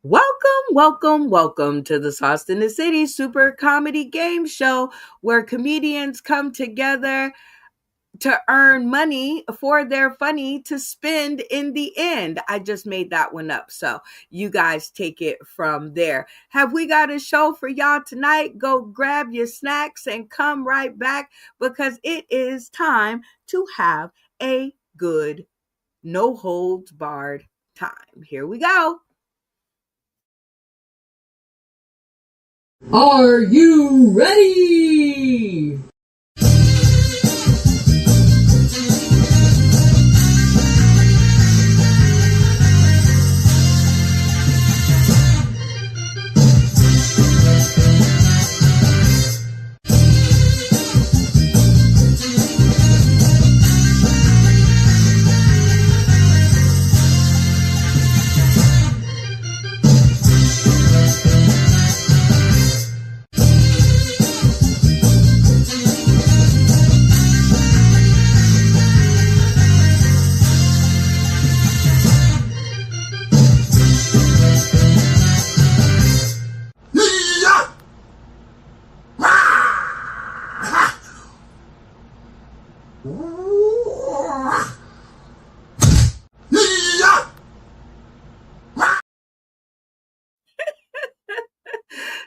Welcome to the Sauce in the City Super Comedy Game Show, where comedians come together to earn money for their funny to spend in the end. I just made that one up, so you guys take it from there. Have we got a show for y'all tonight? Go grab your snacks and come right back because it is time to have a good, no holds barred time. Here we go. Are you ready?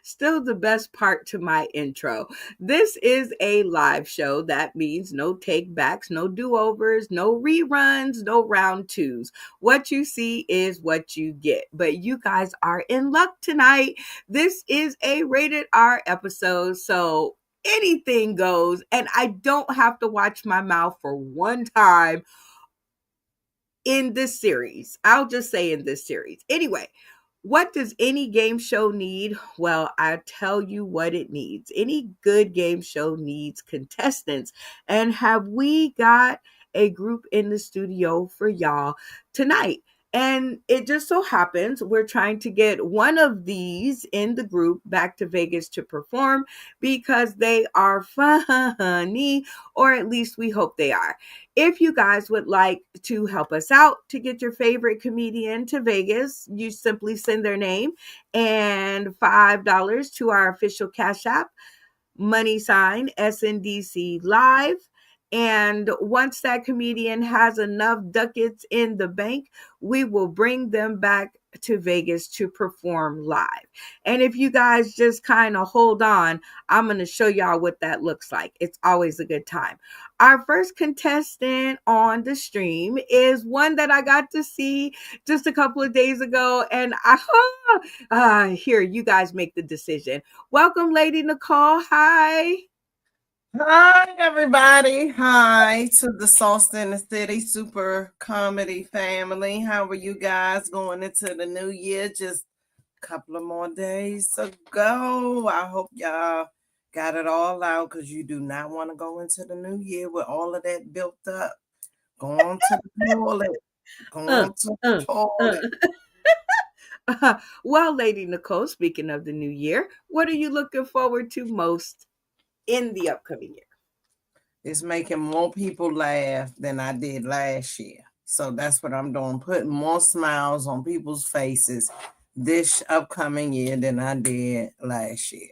Still the best part to my intro. This is a live show. That means no take backs, no do overs, no reruns, no round twos. What you see is what you get. But you guys are in luck tonight. This is a rated R episode. So anything goes. And I don't have to watch my mouth for one time in this series. I'll just say in this series. Anyway, what does any game show need? Well, I'll tell you what it needs. Any good game show needs contestants. And have we got a group in the studio for y'all tonight? And it just so happens we're trying to get one of these in the group back to Vegas to perform because they are funny, or at least we hope they are. If you guys would like to help us out to get your favorite comedian to Vegas, you simply send their name and $5 to our official Cash App, money sign SNDC Live. And once that comedian has enough ducats in the bank, we will bring them back to Vegas to perform live. And if you guys just kind of hold on, I'm going to show y'all what that looks like. It's always a good time. Our first contestant on the stream is one that I got to see just a couple of days ago. And here, you guys make the decision. Welcome, Lady Nicole. Hi. Hi, everybody. Hi to the Sauce in the City Super Comedy family. How are you guys going into the new year? Just a couple of more days to go. I hope y'all got it all out because you do not want to go into the new year with all of that built up. Go on to the toilet. Go on to the toilet. Well, Lady Nicole, speaking of the new year, what are you looking forward to most in the upcoming year? It's making more people laugh than I did last year. So that's what I'm doing, putting more smiles on people's faces this upcoming year than I did last year.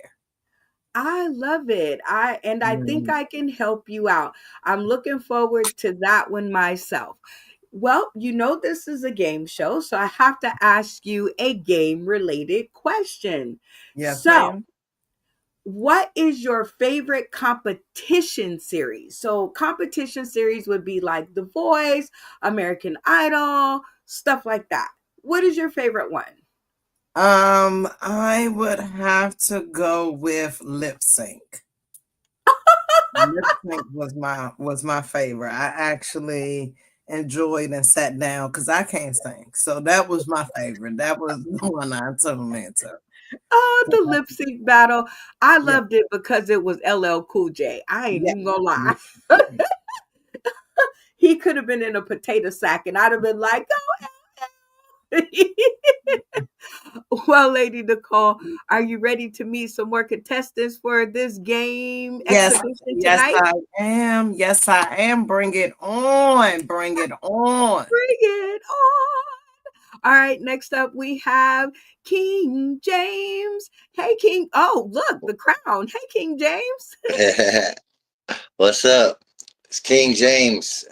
I love it. I think I can help you out. I'm looking forward to that one myself. Well, you know this is a game show, so I have to ask you a game related question. Yes, So, ma'am. what is your favorite competition series? So, competition series would be like The Voice, American Idol, stuff like that. What is your favorite one? I would have to go with lip sync. Lip sync was my favorite. I actually enjoyed and sat down because I can't sing. So that was my favorite. That was the one I tuned into. Oh, the lip sync battle. I Yeah. loved it because it was LL Cool J. I ain't Yeah. even gonna lie. He could have been in a potato sack and I'd have been like, go. Well, Lady Nicole, are you ready to meet some more contestants for this game exhibition tonight? I am. Yes, I am. Bring it on. Bring it on. Bring it on. All right, next up we have King James. Hey, King. Oh, look, the crown. Hey, King James. What's up? It's King James.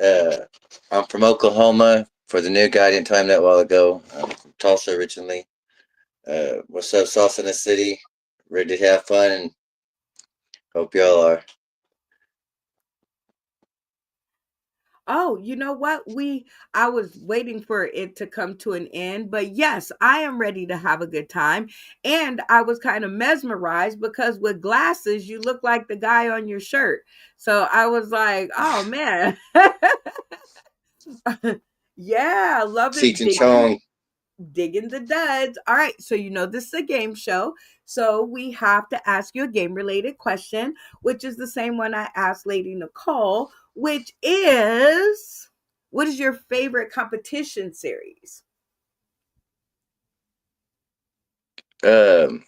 I'm from Oklahoma. For the new guy, I didn't tell him that a while ago. I'm from Tulsa originally. What's up, Sauce in the City? Ready to have fun and hope y'all are. Oh, you know what? I was waiting for it to come to an end, but yes, I am ready to have a good time. And I was kind of mesmerized because with glasses, you look like the guy on your shirt. So I was like, oh man. Yeah, love it. Cheech and Chong. Digging the duds. All right, so you know this is a game show. So we have to ask you a game related question, which is the same one I asked Lady Nicole, which is what is your favorite competition series? Um,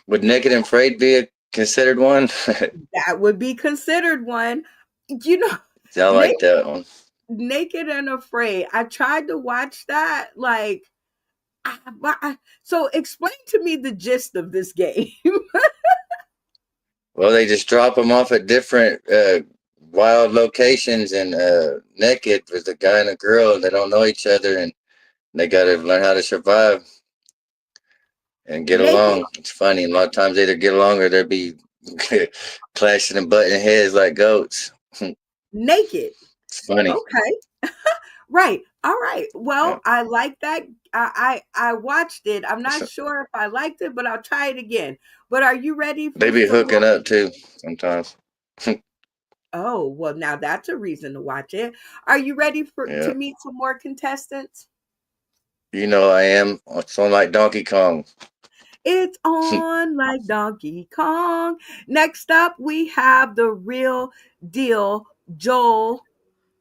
would Naked and Afraid be considered one? That would be considered one. You know, I like Naked, that one. Naked and Afraid. I tried to watch that. Like, so explain to me the gist of this game. Well, they just drop them off at different wild locations, and Naked was a guy and a girl, and they don't know each other, and they got to learn how to survive and get Naked, along. It's funny. A lot of times they either get along or they'll be clashing and butting heads like goats. naked. It's funny. Okay. Right. All right. Yeah. Well, I like that. I watched it. I'm not sure if I liked it, but I'll try it again. But are you ready They for be some hooking more? up too sometimes. Oh, well, now that's a reason to watch it. Are you ready for Yeah. to meet some more contestants? You know I am. It's on like Donkey Kong. It's on like Donkey Kong. Next up, we have the real deal, Joel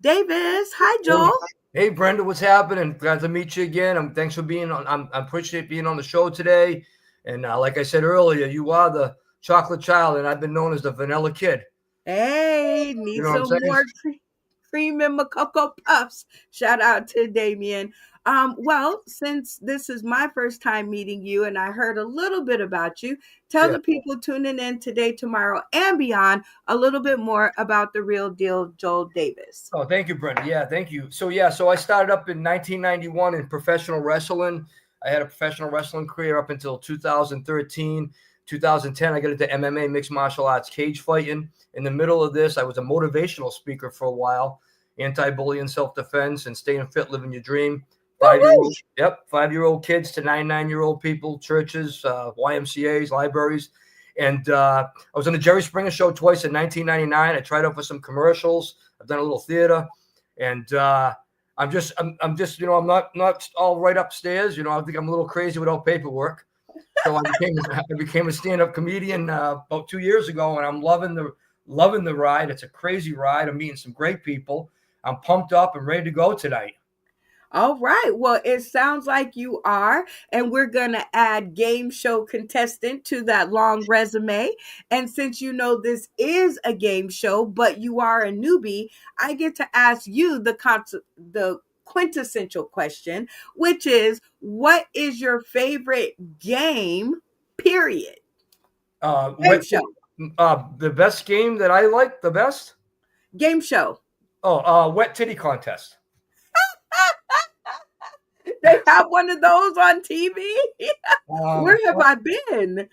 Davis. Hi, Hey, Joel. hey, Brenda, what's happening? Glad to meet you again. Thanks for being on. I appreciate being on the show today. And like I said earlier, you are the chocolate child, and I've been known as the vanilla kid. Hey, You need know what I'm some saying? more cream in my Cocoa Puffs. Shout out to Damien. Well, since this is my first time meeting you and I heard a little bit about you, tell Yeah. the people tuning in today, tomorrow, and beyond a little bit more about the real deal, Joel Davis. Oh, thank you, Brenda. Yeah, thank you. So I started up in 1991 in professional wrestling. I had a professional wrestling career up until 2013. 2010, I got into MMA, mixed martial arts, cage fighting. In the middle of this, I was a motivational speaker for a while, anti-bullying, self-defense, and staying fit, living your dream. Woo-woo. 5-year-old kids to 9-year-old people, churches, YMCA's, libraries. And I was on the Jerry Springer Show twice in 1999. I tried out for some commercials. I've done a little theater, and I'm just, I'm not all right upstairs. I think I'm a little crazy without paperwork. So I became a stand-up comedian about 2 years ago, and I'm loving the ride. It's a crazy ride. I'm meeting some great people. I'm pumped up and ready to go tonight. All right. Well, it sounds like you are. And we're going to add game show contestant to that long resume. And since you know this is a game show, but you are a newbie, I get to ask you the quintessential question, which is what is your favorite game, period? Game What show. the best game that I like the best? Game show. Oh, wet titty contest. They have one of those on TV. Where Um, have I been?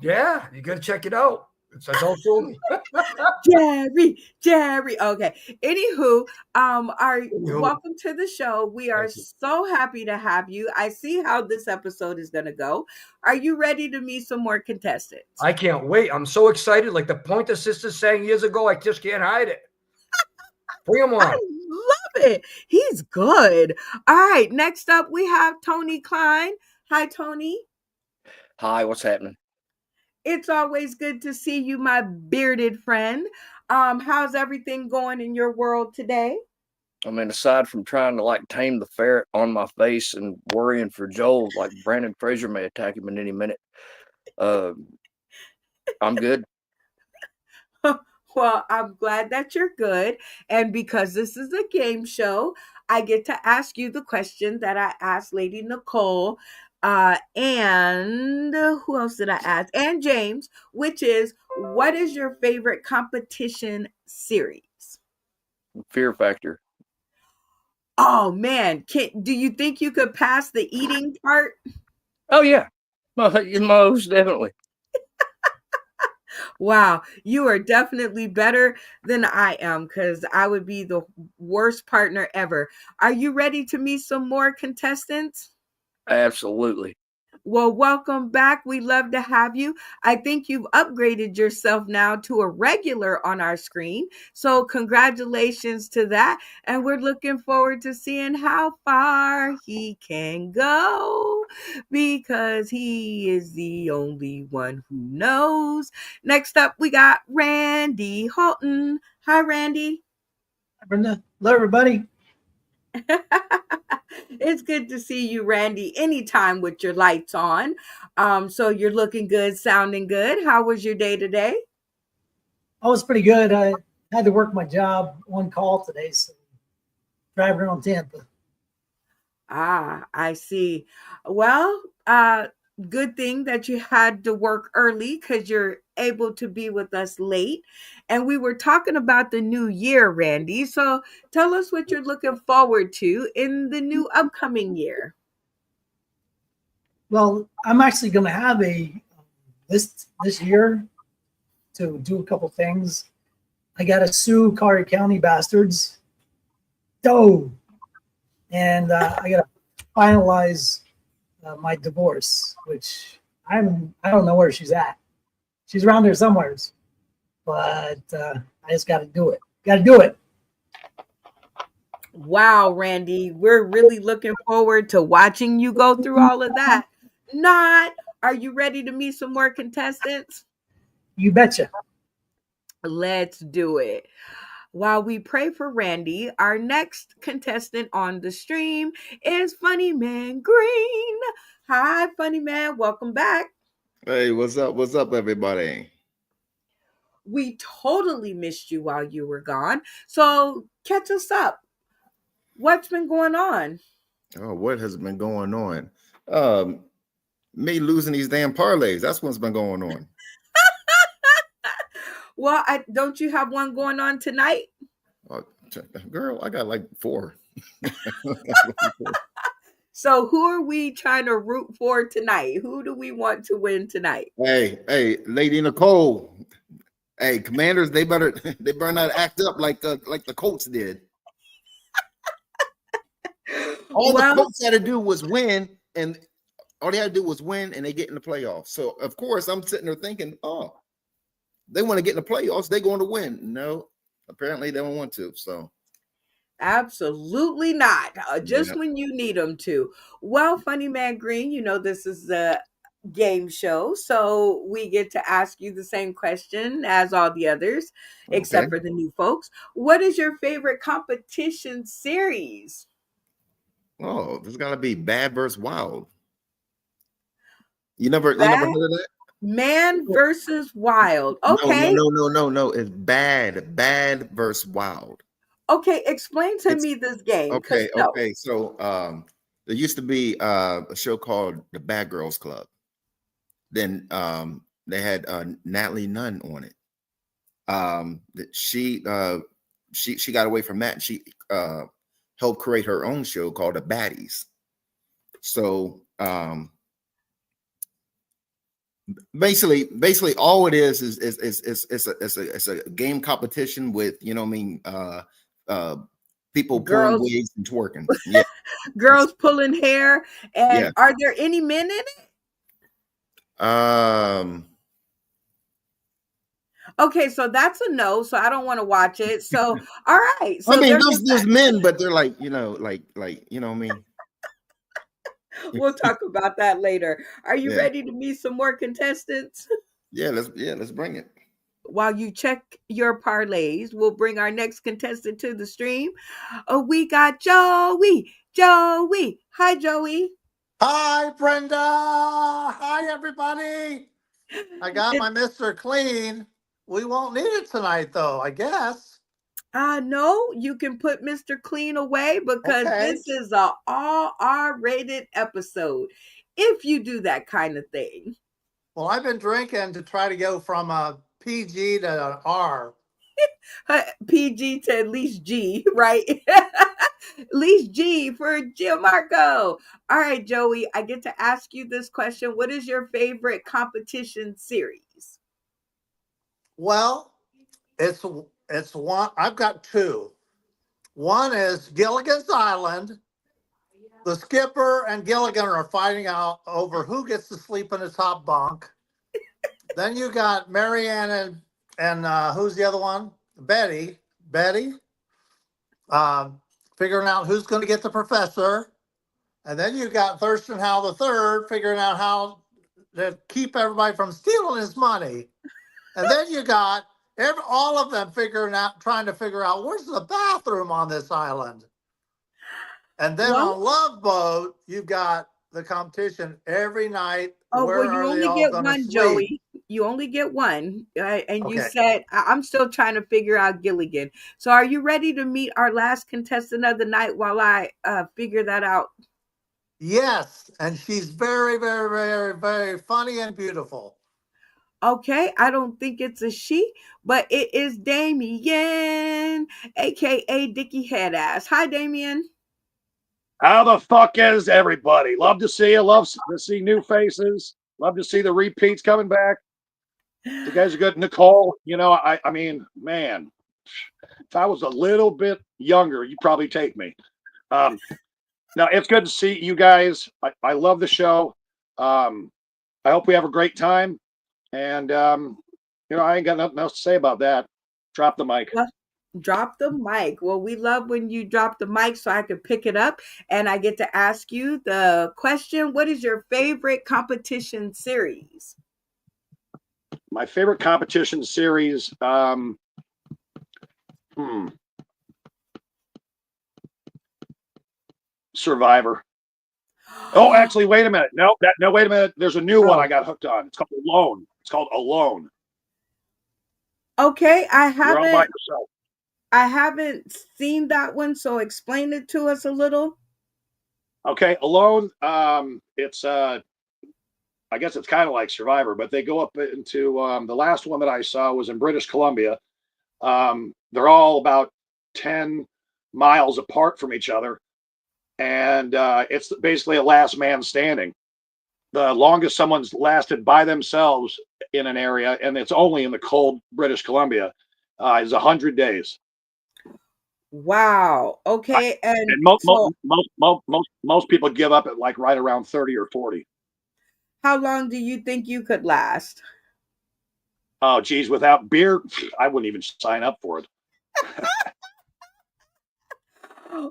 yeah, you got to check it out. It's adult only. Jerry. Okay. Anywho, are Anywho, welcome to the show. We are thank you. so happy to have you. I see how this episode is gonna go. Are you ready to meet some more contestants? I can't wait. I'm so excited. Like the Pointer Sisters sang years ago, I just can't hide it. Bring them I on. love it. He's good. All right. Next up, we have Tony Klein. Hi, Tony. Hi, what's happening? It's always good to see you, my bearded friend. How's everything going in your world today? I mean, aside from trying to like tame the ferret on my face and worrying for Joel, like Brandon Fraser may attack him in any minute, uh, I'm good. Well, I'm glad that you're good. And because this is a game show, I get to ask you the question that I asked Lady Nicole, and who else did I ask? And James, which is, what is your favorite competition series? Fear Factor. Oh man, do you think you could pass the eating part? Oh yeah, most definitely. Wow, you are definitely better than I am, because I would be the worst partner ever. Are you ready to meet some more contestants? Absolutely. Well, welcome back. We love to have you. I think you've upgraded yourself now to a regular on our screen. So, congratulations to that. And we're looking forward to seeing how far he can go, because he is the only one who knows. Next up, we got Randy Holton. Hi, Randy. Hi, Brenda. Hello, everybody. It's good to see you, Randy, anytime with your lights on. So you're looking good, sounding good. How was your day today? Oh, it's pretty good. I had to work my job on call today, so driving around Tampa. Ah, I see. Well, good thing that you had to work early, because you're able to be with us late. And we were talking about the new year, Randy. So tell us what you're looking forward to in the new upcoming year. Well, I'm actually going to have a list this year to do a couple things. I got to sue Collier County bastards. Doe. And I got to finalize my divorce, which I don't know where she's at. She's around here somewhere, but I just got to do it. Got to do it. Wow, Randy, we're really looking forward to watching you go through all of that. Not, are you ready to meet some more contestants? You betcha. Let's do it. While we pray for Randy, our next contestant on the stream is Funny Man Green. Hi, Funny Man. Welcome back. Hey, what's up? What's up, everybody? We totally missed you while you were gone. So catch us up. What's been going on? Oh, what has been going on? Me losing these damn parlays. That's what's been going on. Well, don't you have one going on tonight? Girl, I got like 4. So who are we trying to root for tonight? Who do we want to win tonight? Hey, Lady Nicole. Hey, Commanders, they better not act up like the Colts did. All the Colts had to do was win, and all they had to do was win, and they get in the playoffs. So of course I'm sitting there thinking, oh, they want to get in the playoffs, they're going to win. No, apparently they don't want to. So absolutely not. Just when you need them to. Well, Funny Man Green, this is a game show, so we get to ask you the same question as all the others, except for the new folks. What is your favorite competition series? Oh, there's got to be Bad versus Wild. You never heard of that? Man versus Wild. Okay. No. It's Bad versus Wild. Okay, explain to me this game. Okay. So there used to be a show called The Bad Girls Club. Then they had Natalie Nunn on it. She got away from that, and she helped create her own show called The Baddies. So basically all it is a game competition with people pulling wigs and twerking. Yeah. Girls pulling hair. And are there any men in it? Okay, so that's a no. So I don't want to watch it. So all right. So I mean, there's men, but they're like what I mean. We'll talk about that later. Are you ready to meet some more contestants? Let's bring it. While you check your parlays, we'll bring our next contestant to the stream. We got Joey. Hi, Joey. Hi, Brenda. Hi, everybody. I got my Mr. Clean. We won't need it tonight, though, I guess. No, you can put Mr. Clean away because Okay. this is a all R-rated episode. If you do that kind of thing. Well, I've been drinking to try to go from a PG to an R. PG to at least G, right? At least G for Gianmarco. All right, Joey, I get to ask you this question. What is your favorite competition series? Well, it's one. I've got two. One is Gilligan's Island. The skipper and Gilligan are fighting out over who gets to sleep in the top bunk. Then you got Marianne and who's the other one? Betty. Figuring out who's going to get the professor. And then you got Thurston Howell the third figuring out how to keep everybody from stealing his money. And then you got all of them trying to figure out where's the bathroom on this island. And then on Love Boat, you've got the competition every night. Oh, Where well, you are they only all get going to one, sleep? Joey. You only get one. And you Okay. said, I'm still trying to figure out Gilligan. So are you ready to meet our last contestant of the night while I figure that out? Yes. And she's very, very, very, very funny and beautiful. Okay, I don't think it's a she, but it is Damien, aka Dickie Headass. Hi, Damien. How the fuck is everybody? Love to see you. Love to see new faces. Love to see the repeats coming back. You guys are good. Nicole, I mean, man, if I was a little bit younger, you'd probably take me. No, it's good to see you guys. I love the show. I hope we have a great time. And, I ain't got nothing else to say about that. Drop the mic. Well, drop the mic. Well, we love when you drop the mic so I can pick it up and I get to ask you the question. What is your favorite competition series? My favorite competition series, Survivor. Oh, actually, wait a minute. No, wait a minute. There's a new one I got hooked on. It's called Alone. It's called Alone. Okay, You're all by yourself. I haven't seen that one, so explain it to us a little. Okay, Alone. It's I guess it's kind of like Survivor, but they go up into the last one that I saw was in British Columbia. They're all about 10 miles apart from each other. And it's basically a last man standing. The longest someone's lasted by themselves in an area, and it's only in the cold British Columbia, is 100 days. Wow. Okay. And most people give up at like right around 30 or 40. How long do you think you could last? Oh, geez, without beer, I wouldn't even sign up for it.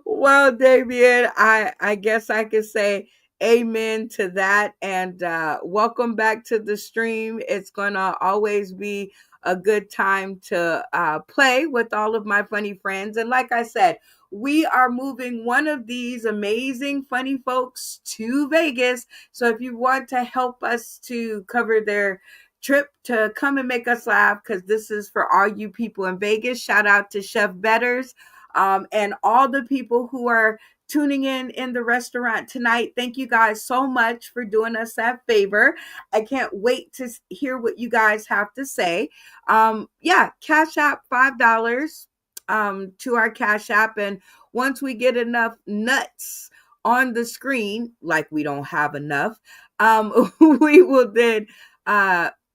Well, Damien, I guess I could say amen to that. And welcome back to the stream. It's going to always be a good time to play with all of my funny friends. And like I said, we are moving one of these amazing funny folks to Vegas. So if you want to help us to cover their trip to come and make us laugh, because this is for all you people in Vegas, shout out to Chef Betters. And all the people who are tuning in the restaurant tonight. Thank you guys so much for doing us that favor. I can't wait to hear what you guys have to say. Cash App $5 to our Cash App. And once we get enough nuts on the screen, like we don't have enough, we will then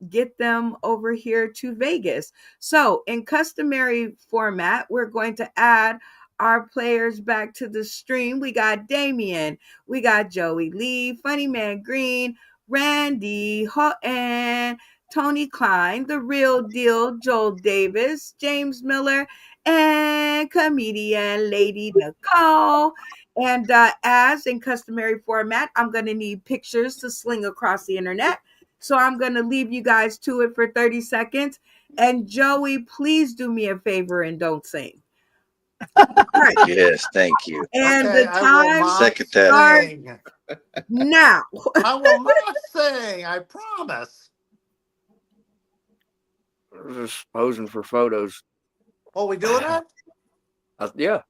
get them over here to Vegas. So in customary format, we're going to add our players back to the stream. We got Damien, we got Joey Lee, Funny Man Green, Randy Houghton, Tony Klein, The Real Deal, Joel Davis, James Miller, and comedian Lady Nicole. And as in customary format, I'm going to need pictures to sling across the internet. So I'm going to leave you guys to it for 30 seconds. And Joey, please do me a favor and don't sing. Right. Yes, thank you. And okay, the time second that. Now. I will not sing, I promise. Just posing for photos. Oh, we doing it? Yeah.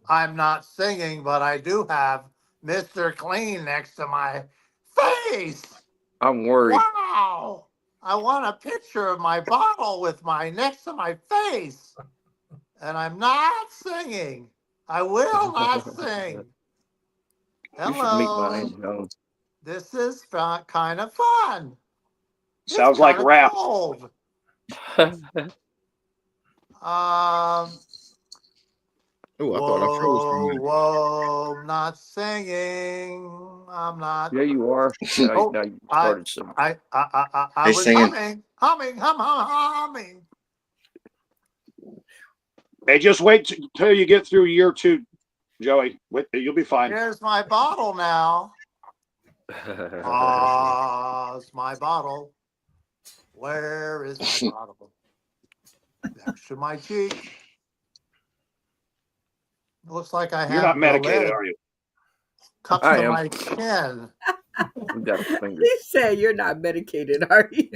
I'm not singing, but I do have Mr. Clean next to my face. I'm worried. Wow. I want a picture of my bottle with my next to my face. And I'm not singing. I will not sing. You should meet my Hello. Aunt Joan. This is kind of fun. Sounds like rap. Cold. Oh, I thought I froze for a minute. Whoa, I'm not singing. I'm not. Yeah, you are. Oh, Now you started singing. I Hey, was singing. humming. Hey, just wait till you get through year 2, Joey. You'll be fine. Here's my bottle now. It's my bottle. Where is my bottle? Next to my cheek. Looks like I have. You're not the medicated, lid are you? cupped I to am. my chin. We got a finger. He said you're not medicated, are you?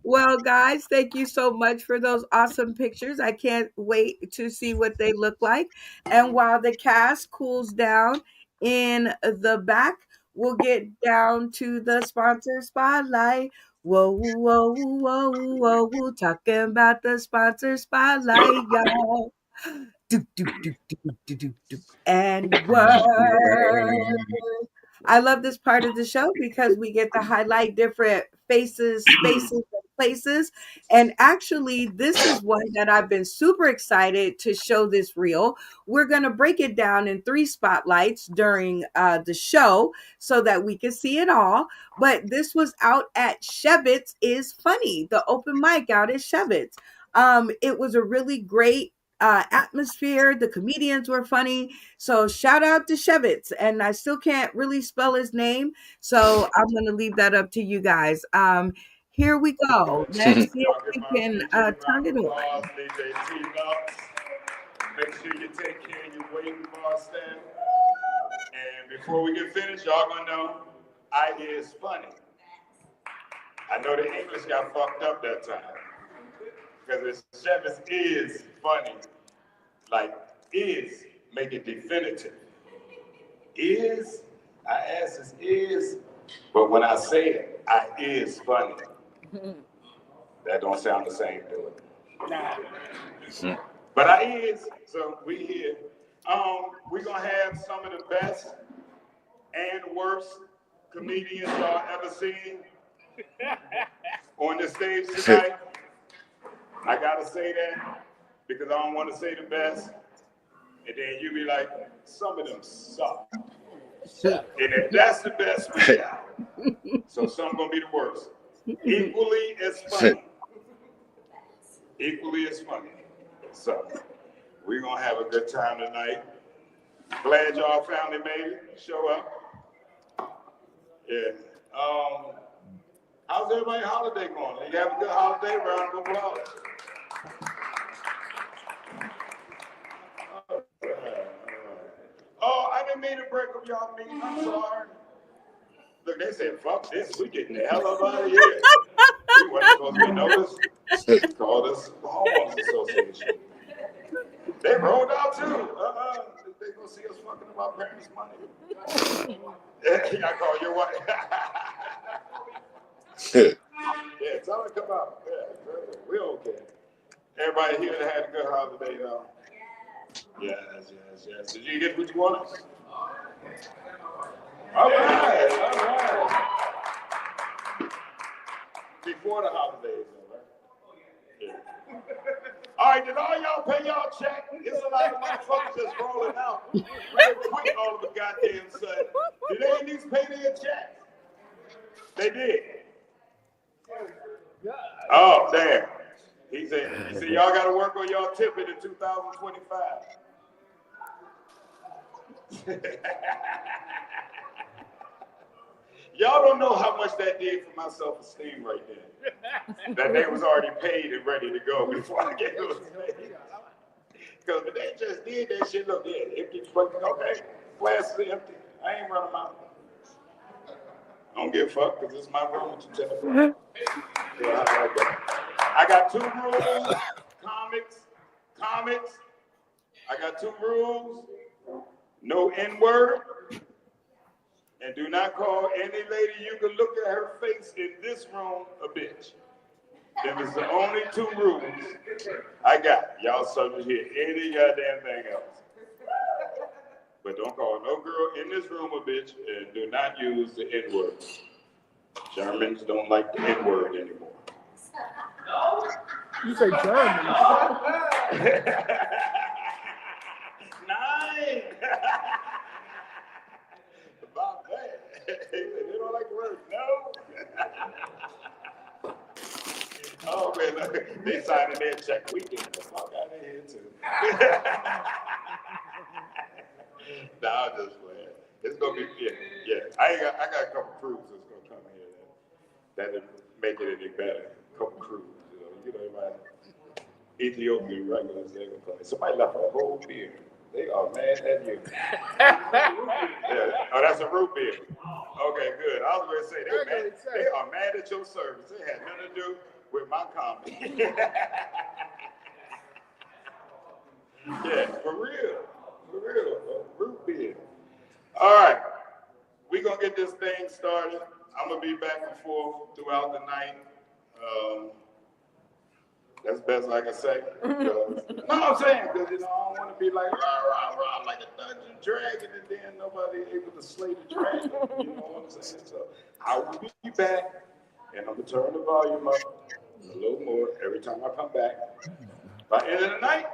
Well, guys, thank you so much for those awesome pictures. I can't wait to see what they look like. And while the cast cools down in the back, we'll get down to the sponsor spotlight. Whoa, whoa, whoa, whoa, whoa, talking about the sponsor spotlight, y'all. Do, do, do, do, do, do, do. And word. I love this part of the show because we get to highlight different faces, spaces, and places. And actually, this is one that I've been super excited to show this reel. We're going to break it down in 3 spotlights during the show so that we can see it all. But this was out at Shevitz is Funny, the open mic out at Shevitz. It was a really great atmosphere. The comedians were funny. So shout out to Shevitz. And I still can't really spell his name. So I'm going to leave that up to you guys. Here we go. Let's see if we can turn it on. Make sure you take care of your waiting bar staff. And before we get finished, y'all gonna know I is funny. I know the English got fucked up that time. Because it's Shevitz is funny. Like, is, make it definitive. Is, I ask is, but when I say it, I is funny. That don't sound the same, do it? Nah. But I is, so we here. We're gonna have some of the best and worst comedians y'all ever seen on the stage tonight. I gotta say that because I don't want to say the best, and then you be like, some of them suck. And if that's the best we got, so some gonna be the worst. Equally as funny. Equally as funny. So we're gonna have a good time tonight. Glad y'all family made it. Show up. Yeah. How's everybody's holiday going? You have a good holiday? Round of applause. Oh, I didn't mean to break up y'all meeting. I'm sorry. Look, they said, fuck this. We getting the hell up out of here. We wasn't supposed to be noticed. They called us the Homeowners Association. They rolled out too. They gonna see us fucking with our parents' money. I call your wife. Yeah, tell her to come out. Yeah, we're okay. Everybody here that had a good holiday, though. Yes. Did you get what you wanted? All right. Before the holidays, though, right? Yeah. All right, did all y'all pay y'all check? It's a lot of motherfuckers just rolling out real quick all of a goddamn sudden. Did they at least pay their check? They did. Oh, damn. He said, y'all got to work on y'all tipping in 2025. Y'all don't know how much that did for my self-esteem right there. That they was already paid and ready to go before I get those paid. Because they just did that shit. Look, yeah, empty, okay, glasses are empty. I ain't running out. I don't give a fuck because it's my room with you telephone. Yeah, I like that. I got 2 rules, comics, I got 2 rules. No N-word. And do not call any lady you can look at her face in this room a bitch. Them is the only 2 rules I got. Y'all subject to hear any goddamn thing else. But don't call no girl in this room a bitch, and do not use the N-word. Germans don't like the N-word anymore. You say German. 9. About that. They don't like the word no. Oh man, look, they signing their check. We get the fuck out of here too. Nah, I'm just playing. It's gonna be yeah. I got a couple crews that's gonna come here that'll make it any better. A couple crews, you know, my Ethiopian regulars, they're gonna come. Somebody left a whole beer. They are mad at you. Yeah. Oh, that's a root beer. Okay, good. I was gonna say they are mad at your service. It had nothing to do with my comedy. Yeah, for real. Root beer. All right, we're gonna get this thing started. I'm gonna be back and forth throughout the night. That's best I can say. No, I'm saying because I don't want to be like rah rah rah like a dungeon dragon, and then nobody able to slay the dragon. You know what I'm saying? So I will be back, and I'm gonna turn the volume up a little more every time I come back. By the end of the night,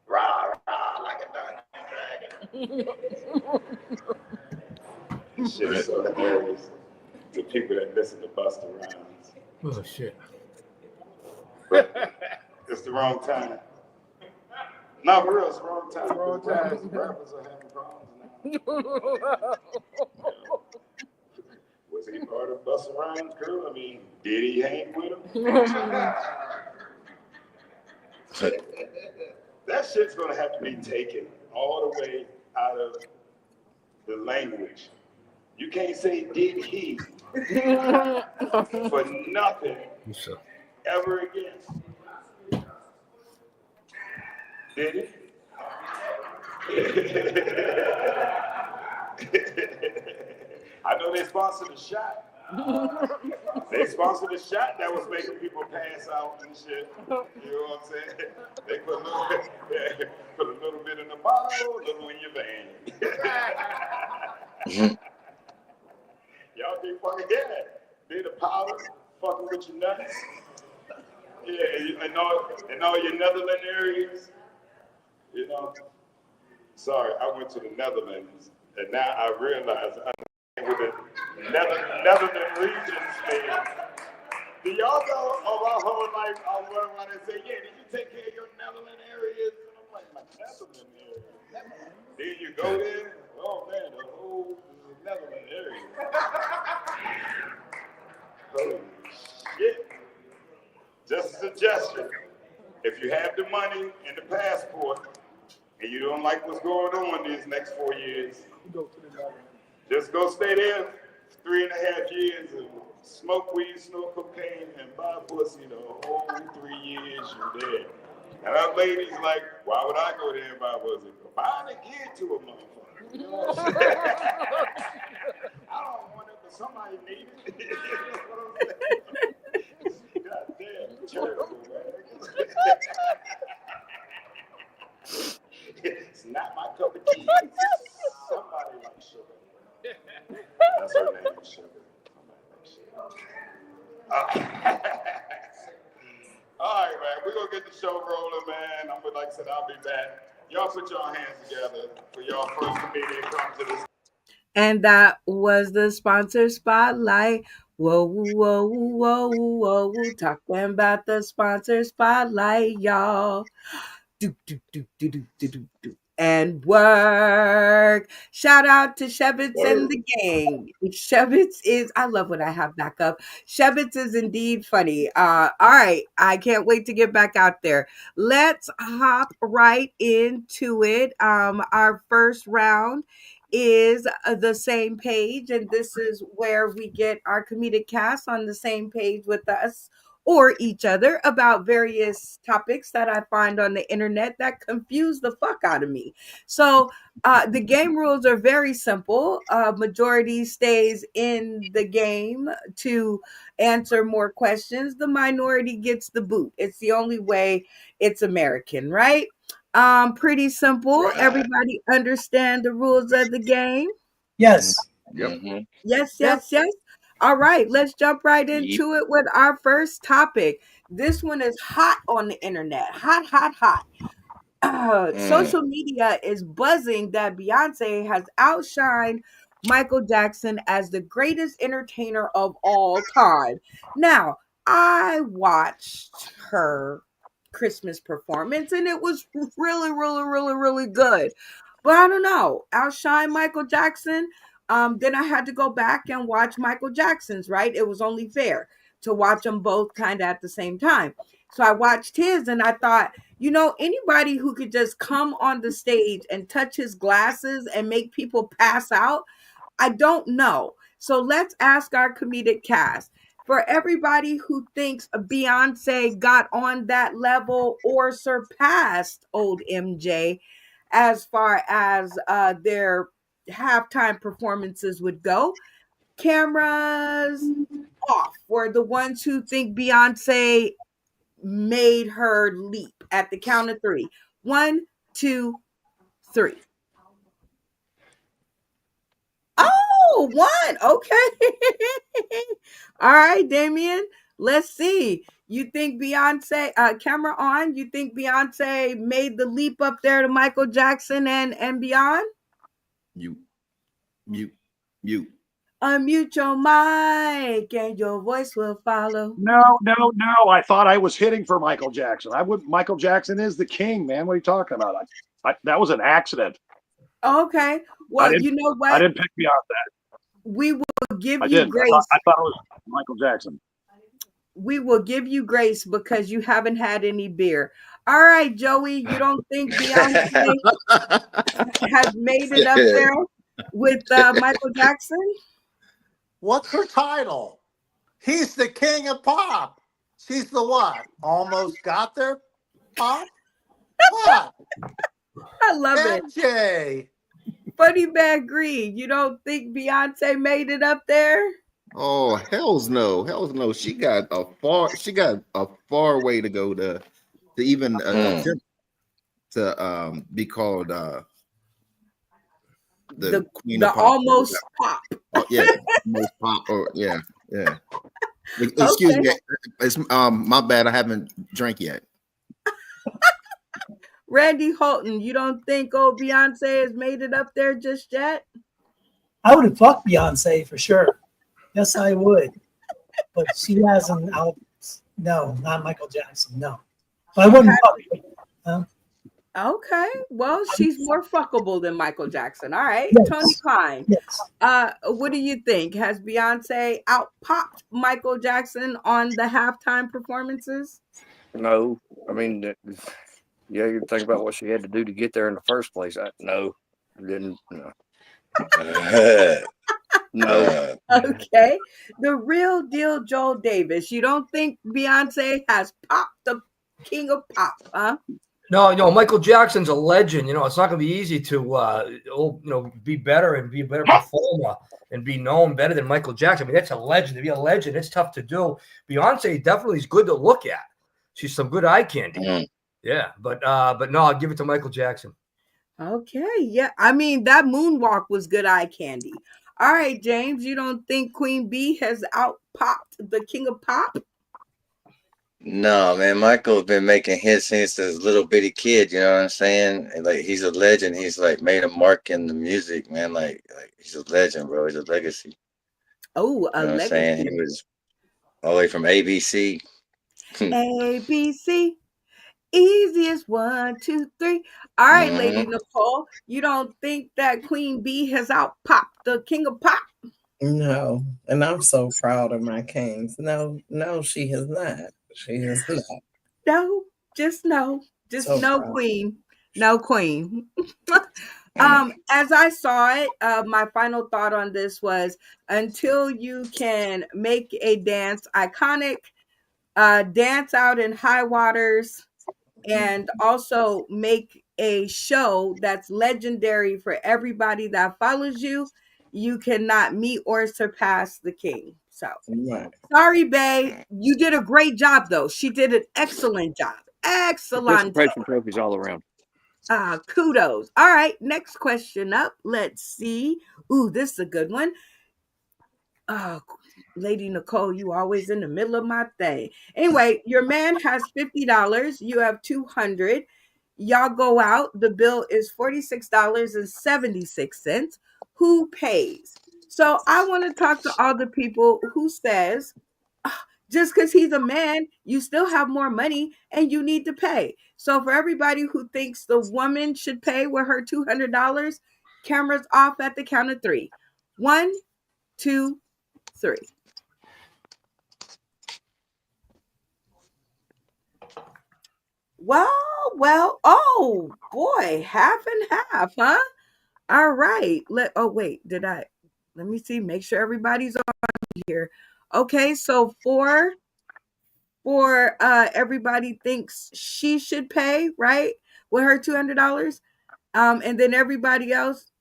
rah rah like a dungeon dragon. This shit is so hilarious to people that listen to Busta Rhymes. Oh shit. But it's the wrong time. No, for real, it's the wrong time. Wrong time. Rappers are having problems now. Was he part of Busta Rhymes' crew? I mean, did he hang with him? That shit's gonna have to be taken all the way out of the language. You can't say did he for nothing ever again. Did he? I know they sponsored a shot. They sponsored a shot that was making people pass out and shit. You know what I'm saying? They put a little bit in the bottle, a little in your vein. Y'all be fucking Be the powder, fucking with your nuts. Yeah, and all your Netherlands areas. You know. Sorry, I went to the Netherlands, and now I realize I with the Netherlands regions there. Do y'all know of our whole life? I went around and say, yeah, did you take care of your Netherlands areas? And I'm like, my Netherlands area. Then you go there, oh man, the whole Netherlands area. Holy shit. Just a suggestion. If you have the money and the passport, and you don't like what's going on these next 4 years, just go stay there 3.5 years and smoke weed, snort cocaine, and buy pussy the whole 3 years you're there. And that lady's like, why would I go there and buy pussy? Buy it again to a motherfucker. You know what I'm saying? I don't want it, but somebody needs it. You know what I'm saying? Goddamn terrible, man. It's not my cup of tea. Somebody likes sugar. That's her name, Sugar. All right, man. We're going to get the show rolling, man. Like I said, I'll be back. Y'all put your hands together for y'all first comedian come to this. And that was the sponsor spotlight. Whoa, whoa, whoa, whoa, whoa. Talking about the sponsor spotlight, y'all. Do, do, do, do, do, do, do, do. And work. Shout out to Shevitz and the gang. Shevitz is, I love when I have backup. Shevitz is indeed funny. All right. I can't wait to get back out there. Let's hop right into it. Our first round is the same page, and this is where we get our comedic cast on the same page with us, or each other about various topics that I find on the internet that confuse the fuck out of me. So the game rules are very simple. Majority stays in the game to answer more questions. The minority gets the boot. It's the only way. It's American, right? Pretty simple. Right. Everybody understand the rules of the game? Yes. Mhm. Yes, Yep. yes, yes. All right, let's jump right Yep. into it with our first topic. This one is hot on the internet. Hot, hot, hot. Social media is buzzing that Beyonce has outshined Michael Jackson as the greatest entertainer of all time. Now, I watched her Christmas performance and it was really, really, really, really good. But I don't know, outshine Michael Jackson. Then I had to go back and watch Michael Jackson's, right? It was only fair to watch them both kind of at the same time. So I watched his and I thought, anybody who could just come on the stage and touch his glasses and make people pass out, I don't know. So let's ask our comedic cast. For everybody who thinks Beyonce got on that level or surpassed old MJ as far as their halftime performances would go, cameras off for the ones who think Beyonce made her leap at the count of three. 1, 2, 3. Oh, one. Okay. All right, Damien. Let's see. You think Beyonce, camera on, you think Beyonce made the leap up there to Michael Jackson and beyond? Mute. Unmute your mic and your voice will follow. No. I thought I was hitting for Michael Jackson. Michael Jackson is the king, man. What are you talking about? That was an accident. Okay. Well, you know I what? didn't pick Beyonce. We will give I you did. grace. I thought it was Michael Jackson. We will give you grace because you haven't had any beer. All right, Joey, you don't think Beyonce has made it up there with Michael Jackson? What's her title? He's the king of pop. She's the what? Almost got there, pop? What? I love it. MJ. Funny Bad Green, you don't think Beyonce made it up there? Oh, hell's no. She got a far way to go to even attempt to be called the queen of pop. Almost pop. Oh, yeah, almost pop. Or yeah. Excuse me. It's my bad. I haven't drank yet. Randy Holton, you don't think old Beyonce has made it up there just yet? I would have fucked Beyonce for sure. Yes, I would. But she hasn't out. No, not Michael Jackson. No. But I wouldn't fuck. Okay. Well, she's more fuckable than Michael Jackson. All right. Yes. Tony Klein. Yes. What do you think? Has Beyonce out-popped Michael Jackson on the halftime performances? No, I mean, yeah, you think about what she had to do to get there in the first place. No, didn't. No. No. Okay. The real deal, Joel Davis. You don't think Beyonce has popped the king of pop, huh? No, Michael Jackson's a legend. It's not going to be easy to, be better and be a better performer and be known better than Michael Jackson. I mean, that's a legend. To be a legend, it's tough to do. Beyonce definitely is good to look at. She's some good eye candy. Yeah, but no, I'll give it to Michael Jackson. Okay, yeah. I mean, that moonwalk was good eye candy. All right, James, you don't think Queen Bee has out-popped the king of pop? No, man, Michael's been making hits since this little bitty kid, you know what I'm saying? And, like, he's a legend. He's like made a mark in the music, man. Like he's a legend, bro. He's a legacy. Oh, You know what I'm saying? He was all the way from ABC. ABC. Easiest 1, 2, 3. All right, Lady Nicole. You don't think that Queen Bee has out-popped the king of pop? No, and I'm so proud of my kings. No, she has not. She has not. No, just no. Just So no proud. queen. No queen. As I saw it, my final thought on this was until you can make a dance iconic, dance out in high waters, and also make a show that's legendary for everybody that follows you, you cannot meet or surpass the king. So Right. sorry, Bay. You did a great job, though. She did an excellent job. Excellent. Participation trophies all around. Kudos. All right, next question up. Let's see. Ooh, this is a good one. Oh, Lady Nicole, you always in the middle of my thing. Anyway, your man has $50. You have 200. Y'all go out. The bill is $46.76. Who pays? So I want to talk to all the people who says, "Ah, just because he's a man, you still have more money and you need to pay." So for everybody who thinks the woman should pay with her $200, cameras off at the count of three. 1, 2, 3. Well. Oh boy, half and half, huh? All right. Let me see. Make sure everybody's on here. Okay, so for everybody thinks she should pay, right? With her $200. And then everybody else,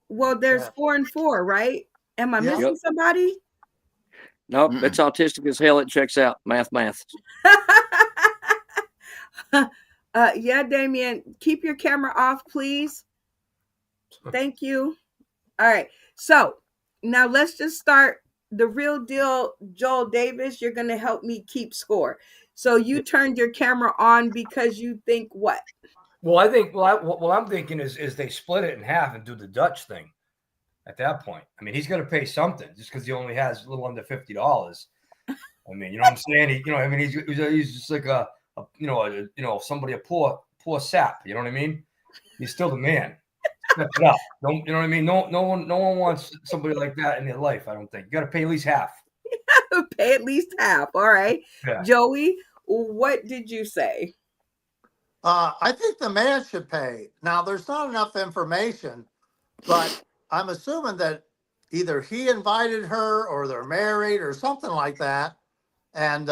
well, there's Yeah. 4 and 4, right? Am I Yeah. missing somebody? Nope, it's autistic as hell. It checks out. Math. Yeah, Damien, keep your camera off, please. Thank you. All right. So now let's just start the real deal. Joel Davis, you're going to help me keep score. So you turned your camera on because you think what? Well, I think what I'm thinking is they split it in half and do the Dutch thing. At that point, I mean, he's going to pay something just because he only has a little under $50. I mean, you know what I'm saying? He's just like somebody, a poor sap. You know what I mean? He's still the man. Step it up. Don't, you know what I mean? No one wants somebody like that in their life. I don't think. You got to pay at least half. Pay at least half. All right. Yeah. Joey, what did you say? I think the man should pay. Now, there's not enough information, but I'm assuming that either he invited her or they're married or something like that. And,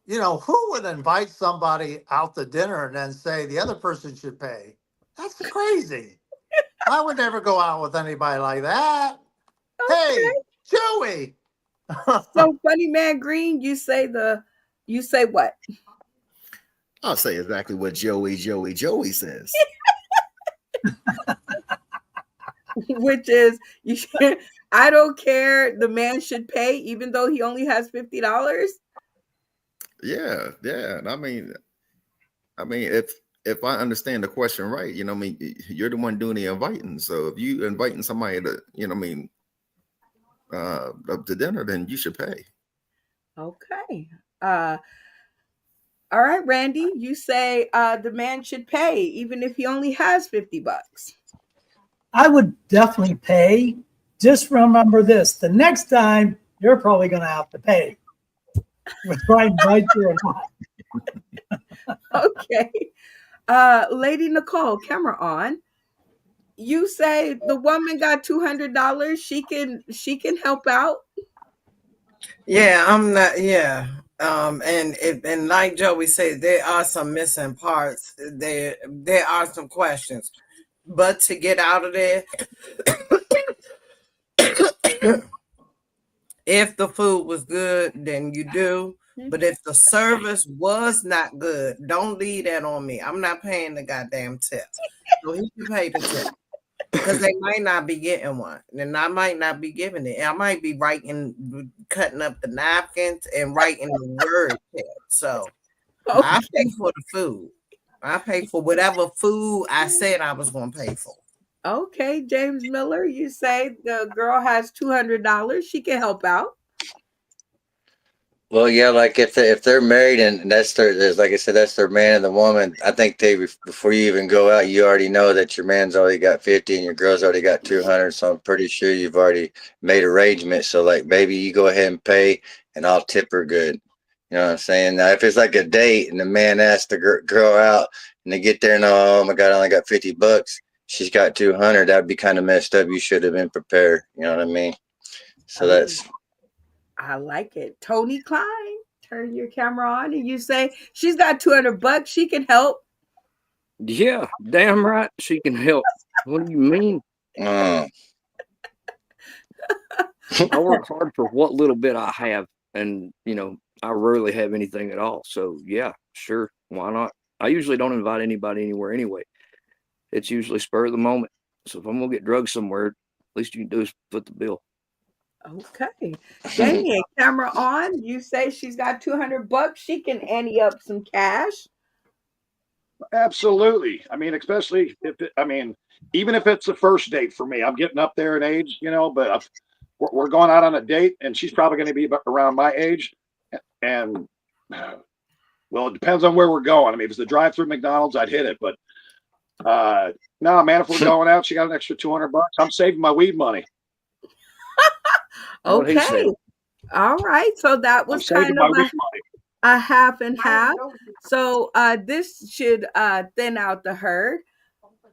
who would invite somebody out to dinner and then say the other person should pay? That's crazy. I would never go out with anybody like that. Okay. Hey, Joey. So, Funny Man Green, you say what? I'll say exactly what Joey says. Which is, I don't care. The man should pay, even though he only has $50. Yeah. I mean, if I understand the question right, you're the one doing the inviting. So if you inviting somebody to, up to dinner, then you should pay. Okay. All right, Randy, you say the man should pay, even if he only has $50. I would definitely pay. Just remember this: the next time you're probably going to have to pay, whether I invite you or not. Okay. Lady Nicole, camera on. You say the woman got $200. She can help out. Yeah, I'm not. Yeah, and like Joey said, there are some missing parts. There are some questions, but to get out of there, if the food was good, then you do. But if the service was not good, don't leave that on me. I'm not paying the goddamn tip. So he can pay the tip. Because they might not be getting one. And I might not be giving it. I might be cutting up the napkins and writing the word tip. So I pay for the food. I pay for whatever food I said I was going to pay for. Okay, James Miller, you say the girl has $200. She can help out. Well, yeah, like if they're married and that's like I said, that's their man and the woman. I think before you even go out, you already know that your man's already got 50 and your girl's already got 200. So I'm pretty sure you've already made arrangements. So like, baby, you go ahead and pay, and I'll tip her good. You know what I'm saying? Now, if it's like a date and the man asks the girl out and they get there and oh my God, I only got $50. She's got 200. That'd be kind of messed up. You should have been prepared. You know what I mean? So that's. I like it. Tony Klein, turn your camera on and you say, she's got $200. She can help. Yeah, damn right she can help. What do you mean? Mm. I work hard for what little bit I have, and I rarely have anything at all. So yeah, sure, why not? I usually don't invite anybody anywhere anyway. It's usually spur of the moment. So if I'm gonna get drugs somewhere, least you can do is foot the bill. Okay. Damien, camera on. You say she's got $200. She can ante up some cash. Absolutely. I mean, especially even if it's a first date for me, I'm getting up there in age, but we're going out on a date and she's probably going to be around my age. And well, it depends on where we're going. I mean, if it's the drive through McDonald's, I'd hit it. But no, man, if we're going out, she got an extra $200. I'm saving my weed money. Okay. All right. So that was kind of a half and half. So this should thin out the herd.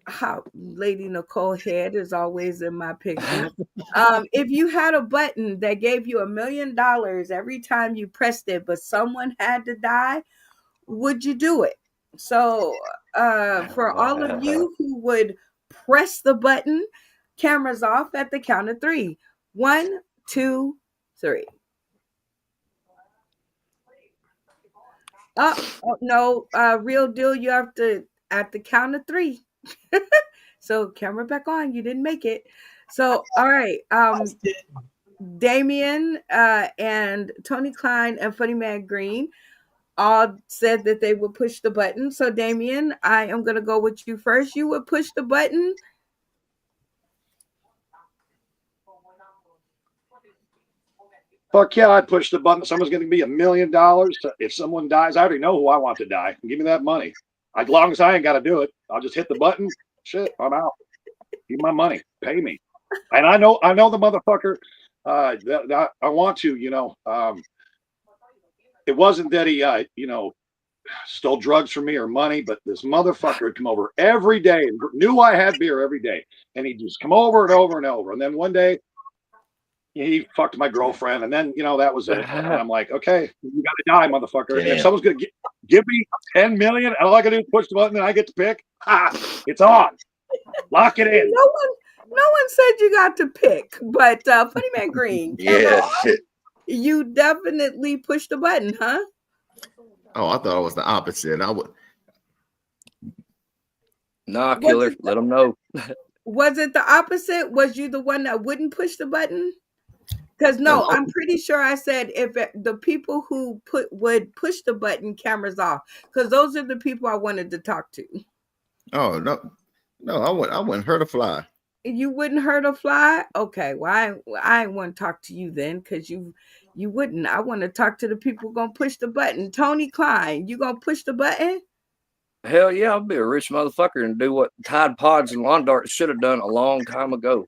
How Lady Nicole Head is always in my picture. If you had a button that gave you $1 million every time you pressed it, but someone had to die, would you do it? So for all of you who would press the button, cameras off at the count of 3. 1, 2, 3. Oh no, real deal. You have to at the count of 3. So camera back on. You didn't make it. So all right. Damien and Tony Klein and Funny Man Green all said that they would push the button. So Damien, I am gonna go with you first. You would push the button. Fuck yeah, I'd push the button. Someone's going to be $1 million. If someone dies, I already know who I want to die. Give me that money. As long as I ain't got to do it, I'll just hit the button. Shit, I'm out. Give me my money. Pay me. And I know the motherfucker that I want to, it wasn't that he, stole drugs from me or money, but this motherfucker would come over every day and knew I had beer every day. And he'd just come over and over and over. And then one day, he fucked my girlfriend, and then that was it. And I'm like, okay, you gotta die, motherfucker. And if someone's gonna give me 10 million, and all I gotta do is push the button and I get to pick, it's on. Lock it in. No one said you got to pick, but Funny Man Green, Yeah. You definitely pushed the button, huh? Oh, I thought it was the opposite. I would. Nah, killer. Let them know. Was it the opposite? Was you the one that wouldn't push the button? Because no, I'm pretty sure I said if the people who would push the button, cameras off, because those are the people I wanted to talk to. Oh no, I wouldn't hurt a fly. You wouldn't hurt a fly? Okay, well I want to talk to you then, because you wouldn't. I want to talk to the people who gonna push the button. Tony Klein, you gonna push the button? Hell yeah, I'll be a rich motherfucker and do what Tide Pods and Lawn Darts should have done a long time ago.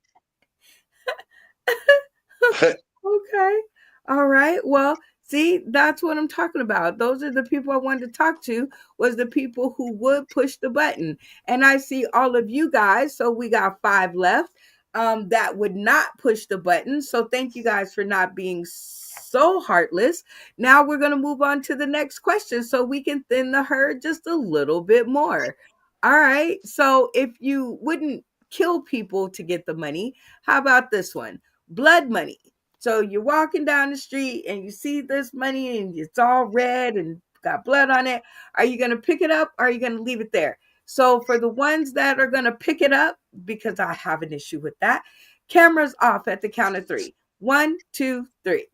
Okay. All right. Well, see, that's what I'm talking about. Those are the people I wanted to talk to, was the people who would push the button. And I see all of you guys. So we got 5 left that would not push the button. So thank you guys for not being so heartless. Now we're going to move on to the next question so we can thin the herd just a little bit more. All right. So if you wouldn't kill people to get the money, how about this one? Blood money. So you're walking down the street and you see this money and it's all red and got blood on it. Are you going to pick it up or are you going to leave it there? So for the ones that are going to pick it up, because I have an issue with that, cameras off at the count of 3. 1, 2, 3.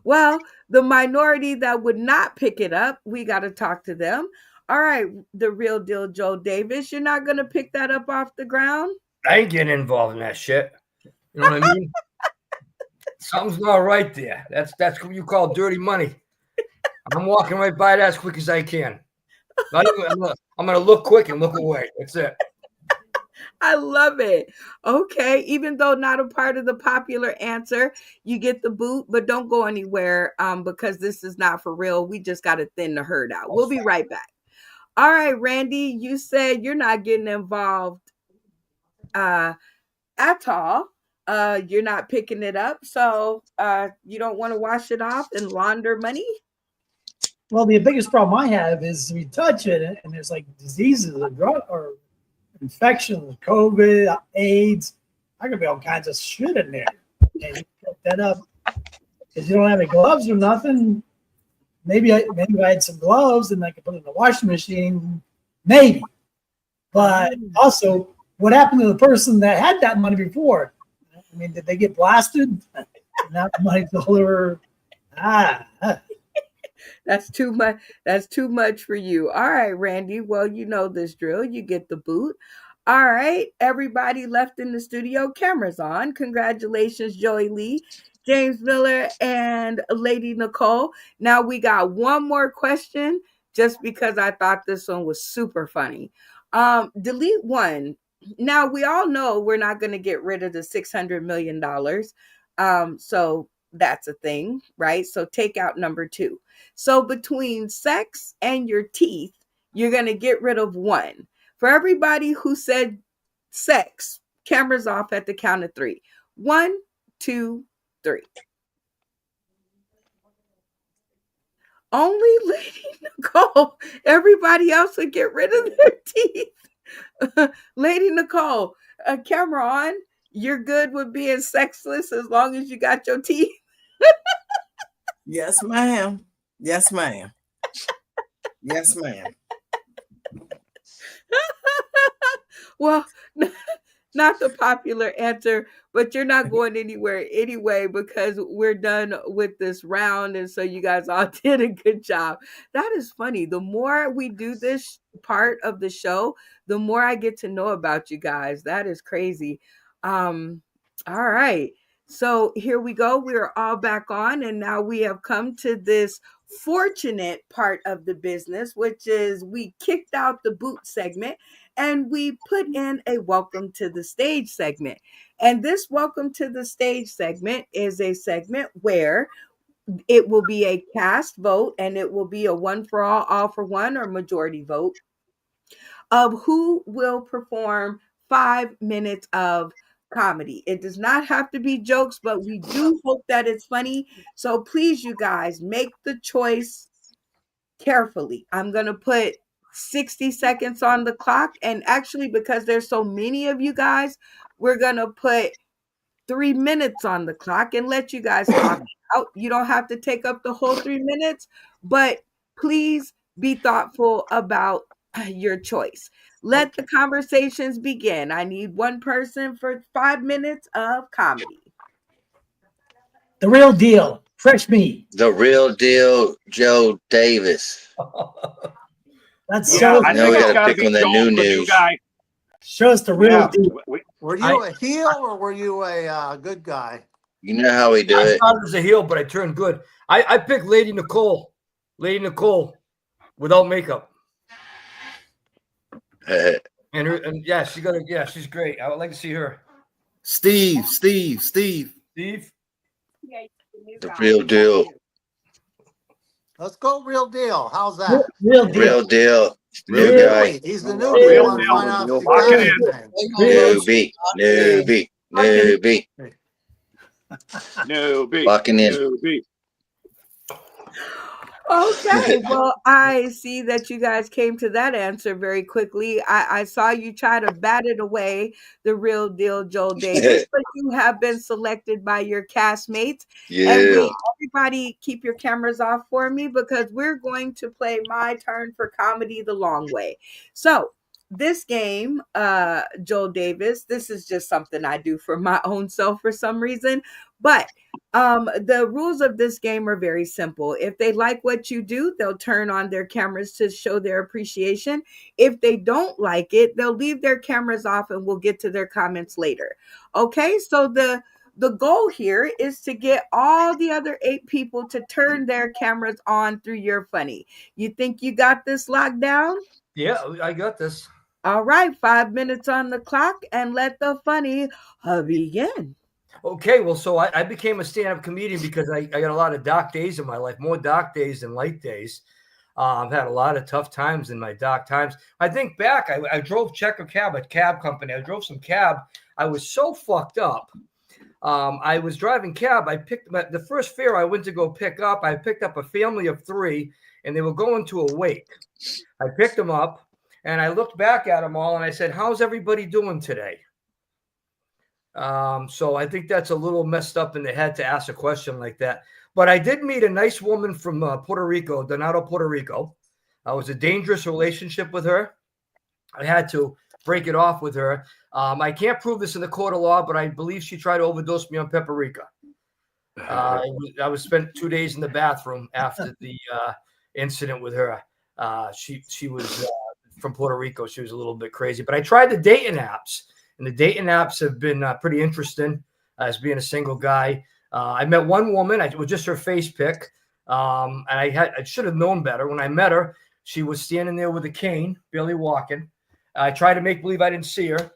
Well, the minority that would not pick it up, we got to talk to them. All right, the real deal, Joe Davis, you're not going to pick that up off the ground? I ain't getting involved in that shit. You know what I mean? Something's not right there. That's what you call dirty money. I'm walking right by that as quick as I can. I'm going to look quick and look away. That's it. I love it. Okay, even though not a part of the popular answer, you get the boot, but don't go anywhere because this is not for real. We just got to thin the herd out. We'll be right back. All right, Randy, you said you're not getting involved. at all. You're not picking it up, so you don't want to wash it off and launder money. Well, the biggest problem I have is we touch it and there's like diseases or drug or infections, COVID, AIDS. I could be all kinds of shit in there. And you pick that up because you don't have any gloves or nothing. Maybe I had some gloves and I could put it in the washing machine. Maybe. But also, what happened to the person that had that money before? I mean, did they get blasted? Not the money deliver. That's too much. That's too much for you. All right, Randy. Well, you know this drill. You get the boot. All right, everybody left in the studio. Cameras on. Congratulations, Joey Lee, James Miller, and Lady Nicole. Now we got one more question, just because I thought this one was super funny. Delete one. Now we all know we're not going to get rid of the $600 million. So that's a thing, right? So take out number 2. So between sex and your teeth, you're going to get rid of one. For everybody who said sex, cameras off at the count of 3. 1, 2, 3. Only Lady Nicole. Everybody else would get rid of their teeth. Lady Nicole, camera on. You're good with being sexless as long as you got your teeth. Yes, ma'am. Yes, ma'am. Yes, ma'am. Well, not the popular answer, but you're not going anywhere anyway because we're done with this round. And so you guys all did a good job. That is funny. The more we do this part of the show, the more I get to know about you guys. That is crazy. All right. So here we go. We are all back on, and now we have come to this fortunate part of the business, which is we kicked out the boot segment and we put in a welcome to the stage segment. And this welcome to the stage segment is a segment where it will be a cast vote and it will be a one for all for one, or majority vote of who will perform 5 minutes of comedy. It does not have to be jokes, but we do hope that it's funny. So please, you guys, make the choice carefully. I'm going to put 60 seconds on the clock. And actually, because there's so many of you guys, we're going to put 3 minutes on the clock and let you guys talk out. You don't have to take up the whole 3 minutes, but please be thoughtful about your choice. Let the conversations begin. I need one person for 5 minutes of comedy. The real deal. Fresh meat. The real deal, Joe Davis. That's Yeah, so. I Now think we it's gotta got to pick be on that Joel, new the new news. guy. Show us the real Yeah, deal. Were you a heel or were you a good guy? You know how we do I it. started as a heel, but I turned good. I picked Lady Nicole without makeup. And yeah, she's great. I would like to see her. Steve. Steve? The real deal. Let's go real deal. How's that? Real deal. Real deal. New Real guy. He's the Real newbie. Real Want to deal. find out if he Lock got it in. anything. Newbie. Newbie. Locking in. Newbie. Okay, well, I see that you guys came to that answer very quickly. I saw you try to bat it away, the real deal, Joel Davis, but you have been selected by your castmates. And Yeah. will everybody keep your cameras off for me because we're going to play my turn for comedy the long way. So this game, Joel Davis, this is just something I do for my own self for some reason, but the rules of this game are very simple. If they like what you do, they'll turn on their cameras to show their appreciation. If they don't like it, they'll leave their cameras off and we'll get to their comments later. Okay, so the goal here is to get all the other 8 people to turn their cameras on through your funny. You think you got this locked down? Yeah, I got this. All right, 5 minutes on the clock and let the funny begin. Okay, well, so I became a stand-up comedian because I got a lot of dark days in my life, more dark days than light days. I've had a lot of tough times in my dark times. I think back, I drove Checker Cab, a cab company. I drove some cab. I was so fucked up. I was driving cab. I picked the first fare I went to go pick up. I picked up a family of 3, and they were going to a wake. I picked them up, and I looked back at them all, and I said, "How's everybody doing today?" So I think that's a little messed up in the head to ask a question like that. But I did meet a nice woman from Puerto Rico, Donato, Puerto Rico. It was a dangerous relationship with her. I had to break it off with her. I can't prove this in the court of law, but I believe she tried to overdose me on paprika. I was spent 2 days in the bathroom after the incident with her. She was from Puerto Rico. She was a little bit crazy. But I tried the dating apps, and the dating apps have been pretty interesting as being a single guy. I met one woman. It was just her face pic, and I should have known better. When I met her, she was standing there with a cane, barely walking. I tried to make believe I didn't see her,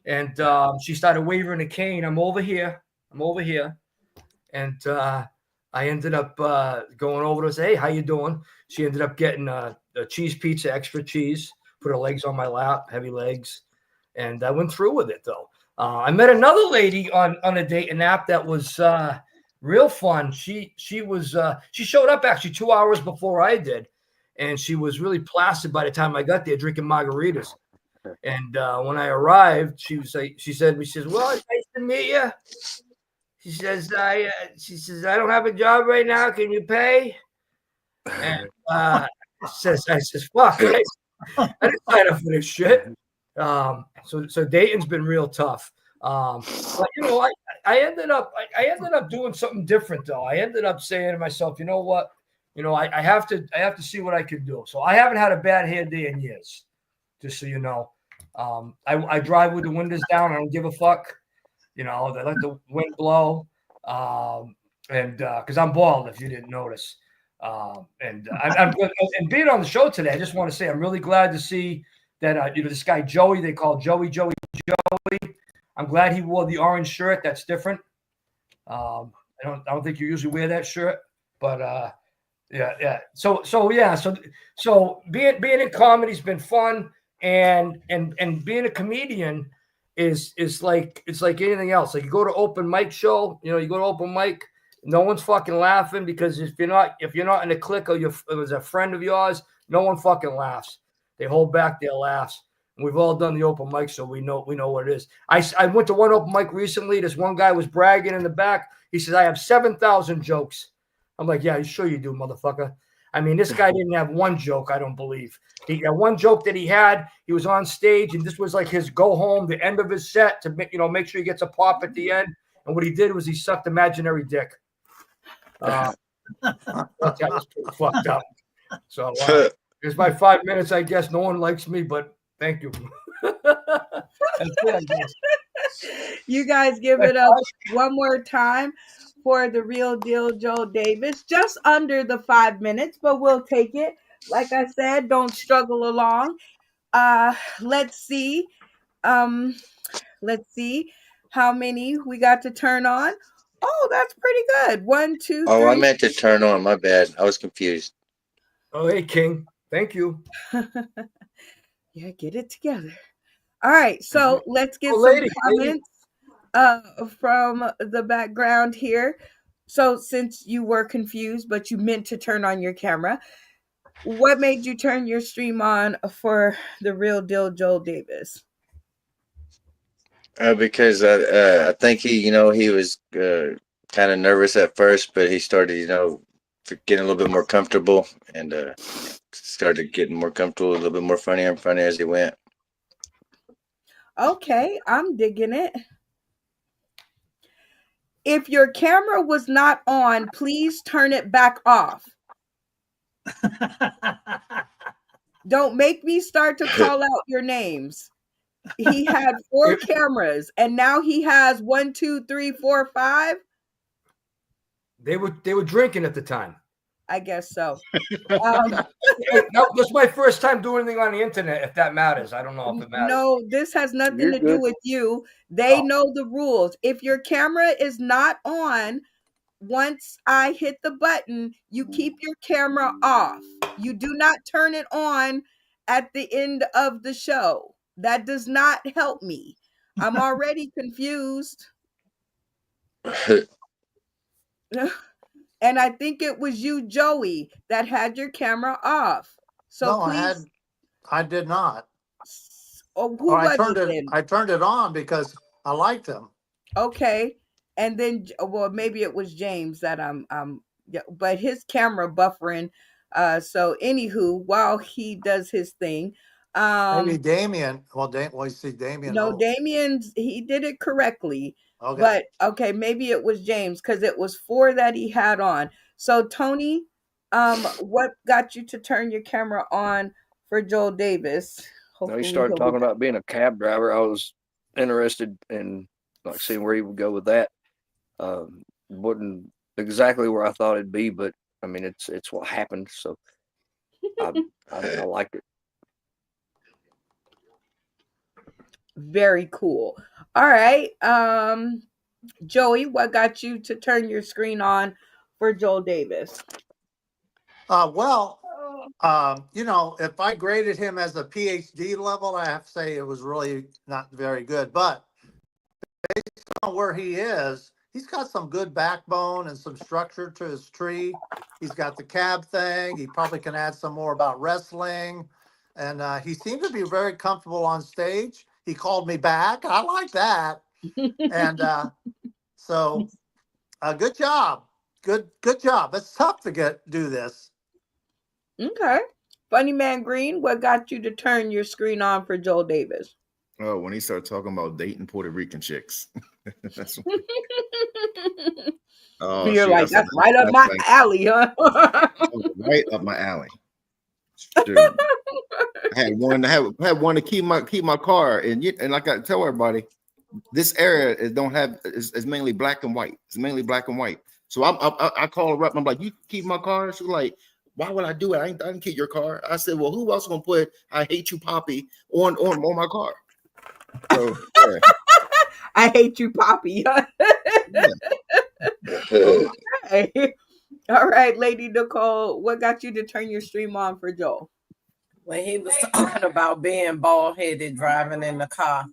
and she started waving the cane. I'm over here. I'm over here. And I ended up going over to her, say, "Hey, how you doing?" She ended up getting a cheese pizza, extra cheese, put her legs on my lap, heavy legs. And I went through with it, though. I met another lady on a dating app that was real fun. She showed up actually 2 hours before I did. And she was really placid by the time I got there, drinking margaritas. And when I arrived, she said, "Well, it's nice to meet you." She says, "I don't have a job right now. Can you pay?" And I says, "Fuck, I didn't sign up for this shit." So dating's been real tough. But I ended up doing something different though. I ended up saying to myself, you know what? I have to see what I can do. So I haven't had a bad hair day in years, just so you know. I drive with the windows down. I don't give a fuck. They let the wind blow. And because I'm bald, if you didn't notice. And being on the show today, I just want to say I'm really glad to see that this guy Joey, they call Joey. I'm glad he wore the orange shirt. That's different. I don't think you usually wear that shirt, but yeah. So being in comedy's been fun, and being a comedian is like it's like anything else. Like you go to open mic show, you go to open mic, no one's fucking laughing because if you're not in a clique or it was a friend of yours, no one fucking laughs. They hold back their laughs. And we've all done the open mic, so we know what it is. I went to one open mic recently. This one guy was bragging in the back. He says, "I have 7,000 jokes." I'm like, "Yeah, sure you do, motherfucker." I mean, this guy didn't have one joke, I don't believe. He had one joke that he was on stage, and this was like his go home, the end of his set to make sure he gets a pop at the end. And what he did was he sucked imaginary dick. That was pretty fucked up. So it's my 5 minutes, I guess. No one likes me, but thank you. That's it, I guess. You guys give it up one more time for the real deal Joe Davis. Just under the 5 minutes, but we'll take it. Like I said, don't struggle along. Let's see. Let's see how many we got to turn on. Oh, that's pretty good. 1, 2, 3. Oh, I meant to turn on. My bad. I was confused. Oh, hey, King. Thank you. Yeah, get it together. All right, so let's get lady, comments from the background here. So since you were confused, but you meant to turn on your camera, what made you turn your stream on for the real deal Joel Davis? Because I think he was kind of nervous at first, but he started, getting a little bit more comfortable and started getting more comfortable, a little bit more funnier and funnier as he went. Okay, I'm digging it. If your camera was not on, please turn it back off. Don't make me start to call out your names. He had 4 cameras, and now he has 1, 2, 3, 4, 5. They were drinking at the time. I guess so. That's my first time doing anything on the internet, if that matters. I don't know if it matters. No, this has nothing to do with you. They know the rules. If your camera is not on, once I hit the button, you keep your camera off. You do not turn it on at the end of the show. That does not help me. I'm already confused. And I think it was you, Joey, that had your camera off. So No, please, I did not. oh, Or who was it then? I turned it on because I liked him. Okay. And then, well, maybe it was James that yeah, but his camera buffering. So anywho, while he does his thing, Maybe Damien. Well, you see Damien. no, Damien's, he did it correctly. Okay. But okay, maybe it was James because it was 4 that he had on. So Tony, what got you to turn your camera on for Joel Davis? Now he Hopefully started he'll be talking back. about being a cab driver. I was interested in like seeing where he would go with that. Wasn't exactly where I thought it'd be, but I mean it's what happened. So I liked it. Very cool. All right. Joey, what got you to turn your screen on for Joel Davis? Well, you know, if I graded him as a PhD level, I have to say it was really not very good. But based on where he is, he's got some good backbone and some structure to his tree. He's got the cab thing. He probably can add some more about wrestling. And he seemed to be very comfortable on stage. He called me back. I like that. And so good job. Good job. It's tough to do this. Okay. Funny Man Green, what got you to turn your screen on for Joel Davis? Oh, when he started talking about dating Puerto Rican chicks. That's oh, you're like, that's right up my alley, huh? Right up my alley. Dude. I had one to keep my car, and like I tell everybody, this area is mainly black and white. It's mainly black and white. So I call her up. I'm like, you keep my car? She's like, why would I do it? I didn't keep your car. I said, well, who else gonna put "I hate you, Poppy" on my car? So yeah. I hate you, Poppy. Okay. All right, Lady Nicole, what got you to turn your stream on for Joel? When he was talking about being bald-headed driving in the car,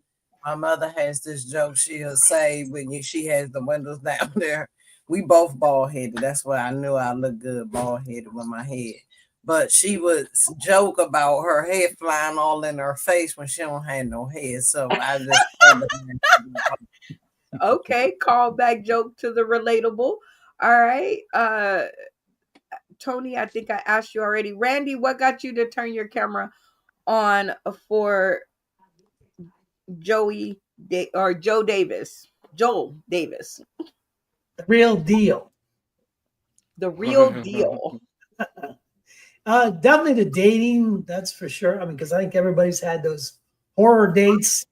my mother has this joke she'll say when she has the windows down there. We both bald-headed. That's why I knew I looked good bald-headed with my head. But she would joke about her head flying all in her face when she don't have no head. So I just okay, callback joke to the relatable. All right. Tony, I think I asked you already. Randy, what got you to turn your camera on for Joe Davis? Joel Davis. The real deal. The real deal. Definitely the dating, that's for sure. I mean, because I think everybody's had those horror dates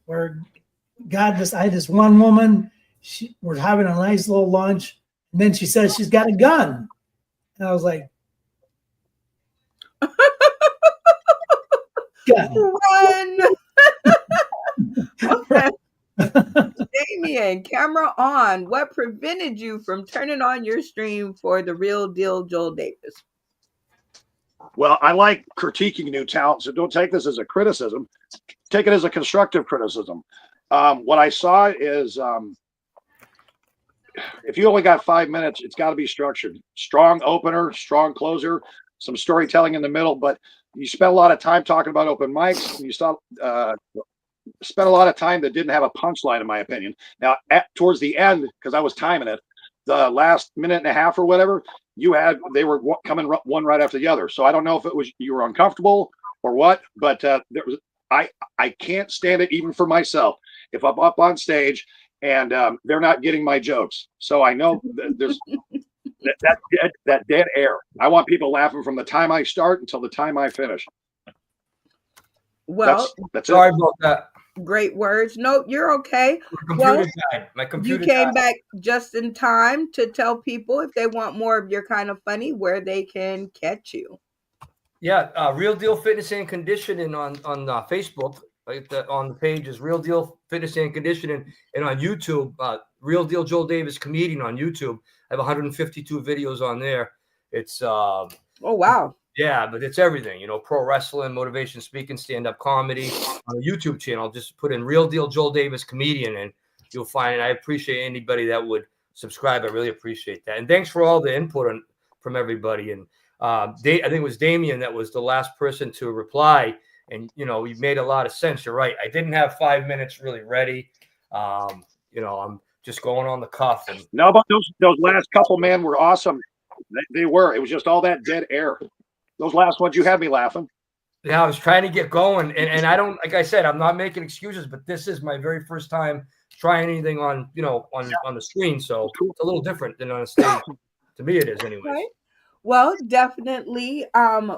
where I had this one woman, we're having a nice little lunch, and then she says she's got a gun. And I was like, Run. Okay. Damien, camera on. What prevented you from turning on your stream for the real deal Joel Davis? Well, I like critiquing new talent, so don't take this as a criticism. Take it as a constructive criticism. What I saw is if you only got 5 minutes, it's got to be structured. Strong opener, strong closer, some storytelling in the middle. But you spent a lot of time talking about open mics, and you spent a lot of time that didn't have a punchline, in my opinion. Now, towards the end, because I was timing it, the last minute and a half or whatever, they were coming one right after the other. So I don't know if it was you were uncomfortable or what, but I can't stand it even for myself if I'm up on stage and they're not getting my jokes. So I know there's that dead air. I want people laughing from the time I start until the time I finish. Well, that's sorry about that. Great words. No, you're okay. My computer you came back just in time to tell people if they want more of your kind of funny, where they can catch you. Yeah, Real Deal Fitness and Conditioning on Facebook. on the page is Real Deal Fitness and Conditioning, and on YouTube, Real Deal Joel Davis Comedian on YouTube. I have 152 videos on there. It's Oh wow. yeah, but it's everything, pro wrestling, motivation speaking, stand-up comedy. On the YouTube channel, just put in Real Deal Joel Davis Comedian, and you'll find it. I appreciate anybody that would subscribe. I really appreciate that. And thanks for all the input from everybody. And I think it was Damien that was the last person to reply. And, you made a lot of sense. You're right. I didn't have 5 minutes really ready. I'm just going on the cuff. And no, but those last couple, man, were awesome. They were. It was just all that dead air. Those last ones, you had me laughing. Yeah, I was trying to get going, and I don't, like I said, I'm not making excuses, but this is my very first time trying anything on the screen, so it's a little different than on a stage. To me, it is, anyways. Right. Well, definitely,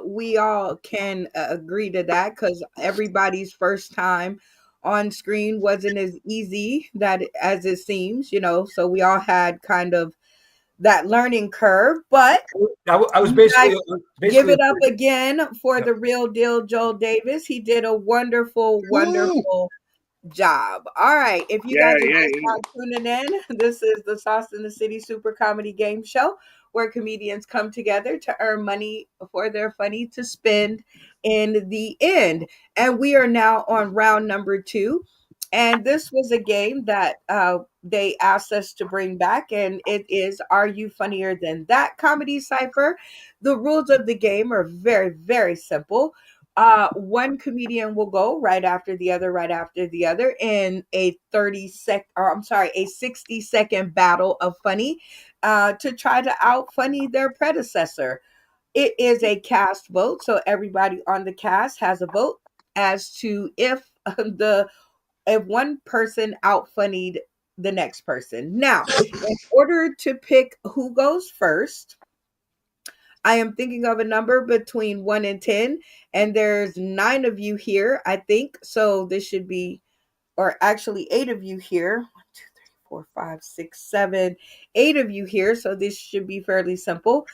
we all can agree to that because everybody's first time on screen wasn't as easy as it seems, So we all had kind of that learning curve, but I was you basically guys give it up again for the Real Deal Joel Davis. He did a wonderful job. All right, if you guys are just now tuning in, this is the Sauce in the City Super Comedy Game Show, where comedians come together to earn money for their funny to spend in the end. And we are now on round number 2. And this was a game that they asked us to bring back, and it is Are You Funnier Than That Comedy Cypher. The rules of the game are very, very simple. One comedian will go right after the other in a 60-second battle of funny to try to out funny their predecessor. It is a cast vote, so everybody on the cast has a vote as to if one person out funnied the next person. Now, in order to pick who goes first, I am thinking of a number between 1 and 10, and there's 9 of you here, I think. So this should be, or actually 8 of you here. 1, 2, 3, 4, 5, 6, 7, 8 of you here. So this should be fairly simple.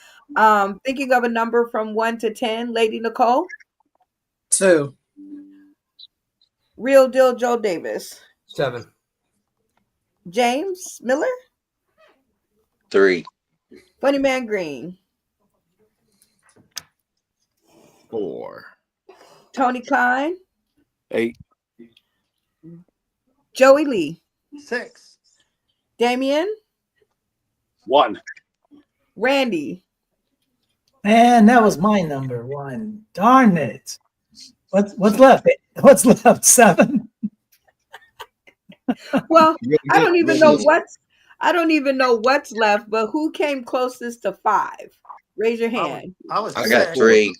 Thinking of a number from 1 to 10, Lady Nicole. 2. Real Deal Joe Davis. 7. James Miller. 3. Funny Man Green. 4. Tony Klein. 8. Joey Lee. 6. Damien. 1. Randy. Man, that was my number 1. Darn it. What's left? What's left? 7. Well, I don't even know what's left, but who came closest to 5? Raise your hand. I got 3.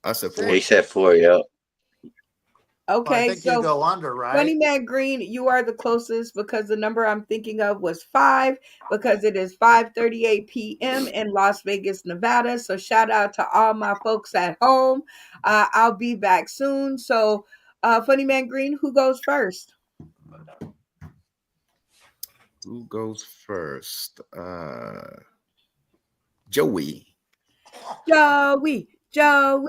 I said 4. He said 4, yep. Okay, I think so you go under, right? Funny Man Green, you are the closest because the number I'm thinking of was 5 because it is 5:38 p.m. in Las Vegas, Nevada. So shout out to all my folks at home. I'll be back soon. So Funny Man Green, who goes first? Who goes first? Joey. Joey. All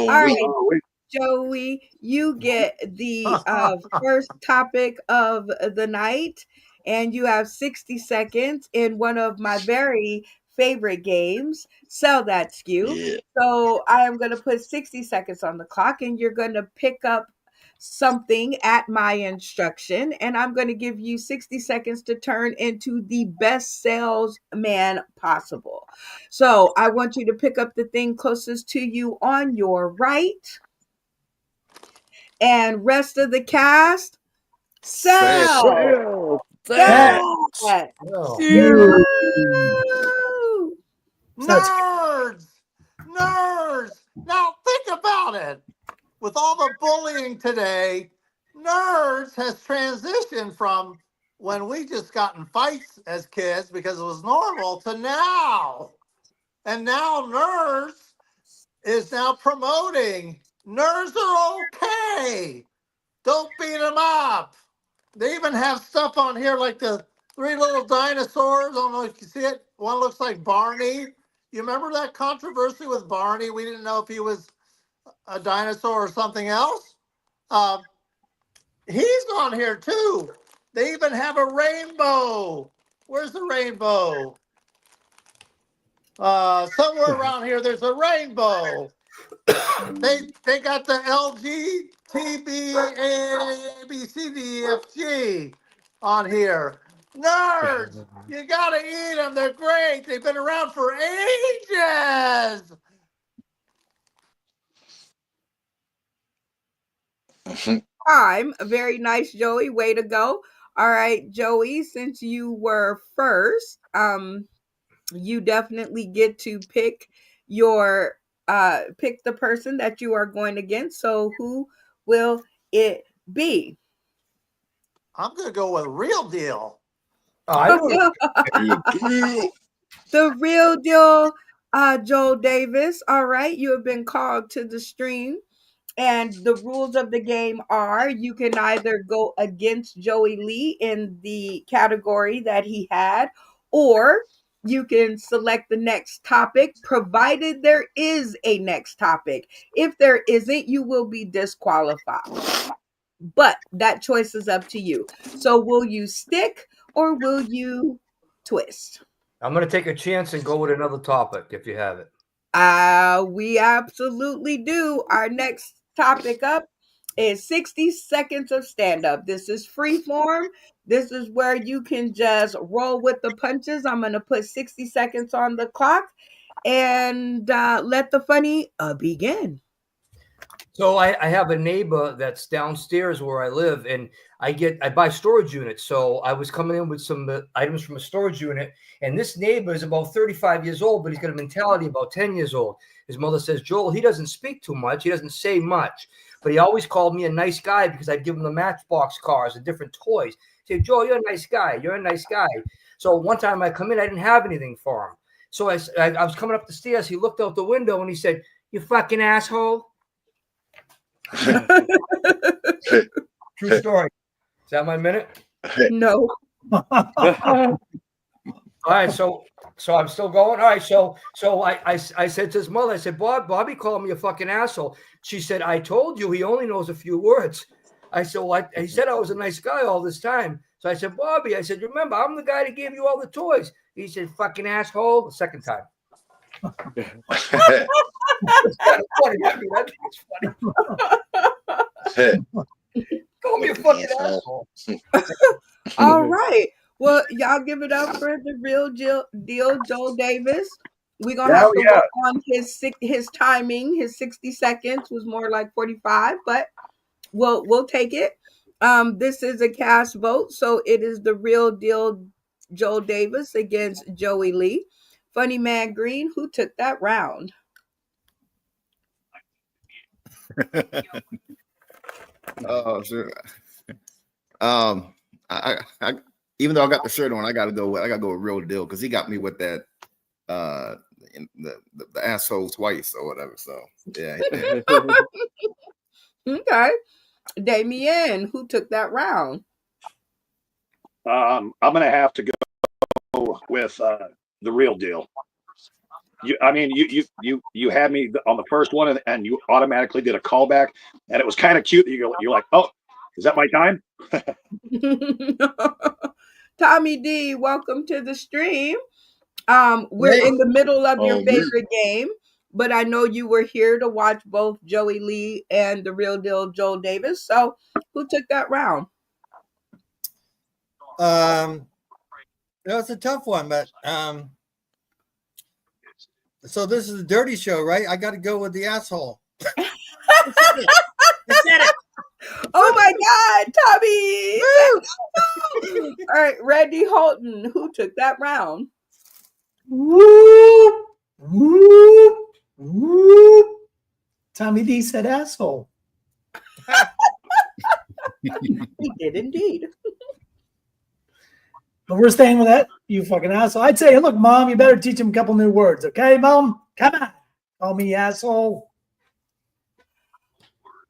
right. Joey, you get the first topic of the night, and you have 60 seconds in one of my very favorite games, Sell That Skew. Yeah. So I am going to put 60 seconds on the clock, and you're going to pick up something at my instruction, and I'm going to give you 60 seconds to turn into the best salesman possible. So I want you to pick up the thing closest to you on your right. And rest of the cast, sell. That. Nerds. Now think about it. With all the bullying today, nerds has transitioned from when we just got in fights as kids because it was normal to now. And now nerds is now promoting nerds are okay. Don't beat them up. They even have stuff on here like the 3 little dinosaurs. I don't know if you see it. One looks like Barney. You remember that controversy with Barney? We didn't know if he was a dinosaur or something else. He's on here too. They even have a rainbow. Where's the rainbow? Somewhere around here, there's a rainbow. They got the LGTBABCDFG on here. Nerds, you gotta eat them. They're great. They've been around for ages. Time. Very nice, Joey. Way to go. All right, Joey, since you were first, you definitely get to pick your pick the person that you are going against. So who will it be? I'm gonna go with real deal. Oh, I know. The real deal, Joel Davis. All right, you have been called to the stream. And the rules of the game are you can either go against Joey Lee in the category that he had, or you can select the next topic, provided there is a next topic. If there isn't, you will be disqualified. But that choice is up to you. So will you stick or will you twist? I'm going to take a chance and go with another topic if you have it. We absolutely do. Our next topic up is 60 seconds of stand up. This is free form. This is where you can just roll with the punches. I'm going to put 60 seconds on the clock and let the funny begin. So I have a neighbor that's downstairs where I live, and I buy storage units. So I was coming in with some items from a storage unit, and this neighbor is about 35 years old, but he's got a mentality about 10 years old. His mother says, Joel, he doesn't speak too much. He doesn't say much, but he always called me a nice guy because I'd give him the Matchbox cars and different toys. He said, Joel, you're a nice guy. You're a nice guy. So one time I come in, I didn't have anything for him. So I was coming up the stairs. He looked out the window and he said, you fucking asshole. True story. Is that my minute? No. All right, so I'm still going. All right, so I said to his mother, I said, Bobby called me a fucking asshole. She said, I told you he only knows a few words. I said, well, he said I was a nice guy all this time. So I said, Bobby, I said, remember, I'm the guy that gave you all the toys. He said, fucking asshole, the second time. It's kind of funny. I mean, I think it's funny. Call me a fucking asshole. All right. Well, y'all give it up for the real deal, Joel Davis. We're gonna have to work on his timing. His 60 seconds was more like 45, but we'll take it. This is a cast vote, so it is the real deal, Joel Davis against Joey Lee. Funny Man Green, who took that round? Oh, sure. I even though I got the shirt on, I gotta go with real deal because he got me with that the asshole twice or whatever. So yeah. Okay. Damien, who took that round? I'm gonna have to go with the real deal. You had me on the first one, and you automatically did a callback, and it was kind of cute. You're like, oh, is that my time? Tommy D, welcome to the stream. We're in the middle of your favorite game, but I know you were here to watch both Joey Lee and the real deal Joel Davis. So who took that round? It was a tough one, but so this is a dirty show, right? I got to go with the asshole. I said it. Oh my God, Tommy! All right, Randy Holton, who took that round? Whoop, whoop, whoop. Tommy D said asshole. He did indeed. But we're staying with that, you fucking asshole. I'd say, look, Mom, you better teach him a couple new words, okay, Mom? Come on. Call me asshole.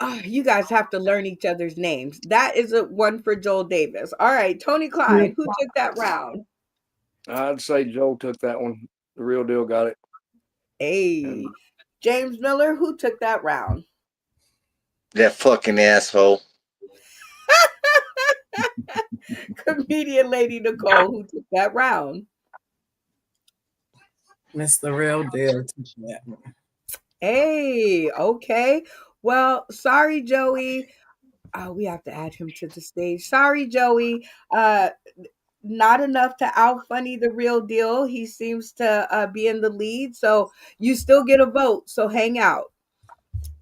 Oh, you guys have to learn each other's names. That is a one for Joel Davis. All right, Tony Klein, who took that round? I'd say Joel took that one. The real deal got it. Hey, James Miller, who took that round? That fucking asshole. Comedian Lady Nicole, who took that round. Mr. Real Deal. Hey, okay. Well, sorry, Joey. We have to add him to the stage. Sorry, Joey. Not enough to out funny the real deal. He seems to be in the lead, so you still get a vote. So hang out.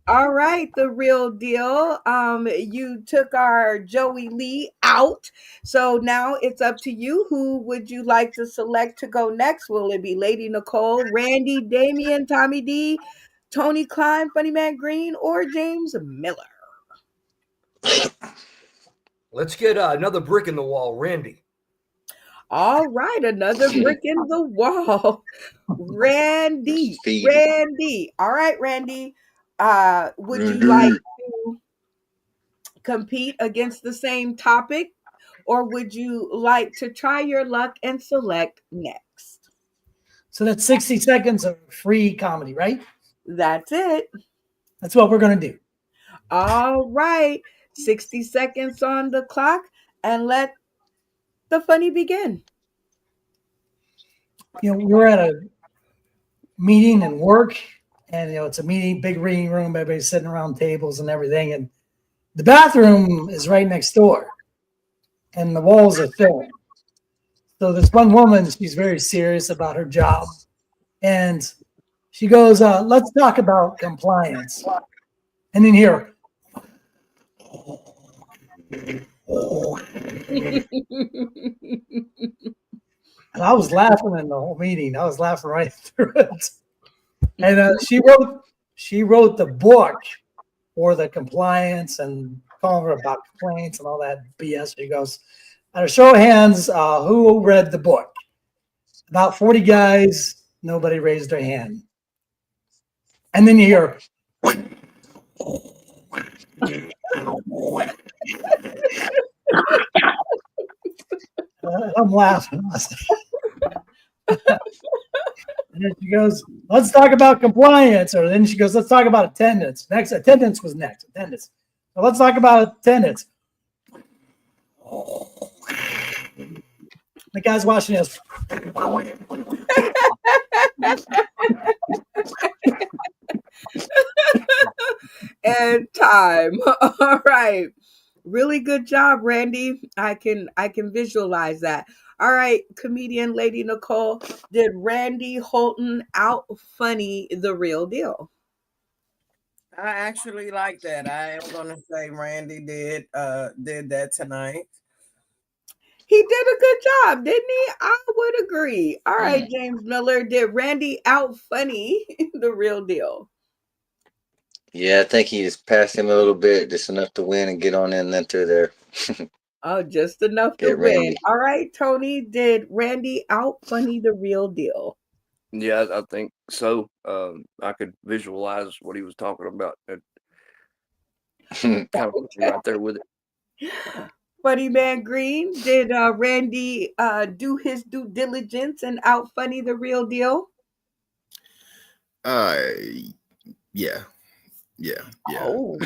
All right, the real deal. You took our Joey Lee out. So now it's up to you. Who would you like to select to go next? Will it be Lady Nicole, Randy, Damien, Tommy D, Tony Klein, Funny Man Green, or James Miller? Let's get another brick in the wall, Randy. All right, another brick in the wall. Randy. Speed. Randy. All right, Randy. Would you Randy. like to compete against the same topic, or would you like to try your luck and select next? So that's 60 seconds of free comedy, right? That's it. That's what we're going to do. All right. 60 seconds on the clock, and let the funny begin. We're at a meeting and work, and it's a meeting, big reading room, everybody's sitting around tables and everything, and the bathroom is right next door, and the walls are thin. So this one woman, she's very serious about her job, and she goes, let's talk about compliance. And then here, and I was laughing in the whole meeting. I was laughing right through it. And she wrote the book for the compliance and calling her about complaints and all that BS. She goes, out of show of hands, who read the book? About 40 guys, nobody raised their hand. And then you hear, I'm laughing. And then she goes, let's talk about compliance. Or then she goes, let's talk about attendance. Attendance was next. Attendance. So let's talk about attendance. The guy's watching us. And time. All right. Really good job, Randy. I can visualize that. All right, comedian Lady Nicole, did Randy Holton out funny the real deal? I actually like that. I am gonna say Randy did that tonight. He did a good job, didn't he? I would agree. All right, James Miller, did Randy out funny the real deal? Yeah, I think he just passed him a little bit, just enough to win and get on in and then through there. Oh, just enough to Get win. Randy. All right, Tony, did Randy out funny the real deal? Yeah, I think so. I could visualize what he was talking about. Kind of put me right there with it. Funny Man Green, did Randy do his due diligence and out funny the real deal? Yeah. Oh,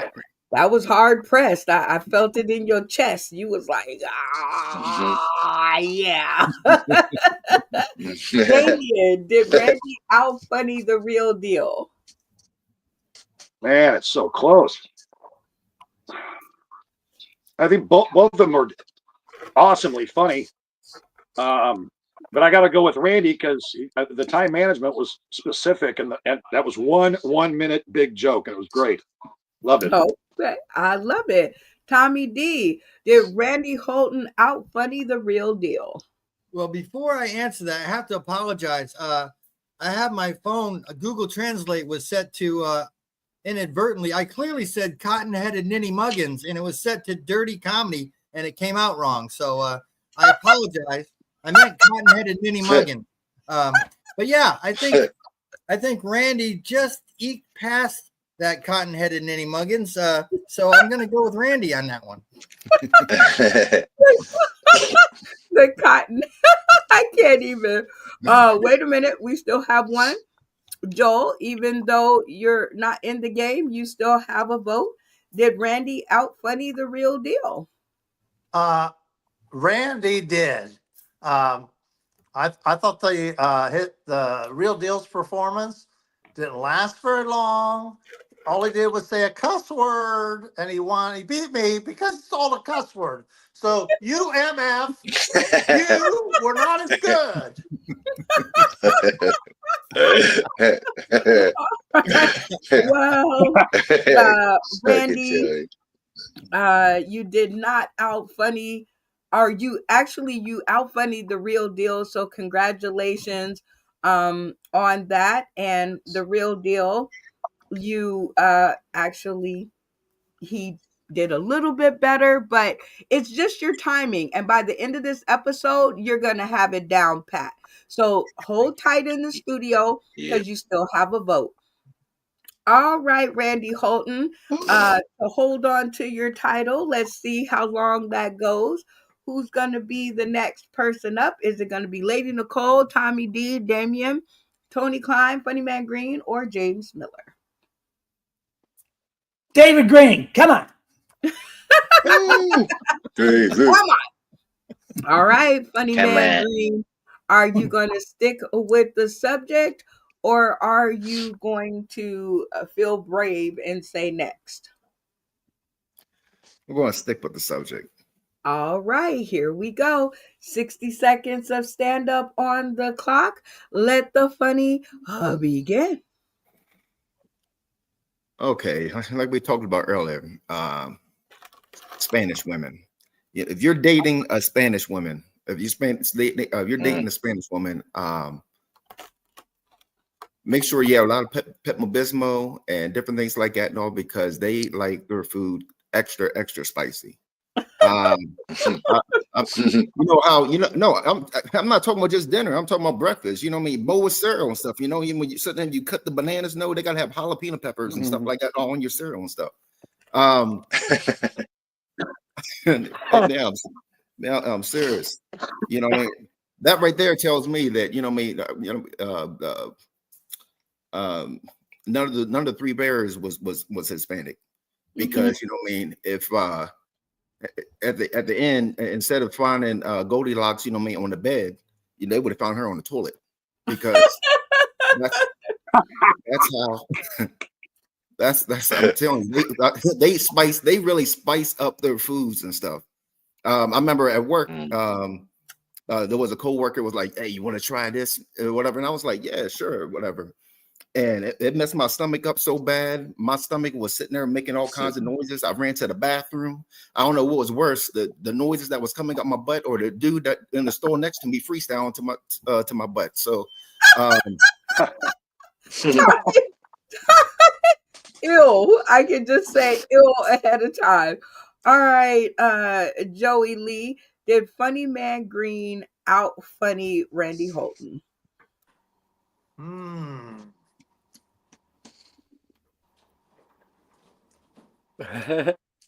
that was hard pressed. I felt it in your chest. You was like, yeah. Damien, did Randy out funny the real deal? Man, it's so close. I think both of them are awesomely funny. But I got to go with Randy because the time management was specific, and that was 1 minute big joke, and it was great. Loved it. Okay, I love it. Tommy D, did Randy Holton out funny the real deal? Well, before I answer that, I have to apologize. I have my phone, Google Translate was set to inadvertently. I clearly said cotton-headed ninny muggins, and it was set to dirty comedy, and it came out wrong. So I apologize. I meant cotton-headed ninny muggin. But yeah, I think Randy just eked past that cotton-headed ninny muggins. So I'm going to go with Randy on that one. The cotton. I can't even. Wait a minute. We still have one. Joel, even though you're not in the game, you still have a vote. Did Randy out funny the real deal? Randy did. I thought the Real Deal's performance didn't last very long. All he did was say a cuss word, and he won. He beat me because it's all a cuss word. So you MF, you were not as good. Well, Randy, Joey. you did not out funny, or you out funnied the Real Deal. So congratulations on that. And the Real Deal, you actually he did a little bit better, but it's just your timing. And by the end of this episode, you're gonna have it down pat. So hold tight in the studio Yeah. because you still have a vote. All right, Randy Holton. To hold on to your title. Let's see how long that goes. Who's going to be the next person up? Is it going to be Lady Nicole, Tommy D, Damien, Tony Klein, Funny Man Green, or James Miller? David Green, come on. David. Come on. All right, Funny Come Man on. Green. Are you going to stick with the subject, or are you going to feel brave and say next? We're going to stick with the subject. All right, here we go. 60 seconds of stand up on the clock. Let the funny begin. Okay, like we talked about earlier, Spanish women. If you're dating a Spanish woman, if you're dating a Spanish woman, make sure you have a lot of Pepto-Bismol and different things like that, and all, because they like their food extra spicy. I'm not talking about just dinner. I'm talking about breakfast. You know what I mean? Bowl with cereal and stuff. You know, when you sit there and you cut the bananas, they gotta have jalapeno peppers and stuff like that all on your cereal and stuff. Now I'm serious. You know what I mean? That right there tells me that none of the three bears was Hispanic, because you know what I mean, if at the end, instead of finding Goldilocks, you know what I mean, on the bed, they would have found her on the toilet, because that's how I'm telling you, they really spice up their foods and stuff. I remember at work, there was a coworker was like, "Hey, you want to try this or whatever?" And I was like, "Yeah, sure, whatever." And it messed my stomach up so bad. My stomach was sitting there making all kinds of noises. I ran to the bathroom. I don't know what was worse, the noises that was coming up my butt, or the dude that in the store next to me freestyling to my butt. So Ew, I can just say ew ahead of time. All right, Joey Lee, did Funny Man Green out funny Randy Holton?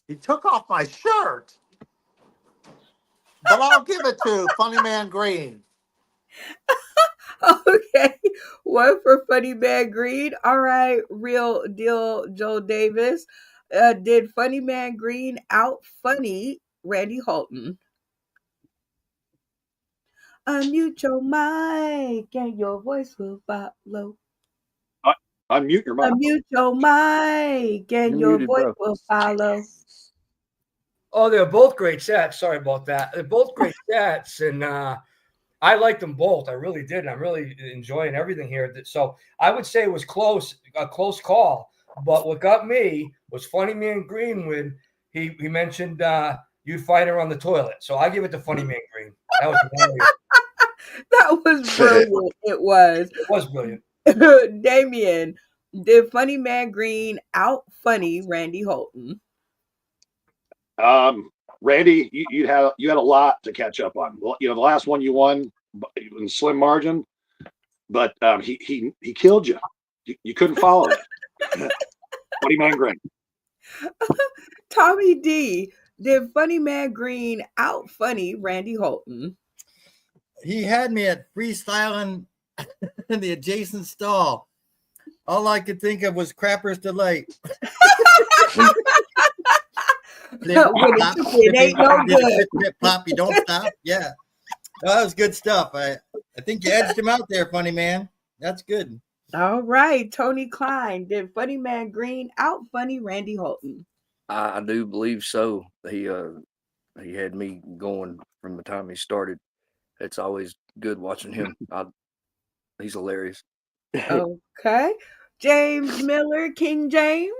He took off my shirt. But I'll give it to Funny Man Green. Okay, one for Funny Man Green. All right, Real Deal Joe Davis. Did Funny Man Green out funny Randy Holton? Unmute your mic and your voice will follow. Unmute your mic. Unmute your mic and your muted, voice bro. will follow. Oh, they're both great sets. Sorry about that. They're both great sets, and I liked them both. I really did. I'm really enjoying everything here. So I would say it was a close call. But what got me was Funny Man Green when he mentioned you'd find her on the toilet. So I give it to Funny Man Green. That was hilarious. That was brilliant. It was. It was brilliant. Damien, did Funny Man Green out funny Randy Holton? Randy, you had a lot to catch up on. Well, the last one you won in slim margin, but he killed you. You couldn't follow it. Funny Man Green. Tommy D, did Funny Man Green out funny Randy Holton? He had me at freestyling in the adjacent stall. All I could think of was Crapper's Delight. Flip, When plop, it, it ain't no flip, good. flip, flip, plop. You don't stop. Yeah. No, that was good stuff. I think you edged him out there, funny man. That's good. All right, Tony Klein, did Funny Man Green out funny Randy Holton? I do believe so. He had me going from the time he started. It's always good watching him. He's hilarious. Okay. James Miller, King James,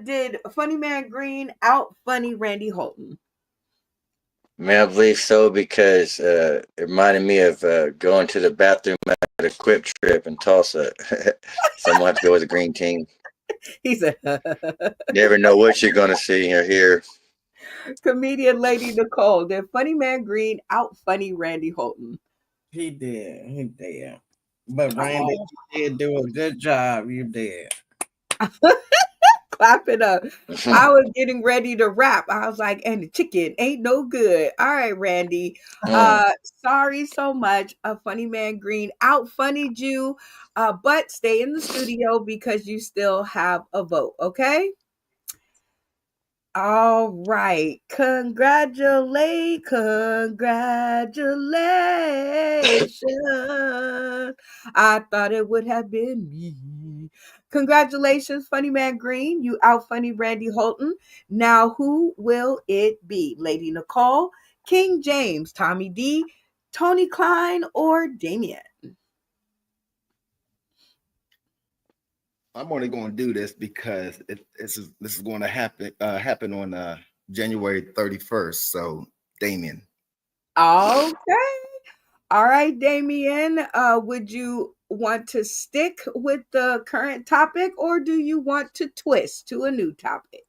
did Funny Man Green out funny Randy Holton? Man, I believe so because it reminded me of going to the bathroom at a Quip trip in Tulsa. Someone have to go with the Green King. He said, Never know what you're going to see or hear. comedian Lady Nicole, did Funny Man Green out funny Randy Holton? He did. He did. But Randy, Oh. you did do a good job. You did. Clap it up. I was getting ready to rap. I was like, and the chicken ain't no good. All right, Randy. Sorry so much. Funny Man Green out funnied you. But stay in the studio because you still have a vote, okay? All right. Congratulations. I thought it would have been me. Congratulations, Funny Man Green. You out funny Randy Holton. Now, who will it be? Lady Nicole, King James, Tommy D, Tony Klein, or Damien? I'm only going to do this because this is going to happen on January 31st. So, Damien. Okay. All right, Damien. Would you want to stick with the current topic or do you want to twist to a new topic?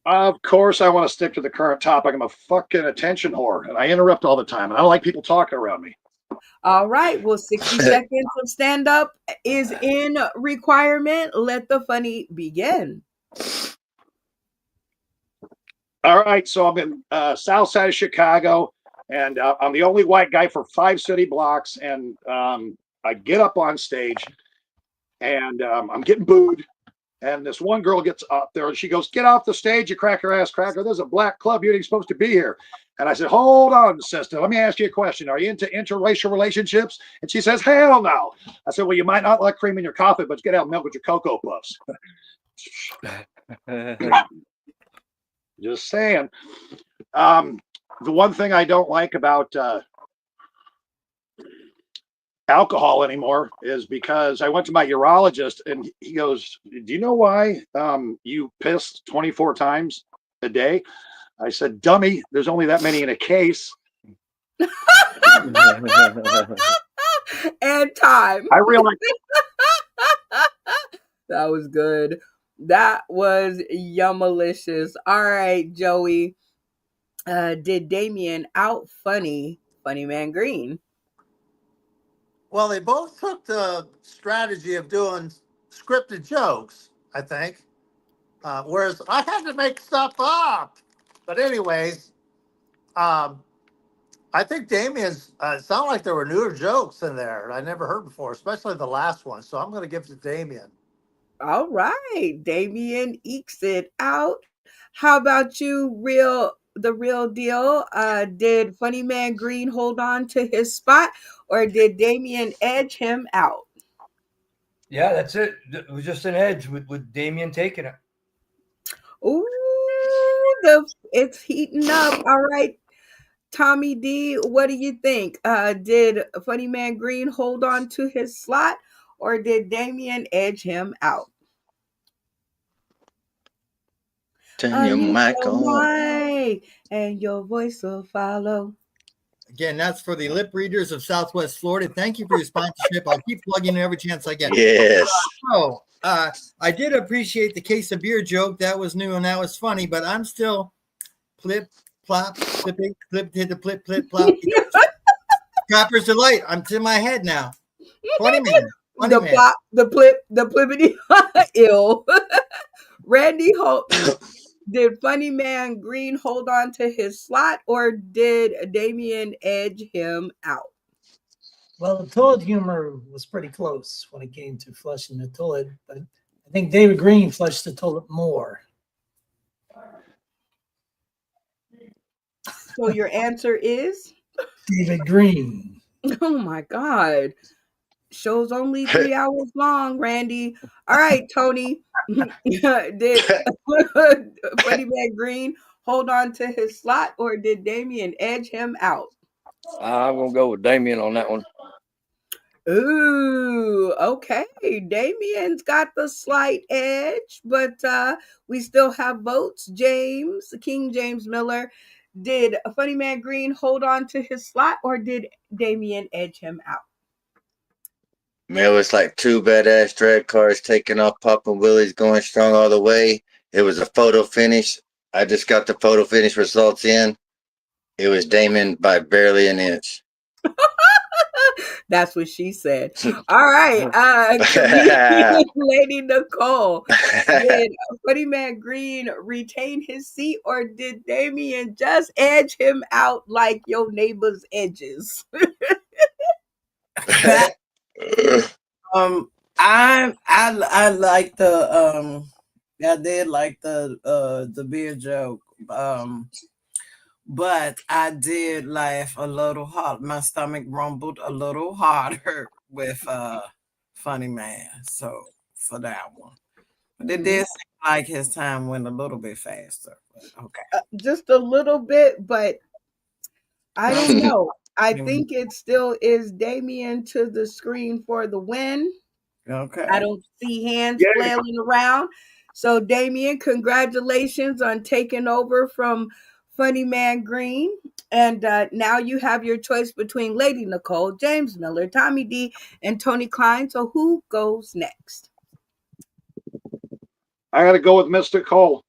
Of course, I want to stick to the current topic. I'm a fucking attention whore, and I interrupt all the time, and I don't like people talking around me. All right. Well, 60 seconds of stand up is in requirement. Let the funny begin. All right, so I'm in south side of Chicago, and I'm the only white guy for 5 city blocks, and I get up on stage, and I'm getting booed, and this one girl gets up there, and she goes, "Get off the stage, you cracker ass cracker. There's a black club. You ain't supposed to be here." And I said, "Hold on, sister. Let me ask you a question. Are you into interracial relationships?" And she says, "Hell no." I said, "Well, you might not like cream in your coffee, but you get out milk with your Cocoa Puffs." Just saying. The one thing I don't like about alcohol anymore is because I went to my urologist and he goes, "Do you know why you piss 24 times a day?" I said, "Dummy, there's only that many in a case." And time. I realized that was good. That was yummalicious. All right, Joey. Did Damien out funny Man Green? Well, they both took the strategy of doing scripted jokes, I think. Whereas I had to make stuff up. But anyways, I think Damien's sounded like there were newer jokes in there I never heard before, especially the last one. So I'm going to give it to Damien. All right, Damien ekes it out. How about you, the real deal? Did Funny Man Green hold on to his spot, or did Damien edge him out? Yeah, that's it. It was just an edge with Damien taking it. Ooh, it's heating up. All right, Tommy D, what do you think? Did Funny Man Green hold on to his slot, or did Damien edge him out? Turn your mic on. Mic, and your voice will follow. Again, that's for the lip readers of Southwest Florida. Thank you for your sponsorship. I'll keep plugging every chance I get. Yes. So, I did appreciate the case of beer joke. That was new and that was funny, but I'm still flip, plop, flipping, flip, hit the flip, flip, plop. Trapper's Delight. I'm to my head now. Funny man. Funny the man. plop, the plip, the plippity ill. Randy Holton. Did Funny Man Green hold on to his slot, or did Damien edge him out? Well, the toilet humor was pretty close when it came to flushing the toilet, but I think David Green flushed the toilet more. So your answer is? David Green. Oh my God. Show's only 3 hours long, Randy. All right, Tony. Did Funny Man Green hold on to his slot or did Damien edge him out? I'm gonna go with Damien on that one. Ooh, okay. Damien's got the slight edge, but we still have votes. King James Miller, did Funny Man Green hold on to his slot or did Damien edge him out? Man, it was like two badass drag cars taking off, popping wheelies, going strong all the way. It was a photo finish. I just got the photo finish results in. It was Damon by barely an inch. That's what she said. All right. Comedian Lady Nicole. Did Funny Man Green retain his seat or did Damien just edge him out like your neighbor's edges? I like the I did like the beer joke. But I did laugh a little hard. My stomach rumbled a little harder with Funny Man. So for that one. But it did seem like his time went a little bit faster. But okay. Just a little bit, but I don't know. I think it still is Damien to the screen for the win. Okay. I don't see hands flailing around. So, Damien, congratulations on taking over from Funny Man Green. And now you have your choice between Lady Nicole, James Miller, Tommy D, and Tony Klein. So, who goes next? I got to go with Mr. Cole.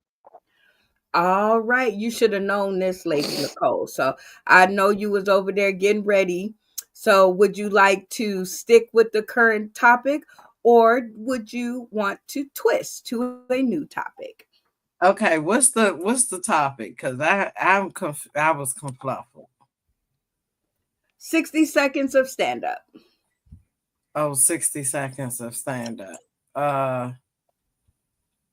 All right. You should have known this, Lady Nicole. So, I know you was over there getting ready. So, would you like to stick with the current topic? Or would you want to twist to a new topic? Okay, what's the topic? Because I was confluffled. 60 seconds of stand up. Oh, 60 seconds of stand up.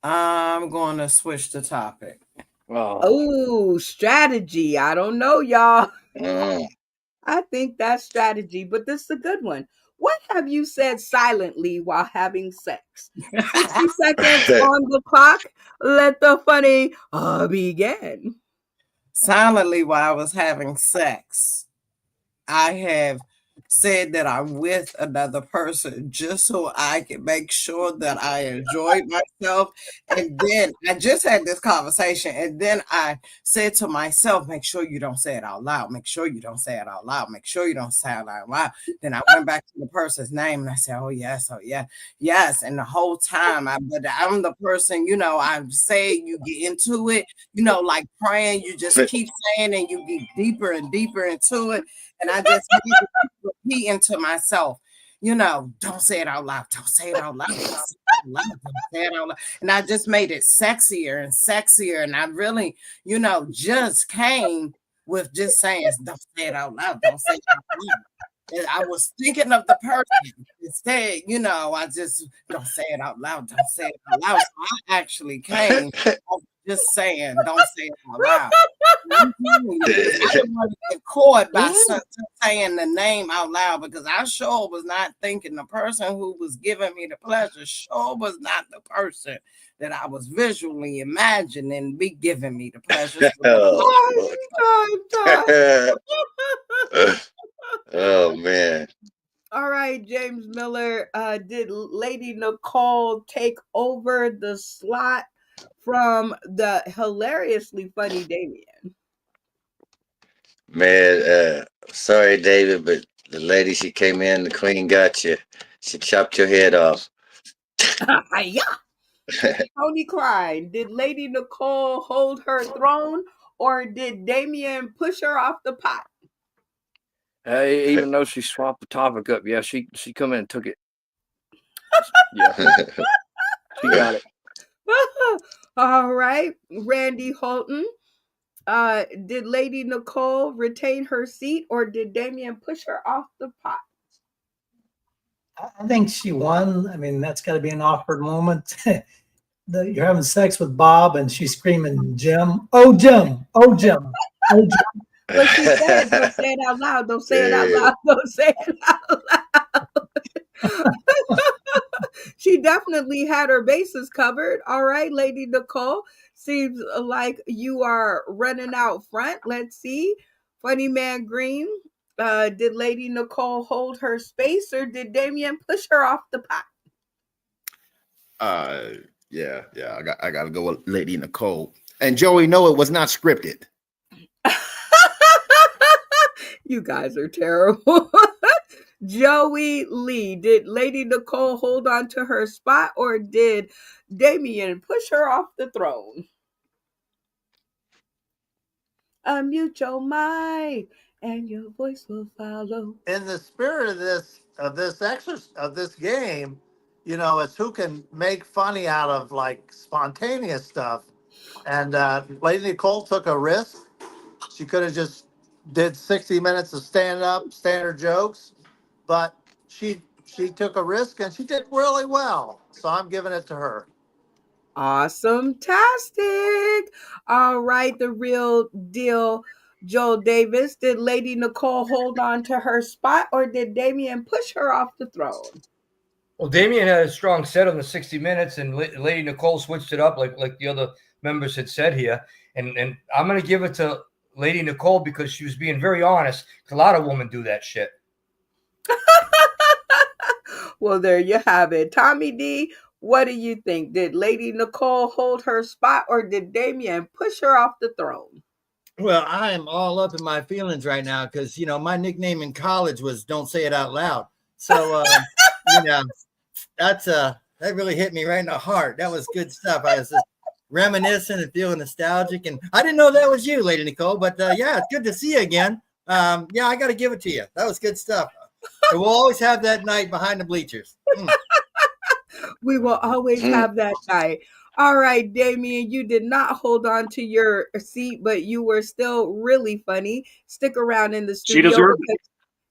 I'm going to switch the topic. Oh, strategy. I don't know, y'all. I think that's strategy, but this is a good one. What have you said silently while having sex? 60 seconds on the clock. Let the funny begin. Silently while I was having sex, I have said that I'm with another person just so I can make sure that I enjoyed myself. And then I just had this conversation, and then I said to myself, make sure you don't say it out loud. Make sure you don't say it out loud. Make sure you don't say it out loud. Then I went back to the person's name and I said, oh yes, yes. And the whole time but I'm the person, I say you get into it, like praying, you just keep saying and you get deeper and deeper into it. And I just repeating to myself, don't say it out loud. Don't say it out loud. Don't say it out loud. Don't say it out loud. And I just made it sexier and sexier. And I really, just came with just saying, don't say it out loud. Don't say it out loud. And I was thinking of the person instead, I just don't say it out loud. Don't say it out loud. So I actually came just saying, don't say it out loud. I didn't want to get caught by saying the name out loud because I sure was not thinking the person who was giving me the pleasure sure was not the person that I was visually imagining be giving me the pleasure. Oh man. All right, James Miller. Did Lady Nicole take over the slot from the hilariously funny Damien? Man, sorry, David, but the lady, she came in, the queen got you. She chopped your head off. Tony Klein, did Lady Nicole hold her throne or did Damien push her off the pot? Hey, even though she swapped the topic up, yeah, she come in and took it. Yeah, she got it. All right, Randy Holton. Did Lady Nicole retain her seat or did Damien push her off the pot? I think she won. I mean, that's got to be an awkward moment. You're having sex with Bob and she's screaming, Jim, oh, Jim, oh, Jim, oh, Jim. What she said, don't say it out loud. Don't say it out loud. Don't say it out loud. She definitely had her bases covered. All right, Lady Nicole. Seems like you are running out front. Let's see. Funny Man Green. Did Lady Nicole hold her space or did Damien push her off the pot? Yeah. I gotta go with Lady Nicole. And Joey, no, it was not scripted. You guys are terrible. Joey Lee, did Lady Nicole hold on to her spot or did Damien push her off the throne? Unmute your mic and your voice will follow. In the spirit of this game, you know, it's who can make funny out of like spontaneous stuff. And Lady Nicole took a risk. She could have just did 60 minutes of standard jokes, but she took a risk and she did really well. So I'm giving it to her. Awesome-tastic. All right, the real deal, Joel Davis. Did Lady Nicole hold on to her spot or did Damien push her off the throne? Well, Damien had a strong set on the 60 minutes, and Lady Nicole switched it up like the other members had said here. And I'm going to give it to Lady Nicole because she was being very honest. A lot of women do that shit. Well, there you have it. Tommy D, what do you think? Did Lady Nicole hold her spot or did Damien push her off the throne? Well, I am all up in my feelings right now because, you know, my nickname in college was Don't Say It Out Loud. So, you know, that really hit me right in the heart. That was good stuff. I was just reminiscing and feeling nostalgic. And I didn't know that was you, Lady Nicole, but yeah, it's good to see you again. Yeah, I got to give it to you. That was good stuff. And we'll always have that night behind the bleachers. We will always have that night. All right, Damien, you did not hold on to your seat, but you were still really funny. Stick around in the studio. She deserved it.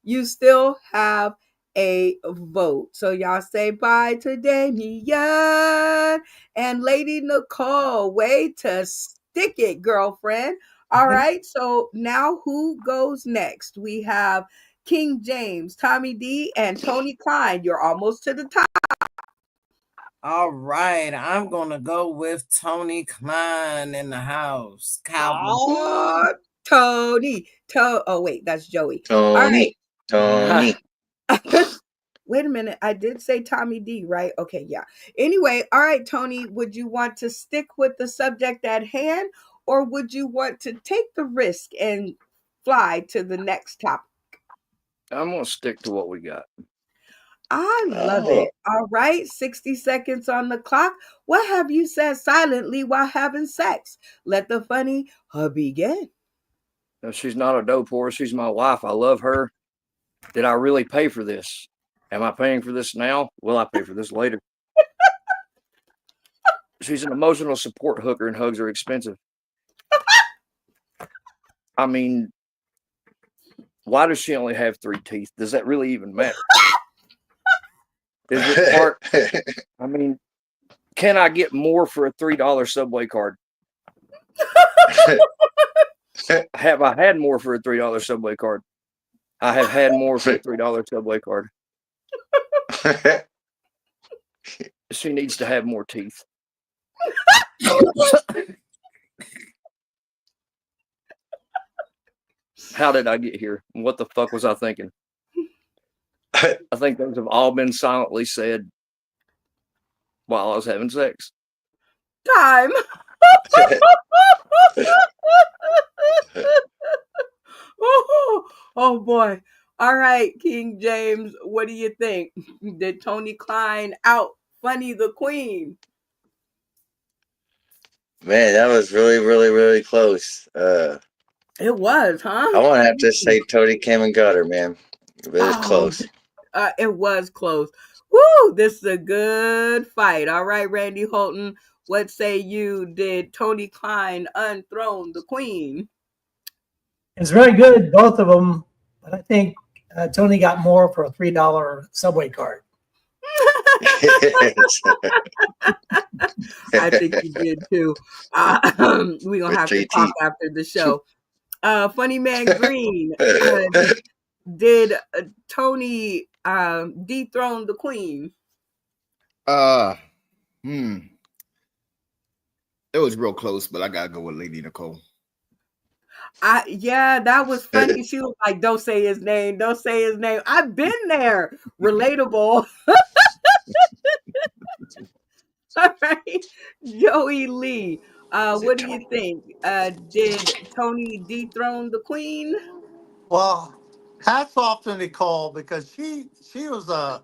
You still have a vote. So y'all say bye to Damien and Lady Nicole. Way to stick it, girlfriend. All right, so now who goes next? We have King James, Tommy D, and Tony Klein. You're almost to the top. All right, I'm gonna go with Tony Klein in the house. Cowboy. Oh, Tony. Oh, wait, that's Joey. Tony. Wait a minute. I did say Tommy D, right? Okay, yeah. Anyway, all right, Tony, would you want to stick with the subject at hand or would you want to take the risk and fly to the next topic? I'm going to stick to what we got. I love it. All right, 60 seconds on the clock. What have you said silently while having sex? Let the funny begin. No, she's not a dope whore. She's my wife. I love her. Did I really pay for this? Am I paying for this now? Will I pay for this later? She's an emotional support hooker and hugs are expensive. I mean, why does she only have 3 teeth? Does that really even matter? Is it part? I mean, can I get more for a $3 Subway card? Have I had more for a $3 Subway card? I have had more for a $3 Subway card. She needs to have more teeth. How did I get here? What the fuck was I thinking? I think those have all been silently said while I was having sex. Time. Oh boy. All right, King James, what do you think? Did Tony Klein out funny the queen? Man, that was really, really, really close. It was, huh? I want to have to say Tony came and got her, man. It was close. It was close. Woo! This is a good fight. All right, Randy Holton, what say you? Did Tony Klein unthrone the queen? It's very good, both of them. But I think Tony got more for a $3 Subway card. I think you did too. We're going to have to talk after the show. Funny Man Green. Did Tony dethrone the queen? It was real close, but I gotta go with Lady Nicole. Yeah, that was funny. She was like, "Don't say his name. Don't say his name." I've been there. Relatable. All right, Joey Lee. What do you think? Did Tony dethrone the queen? Well, hats off to Nicole because she was a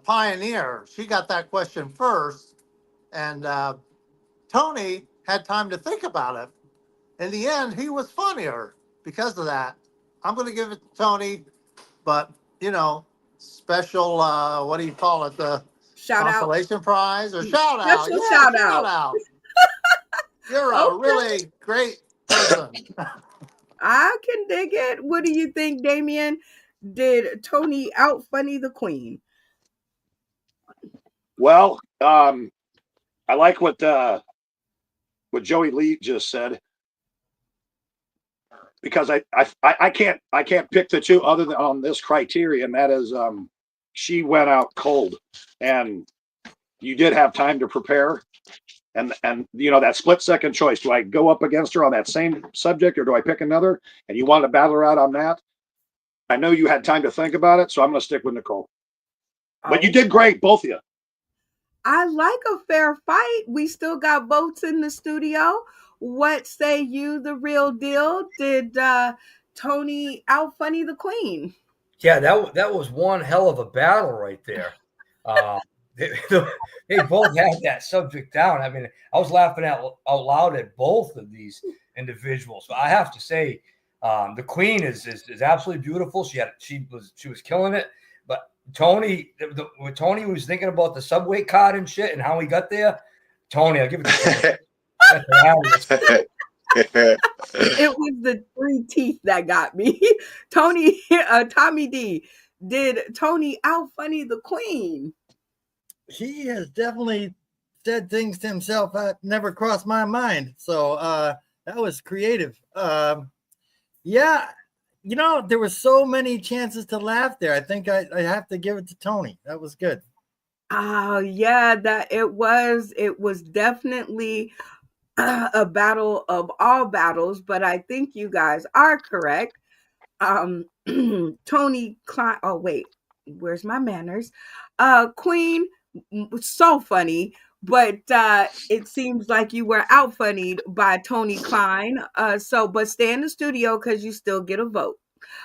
pioneer. She got that question first, and Tony had time to think about it. In the end, he was funnier because of that. I'm going to give it to Tony, but special. What do you call it? The Shout out. consolation prize or shout out? Special Yeah, shout shout out. out. You're a Okay. really great person. I can dig it. What do you think, Damien? Did Tony out funny the queen? Well, I like what Joey Lee just said, because I can't pick the two other than on this criteria, and that is she went out cold, and you did have time to prepare, and that split-second choice. Do I go up against her on that same subject, or do I pick another? And you wanted to battle her out on that. I know you had time to think about it, so I'm going to stick with Nicole. But you did great, both of you. I like a fair fight. We still got votes in the studio. What say you, the real deal? Did Tony out funny the queen? Yeah, that was one hell of a battle right there. They both had that subject down. I mean, I was laughing out loud at both of these individuals. But I have to say, the queen is absolutely beautiful. She was killing it. But Tony, when Tony was thinking about the subway card and shit and how he got there, Tony, I'll give it to Tony. It was the 3 teeth that got me. Tommy D, did Tony out funny the queen? He has definitely said things to himself that never crossed my mind. So that was creative. Yeah, there were so many chances to laugh there. I think I have to give it to Tony. That was good. Oh yeah, that it was definitely a battle of all battles, but I think you guys are correct. Tony Klein. Oh wait, where's my manners? Queen, so funny, but it seems like you were out funnied by Tony Klein. But stay in the studio because you still get a vote.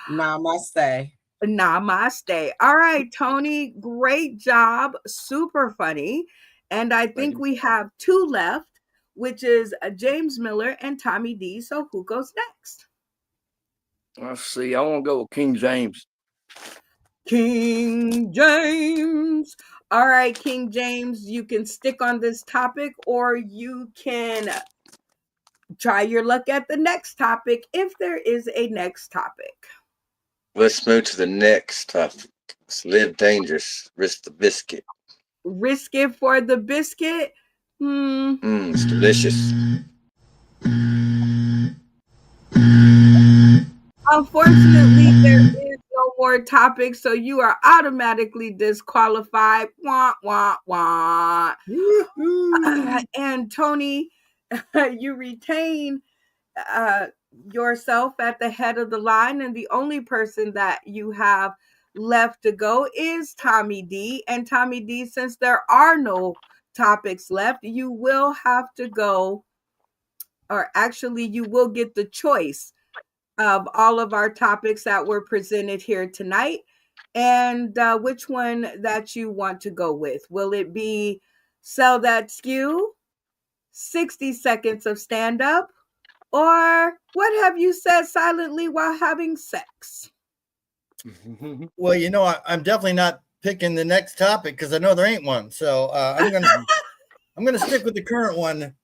Namaste. Namaste. All right, Tony, great job. Super funny. And I think we have 2 left, which is James Miller and Tommy D. So who goes next? Let's see. I want to go with King James. King James. All right, King James, you can stick on this topic or you can try your luck at the next topic if there is a next topic. Let's move to the next topic. Let's live dangerous. Risk the biscuit. Risk it for the biscuit? It's delicious. Unfortunately, there is no more topics, so you are automatically disqualified. Wah, wah, wah. And Tony, you retain yourself at the head of the line, and the only person that you have left to go is Tommy D. And Tommy D, since there are no topics left, you will have to go, or actually, you will get the choice of all of our topics that were presented here tonight, and which one that you want to go with. Will it be Sell That Skew, 60 seconds of stand up, or what have you said silently while having sex? Well, I'm definitely not picking the next topic because I know there ain't one. So I'm gonna stick with the current one.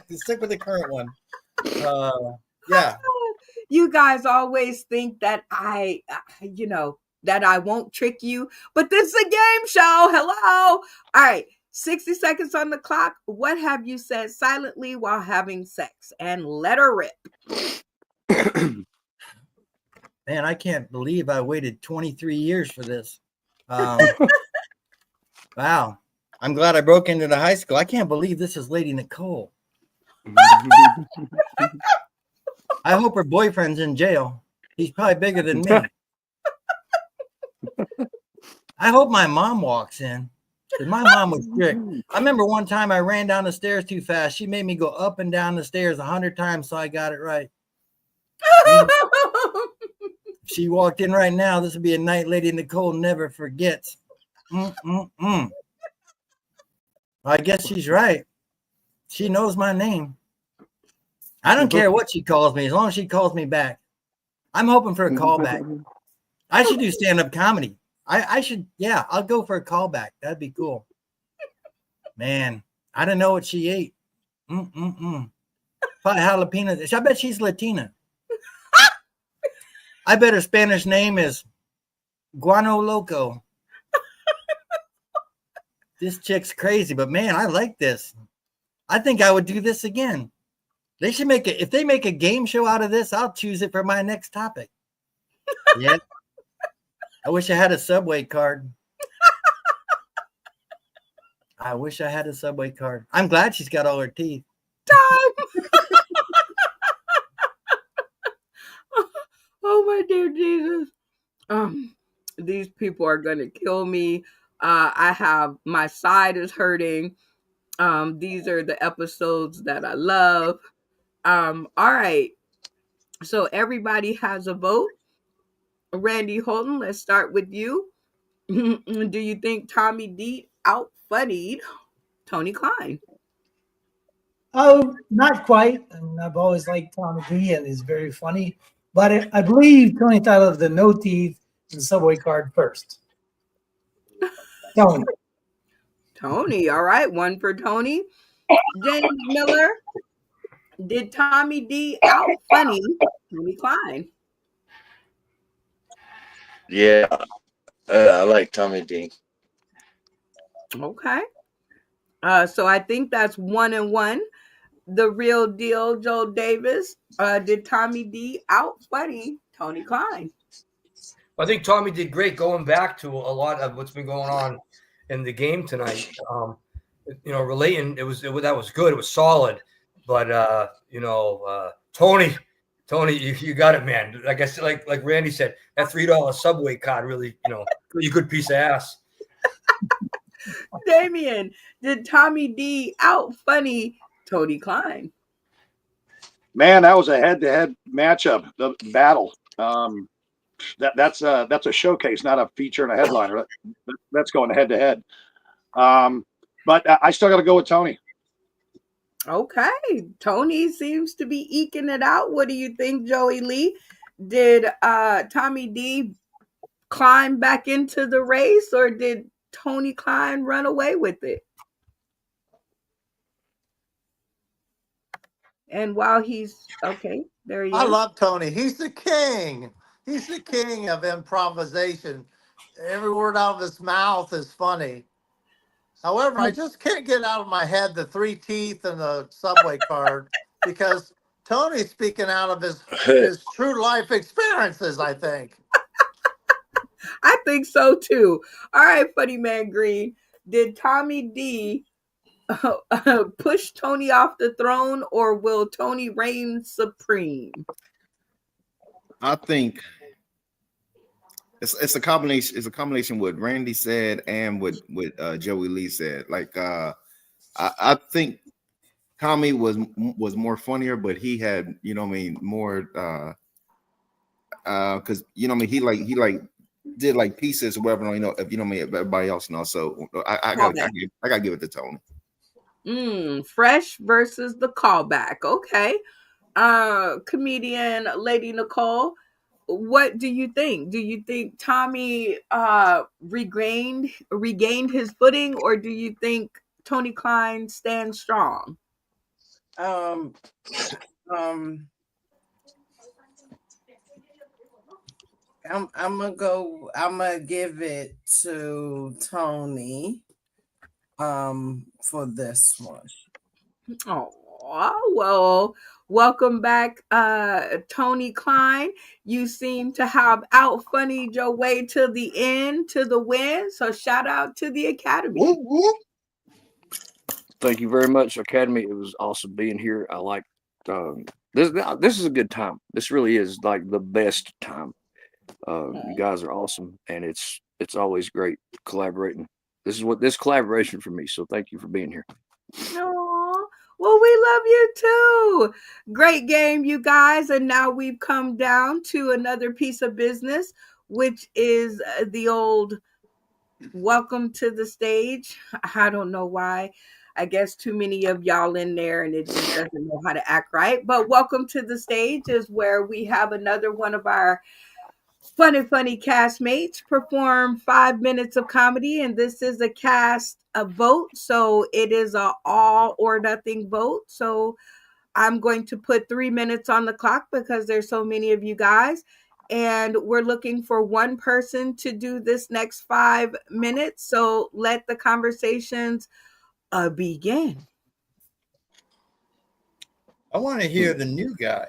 Stick with the current one. Yeah. You guys always think that that I won't trick you, but this is a game show. Hello. All right. 60 seconds on the clock. What have you said silently while having sex? And let her rip. Man, I can't believe I waited 23 years for this. Wow. I'm glad I broke into the high school. I can't believe this is Lady Nicole. I hope her boyfriend's in jail. He's probably bigger than me. I hope my mom walks in. Because my mom was strict. I remember one time I ran down the stairs too fast. She made me go up and down the stairs 100 times so I got it right. If she walked in right now, this would be a night Lady Nicole never forgets. I guess she's right. She knows my name. I don't care what she calls me as long as she calls me back. I'm hoping for a callback. I should do stand-up comedy. I should, yeah, I'll go for a callback. That'd be cool. Man, I don't know what she ate. Probably jalapenos. I bet she's Latina. I bet her Spanish name is Guano Loco. This chick's crazy, but man, I like this. I think I would do this again. They should make it. If they make a game show out of this, I'll choose it for my next topic. Yeah. I wish I had a Subway card. I wish I had a Subway card. I'm glad she's got all her teeth. Time. Oh my dear Jesus. These people are gonna kill me. I have my side is hurting. These are the episodes that I love. All right. So everybody has a vote. Randy Holden, let's start with you. Do you think Tommy D out-funnied Tony Klein? Oh, not quite. I mean, I've always liked Tommy D, and he's very funny. But I believe Tony thought of the no teeth and Subway card first. Tony. Tony, all right, one for Tony. James Miller, did Tommy D out-funny Tony Klein? Yeah, I like Tommy D. Okay. So I think that's 1-1. The real deal, Joe Davis. Did Tommy D out-funny Tony Klein? I think Tommy did great going back to a lot of what's been going on in the game tonight. Relating, that was good. It was solid. But Tony, you got it, man. Like I said, like Randy said, that $3 Subway card really, really good piece of ass. Damien, did Tommy D out-funny Tony Klein? Man, that was a head-to-head matchup, the battle. That's a showcase, not a feature and a headliner. That's going head-to-head. But I still got to go with Tony. Okay. Tony seems to be eking it out. What do you think, Joey Lee? Did Tommy D climb back into the race, or did Tony Klein run away with it? And while he's okay, there he is. I love Tony. He's the king. He's the king of improvisation. Every word out of his mouth is funny. However, I just can't get out of my head the 3 teeth and the Subway card because Tony's speaking out of his true life experiences, I think. I think so too. All right, Funny Man Green. Did Tommy D push Tony off the throne, or will Tony reign supreme? I think it's a combination. It's a combination what Randy said and what Joey Lee said. Like I think Tommy was more funnier, but he had more because he did like pieces or whatever. Everybody else knows. So I gotta give it to Tony. Fresh versus the callback. Okay. Comedian Lady Nicole, what do you think? Do you think Tommy regained his footing, or do you think Tony Klein stands strong? I'm gonna give it to Tony for this one. Oh, Oh, well, welcome back, Tony Klein. You seem to have out funnied your way to the end, to the win. So shout out to the Academy. Whoop, whoop. Thank you very much, Academy. It was awesome being here. I like this. This is a good time. This really is like the best time. You guys are awesome, and it's always great collaborating. This is what this collaboration for me. So thank you for being here. Aw, well, we love you too. Great game, you guys. And now we've come down to another piece of business, which is the old welcome to the stage. I don't know why. I guess too many of y'all in there and it just doesn't know how to act right. But welcome to the stage is where we have another one of our funny castmates perform 5 minutes of comedy, and this is a cast a vote, so it is a all or nothing vote. So I'm going to put 3 minutes on the clock because there's so many of you guys, and we're looking for one person to do this next 5 minutes. So let the conversations begin. I want to hear the new guy.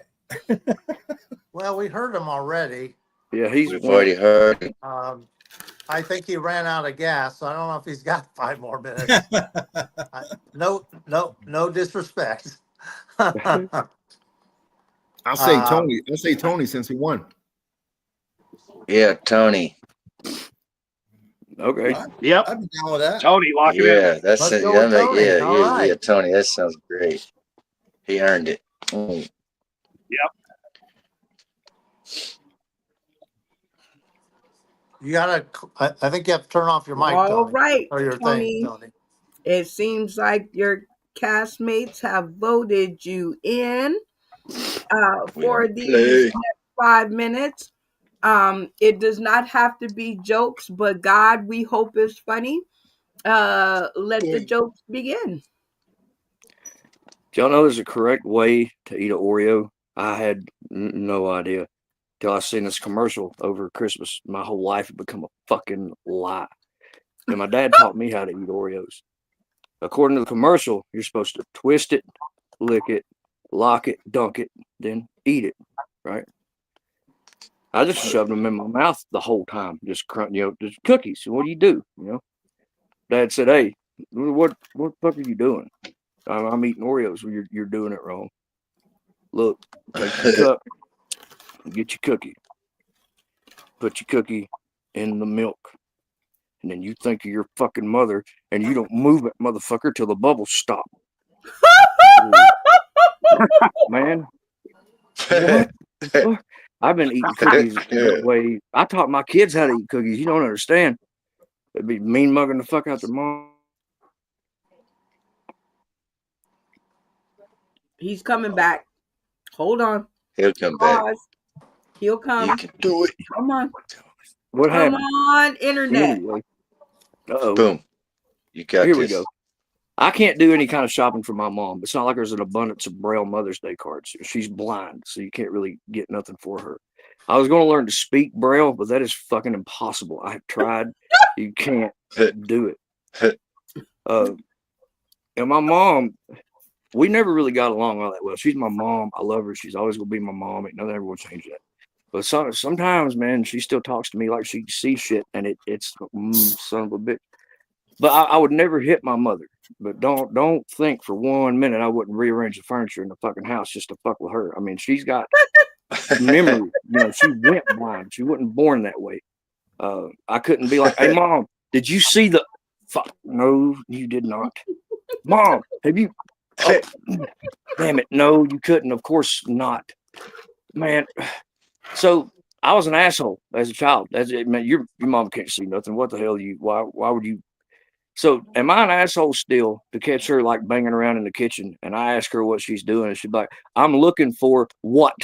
Well, we heard him already. Yeah, he's We've already heard. I think he ran out of gas, so I don't know if he's got 5 more minutes. No disrespect. I'll say Tony. I'll say Tony since he won. Yeah, Tony. Okay. Yep. I'd be down with that. Tony, lock him Yeah, in. that's Let's it. go Yeah, with Tony. yeah, All right. yeah, Tony. That sounds great. He earned it. Mm. You gotta. I think you have to turn off your mic, All Tony, right, or your Tony. thing, Tony. It seems like your castmates have voted you in for these next 5 minutes. It does not have to be jokes, but God, we hope it's funny. Let the jokes begin. Do y'all know there's a correct way to eat an Oreo? I had no idea till I seen this commercial over Christmas. My whole life had become a fucking lie. And my dad taught me how to eat Oreos. According to the commercial, you're supposed to twist it, lick it, lock it, dunk it, then eat it, right? I just shoved them in my mouth the whole time, just just cookies. What do you do? Dad said, "Hey, what the fuck are you doing?" I'm eating Oreos. Well, you're doing it wrong. Look, take your cup, get your cookie, put your cookie in the milk, and then you think of your fucking mother, and you don't move it, motherfucker, till the bubbles stop. Man, what? I've been eating cookies that way. I taught my kids how to eat cookies. You don't understand. They'd be mean mugging the fuck out their mom. He's coming back. Hold on. He'll come back. Pause. He'll come. You can do it. Come on. What Come happened? on, internet. Anyway. Uh-oh. Boom. You got Here this. we go. I can't do any kind of shopping for my mom. It's not like there's an abundance of Braille Mother's Day cards. She's blind, so you can't really get nothing for her. I was going to learn to speak Braille, but that is fucking impossible. I have tried. You can't do it. And my mom, we never really got along all that well. She's my mom. I love her. She's always going to be my mom. Ain't nothing ever will change that. But sometimes, man, she still talks to me like she sees shit, and it's son of a bitch. But I would never hit my mother. But don't think for 1 minute I wouldn't rearrange the furniture in the fucking house just to fuck with her. I mean, she's got memory. She went blind. She wasn't born that way. I couldn't be like, "Hey, Mom, did you see the fuck?" No, you did not. Mom, have you? Oh, damn it! No, you couldn't. Of course not, man. So I was an asshole as a child. Man, your mom can't see nothing. What the hell? Why would you? So am I an asshole still to catch her like banging around in the kitchen and I ask her what she's doing and she's like, "I'm looking for what?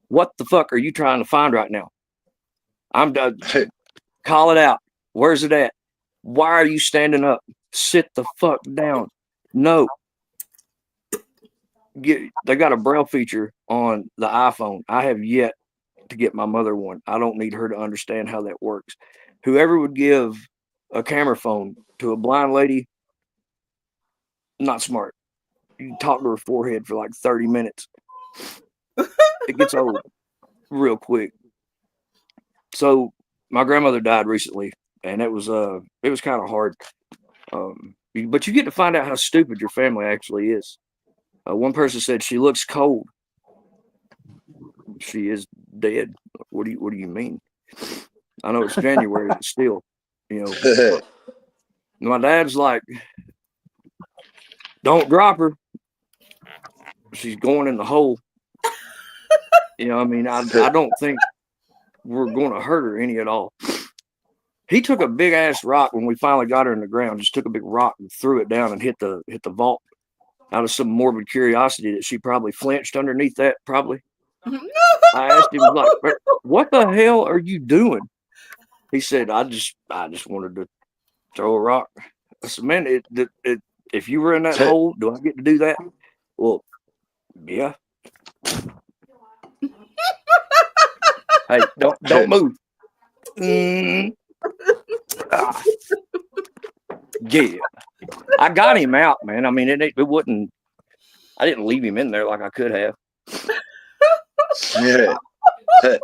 What the fuck are you trying to find right now? I'm done. Call it out. Where's it at? Why are you standing up? Sit the fuck down. No." They got a Braille feature on the iPhone. I have yet to get my mother one. I don't need her to understand how that works. Whoever would give a camera phone to a blind lady, not smart. you talk to her forehead for like 30 minutes. It gets old real quick. So my grandmother died recently, and it was kind of hard. But you get to find out how stupid your family actually is. One person said she looks cold. She is dead. What do you mean? I know it's January, but still, my dad's like, don't drop her. She's going in the hole. I don't think we're going to hurt her any at all. He took a big ass rock when we finally got her in the ground. Just took a big rock and threw it down and hit the vault out of some morbid curiosity that she probably flinched underneath that. Probably. I asked him, like, what the hell are you doing? He said, I just wanted to throw a rock. I said, man, if you were in that hole, do I get to do that? Well, yeah. Hey, don't move. Yeah, I got him out, man. I mean, it wouldn't. I didn't leave him in there like I could have.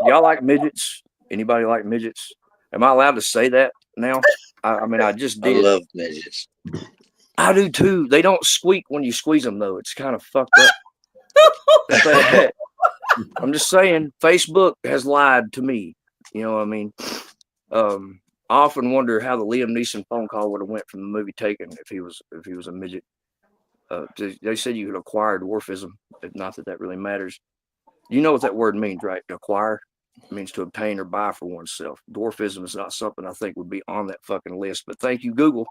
Y'all like midgets? Anybody like midgets? Am I allowed to say that now? I just did. I love midgets. I do too. They don't squeak when you squeeze them, though. It's kind of fucked up. I'm just saying, Facebook has lied to me. You know what I mean? I often wonder how the Liam Neeson phone call would have went from the movie Taken if he was a midget. They said you could acquire dwarfism. Not that really matters. You know what that word means, right? Acquire. It means to obtain or buy for oneself. Dwarfism is not something I think would be on that fucking list. But thank you, Google.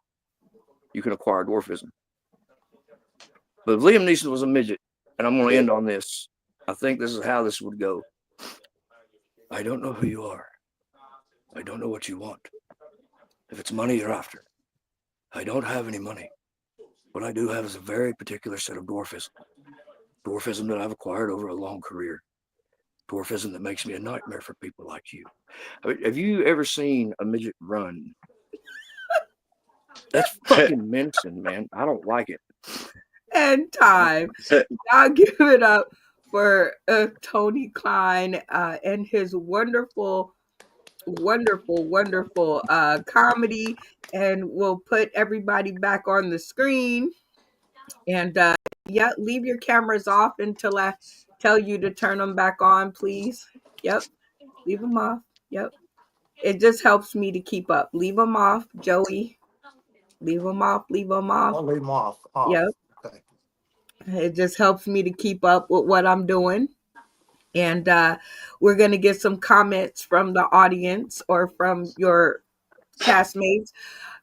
You can acquire dwarfism. But if Liam Neeson was a midget, and I'm going to end on this, I think this is how this would go. I don't know who you are. I don't know what you want. If it's money you're after, I don't have any money. What I do have is a very particular set of dwarfism. Dwarfism that I've acquired over a long career. Dwarfism that makes me a nightmare for people like you. Have you ever seen a midget run? That's fucking menacing, man. I don't like it. And time. I'll give it up for Tony Klein and his wonderful comedy. And we'll put everybody back on the screen. And leave your cameras off until I tell you to turn them back on, please. Yep, leave them off. Yep, it just helps me to keep up. Leave them off, Joey. Leave them off. Leave them off. I'll leave them off. Yep. Okay. It just helps me to keep up with what I'm doing. And we're going to get some comments from the audience or from your castmates.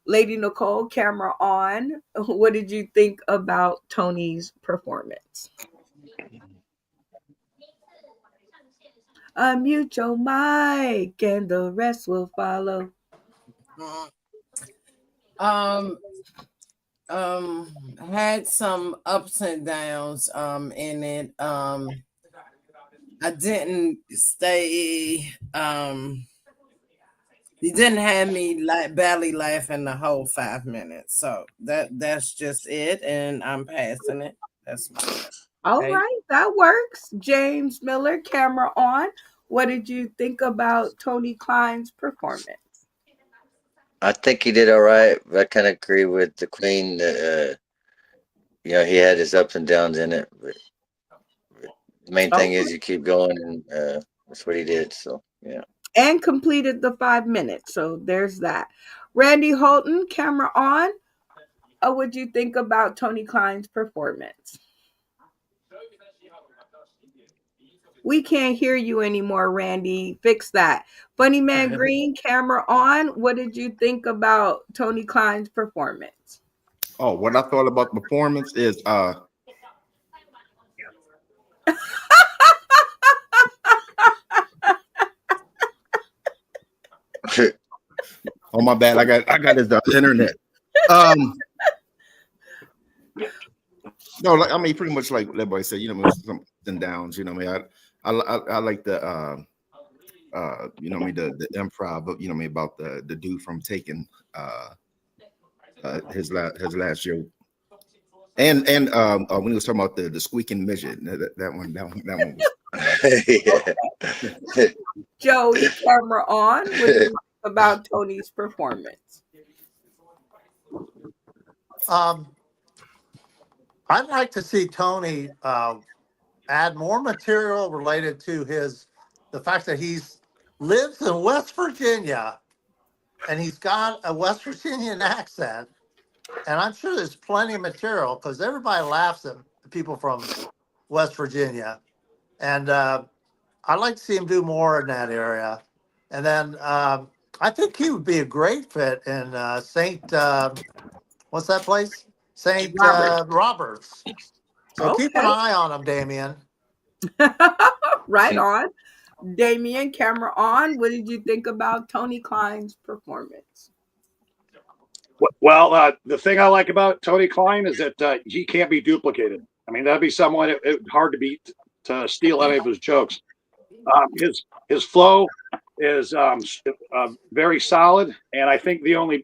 Lady Nicole, camera on. What did you think about Tony's performance? Unmute your mic and the rest will follow. Had some ups and downs in it. I didn't stay you didn't have me belly laughing the whole 5 minutes. So that's just it, and I'm passing it. That's my All right, that works. James Miller, camera on. What did you think about Tony Klein's performance? I think he did all right. I kind of agree with the Queen. He had his ups and downs in it. But the main thing is you keep going, and that's what he did. So, yeah. And completed the 5 minutes. So there's that. Randy Holton, camera on. What do you think about Tony Klein's performance? We can't hear you anymore, Randy. Fix that. Funny Man Green, camera on. What did you think about Tony Klein's performance? Oh, what I thought about the performance is oh my bad. I got his internet. No, I mean pretty much like everybody said, some ups and downs, I like the the improv, about the dude from Taken, his last show. And when he was talking about the squeaking midget, that one was. Yeah. Joey, camera on. What do you think about Tony's performance? I'd like to see Tony add more material related to the fact that he's lives in West Virginia and he's got a West Virginian accent. And I'm sure there's plenty of material because everybody laughs at the people from West Virginia. And I'd like to see him do more in that area. And then I think he would be a great fit in what's that place? St. Robert. Roberts. So keep an Okay. eye on him, Damien. Right on. Damien, camera on. What did you think about Tony Klein's performance? Well, the thing I like about Tony Klein is that he can't be duplicated. I mean, that'd be someone hard to beat to steal any of his jokes. His flow is very solid, and I think the only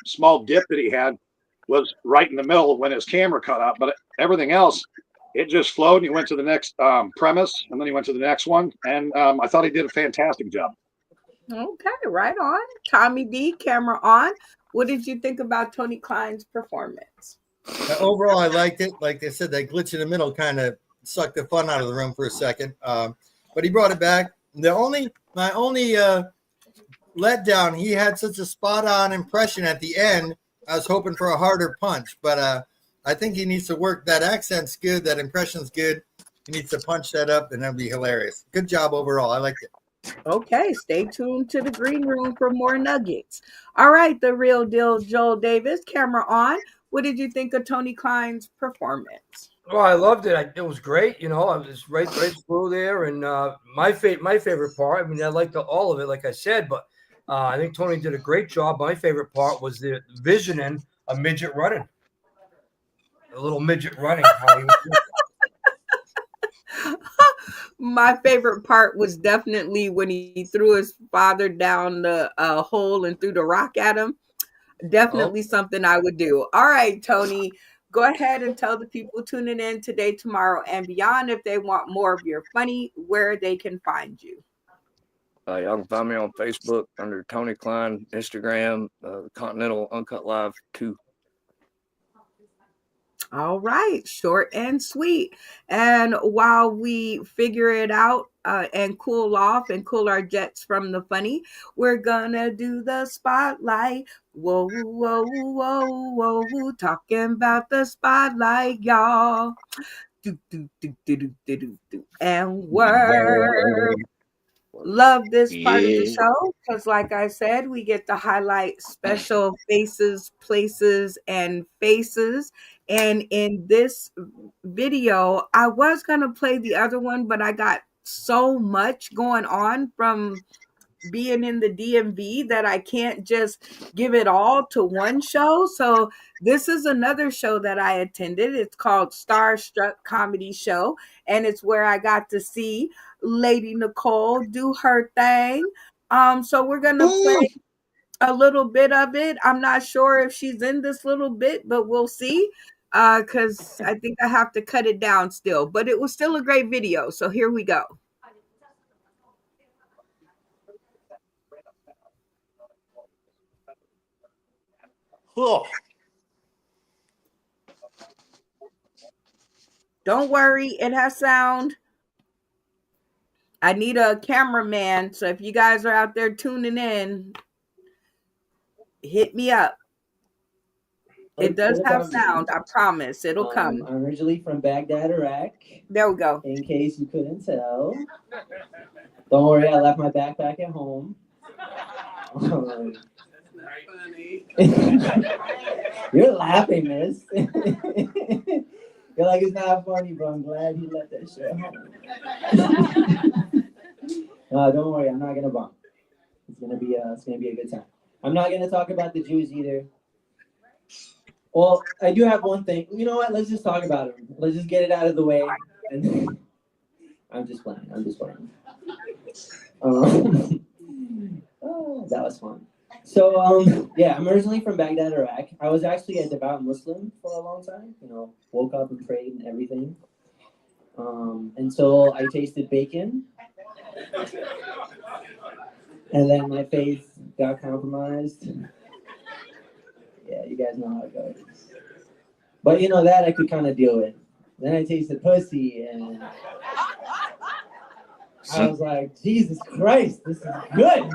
small dip that he had was right in the middle when his camera cut out. But everything else, it just flowed. And he went to the next premise, and then he went to the next one, and I thought he did a fantastic job. Okay, right on. Tommy D, camera on. What did you think about Tony Klein's performance? Overall, I liked it. Like I said, that glitch in the middle kind of sucked the fun out of the room for a second. But he brought it back. My only letdown, he had such a spot-on impression at the end. I was hoping for a harder punch, but I think he needs to work. That accent's good. That impression's good. He needs to punch that up, and that'd be hilarious. Good job overall. I liked it. Okay, stay tuned to the green room for more nuggets. All right, the real deal, Joel Davis, camera on. What did you think of Tony Klein's performance? Oh, I loved it. It was great. You know, I was right through there. And my favorite part, I mean, I liked all of it, like I said, but I think Tony did a great job. My favorite part was the visioning a midget running. A little midget running. My favorite part was definitely when he threw his father down the hole and threw the rock at him. Definitely something I would do. All right, Tony, go ahead and tell the people tuning in today, tomorrow, and beyond if they want more of your funny, where they can find you. Y'all can find me on Facebook under Tony Klein, Instagram, Continental Uncut Live 2. All right, short and sweet. And while we figure it out and cool off and cool our jets from the funny, we're gonna do the spotlight. Whoa, whoa, whoa, whoa, whoa, talking about the spotlight, y'all. Do, do, do, do, do, do, do, do. And word. Love this part of the show because, like I said, we get to highlight special faces, places, and faces. And in this video, I was going to play the other one, but I got so much going on from being in the DMV that I can't just give it all to one show. So this is another show that I attended. It's called Starstruck Comedy Show, and it's where I got to see Lady Nicole do her thing. So we're gonna play a little bit of it. I'm not sure if she's in this little bit, but we'll see. Because I think I have to cut it down still, but it was still a great video. So here we go. Oh. Don't worry, it has sound. I need a cameraman, so if you guys are out there tuning in, hit me up. It does have sound, I promise. It'll come. I'm originally from Baghdad, Iraq. There we go. In case you couldn't tell. Don't worry, I left my backpack at home. You're laughing, miss. You're like, it's not funny, but I'm glad he left that shit home. No, don't worry, I'm not gonna bomb. It's gonna be a good time. I'm not gonna talk about the Jews either. Well, I do have one thing. You know what? Let's just talk about them. Let's just get it out of the way. And I'm just playing. Oh, that was fun. So, yeah, I'm originally from Baghdad, Iraq. I was actually a devout Muslim for a long time. You know, woke up and prayed and everything. Until I tasted bacon, and then my faith got compromised. Yeah, you guys know how it goes. But you know that I could kind of deal with. Then I tasted pussy, and I was like, Jesus Christ, this is good.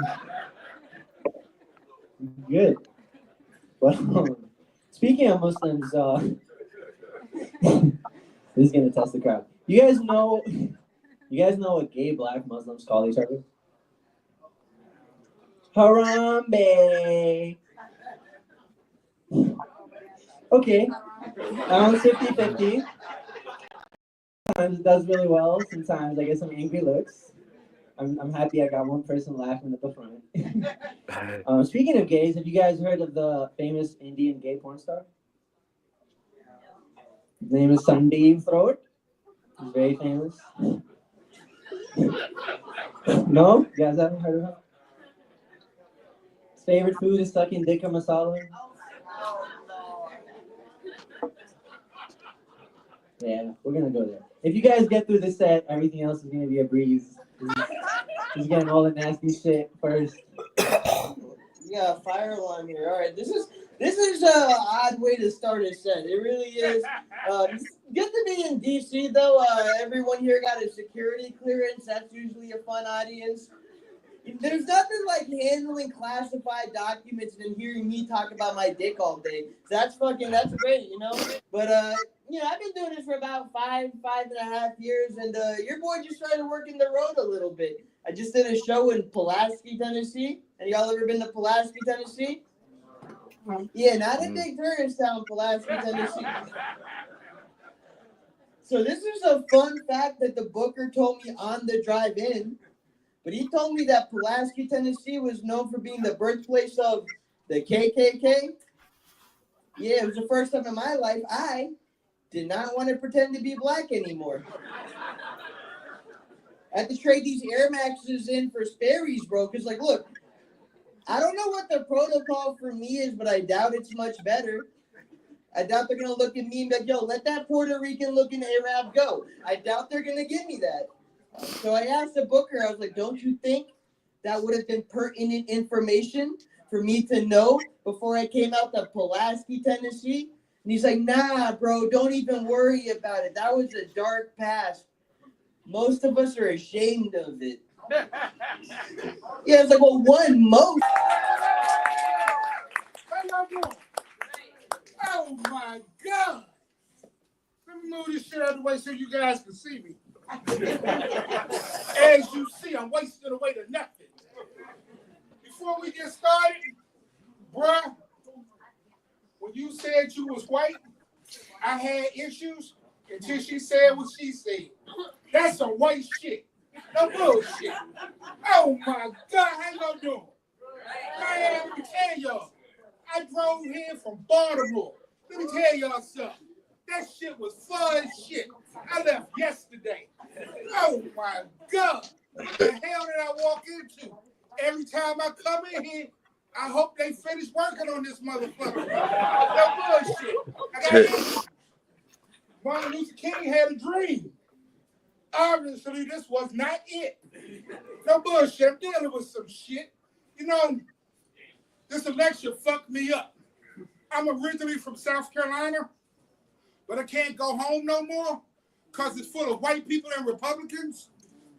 Good. But speaking of Muslims, this is gonna test the crowd. You guys know what gay black Muslims call each other? Harambe. Okay. Around 50-50. Sometimes it does really well. Sometimes I get some angry looks. I'm happy I got one person laughing at the front. Speaking of gays, have you guys heard of the famous Indian gay porn star? His name is Sandeep Throat. He's very famous. No? You guys haven't heard of him? His favorite food is sucking tikka masala. Yeah, we're gonna go there. If you guys get through this set, everything else is gonna be a breeze. He's getting all the nasty shit first. You got a fire alarm here. All right, this is a odd way to start a set. It really is. Good to be in DC though. Everyone here got a security clearance. That's usually a fun audience. There's nothing like handling classified documents and hearing me talk about my dick all day. That's great, you know. But you know, I've been doing this for about five and a half years, and your boy just started working the road a little bit. I just did a show in Pulaski, Tennessee. And y'all ever been to Pulaski, Tennessee? Yeah, not a big tourist town, Pulaski, Tennessee. So this is a fun fact that the booker told me on the drive in. But he told me that Pulaski, Tennessee was known for being the birthplace of the KKK. Yeah, it was the first time in my life I did not want to pretend to be black anymore. I had to trade these Air Maxes in for Sperry's, bro. Because, like, look, I don't know what the protocol for me is, but I doubt it's much better. I doubt they're going to look at me and be like, yo, let that Puerto Rican-looking Arab go. I doubt they're going to give me that. So I asked the booker, I was like, don't you think that would have been pertinent information for me to know before I came out to Pulaski, Tennessee? And he's like, nah, bro, don't even worry about it. That was a dark past. Most of us are ashamed of it. Yeah, it's like, well, most. Oh my God. Let me move this shit out of the way so you guys can see me. As you see, I'm wasting away to nothing. Before we get started, bruh, when you said you was white, I had issues until she said what she said. That's some white shit. No bullshit. Oh my God, how y'all doing? Man, let me tell y'all. I drove here from Baltimore. Let me tell y'all something. That shit was fun as shit. I left yesterday. Oh my God. What the hell did I walk into? Every time I come in here, I hope they finish working on this motherfucker. No bullshit. I got issues. Martin Luther King had a dream. Obviously, this was not it. No bullshit. I'm dealing with some shit. You know, this election fucked me up. I'm originally from South Carolina, but I can't go home no more because it's full of white people and Republicans.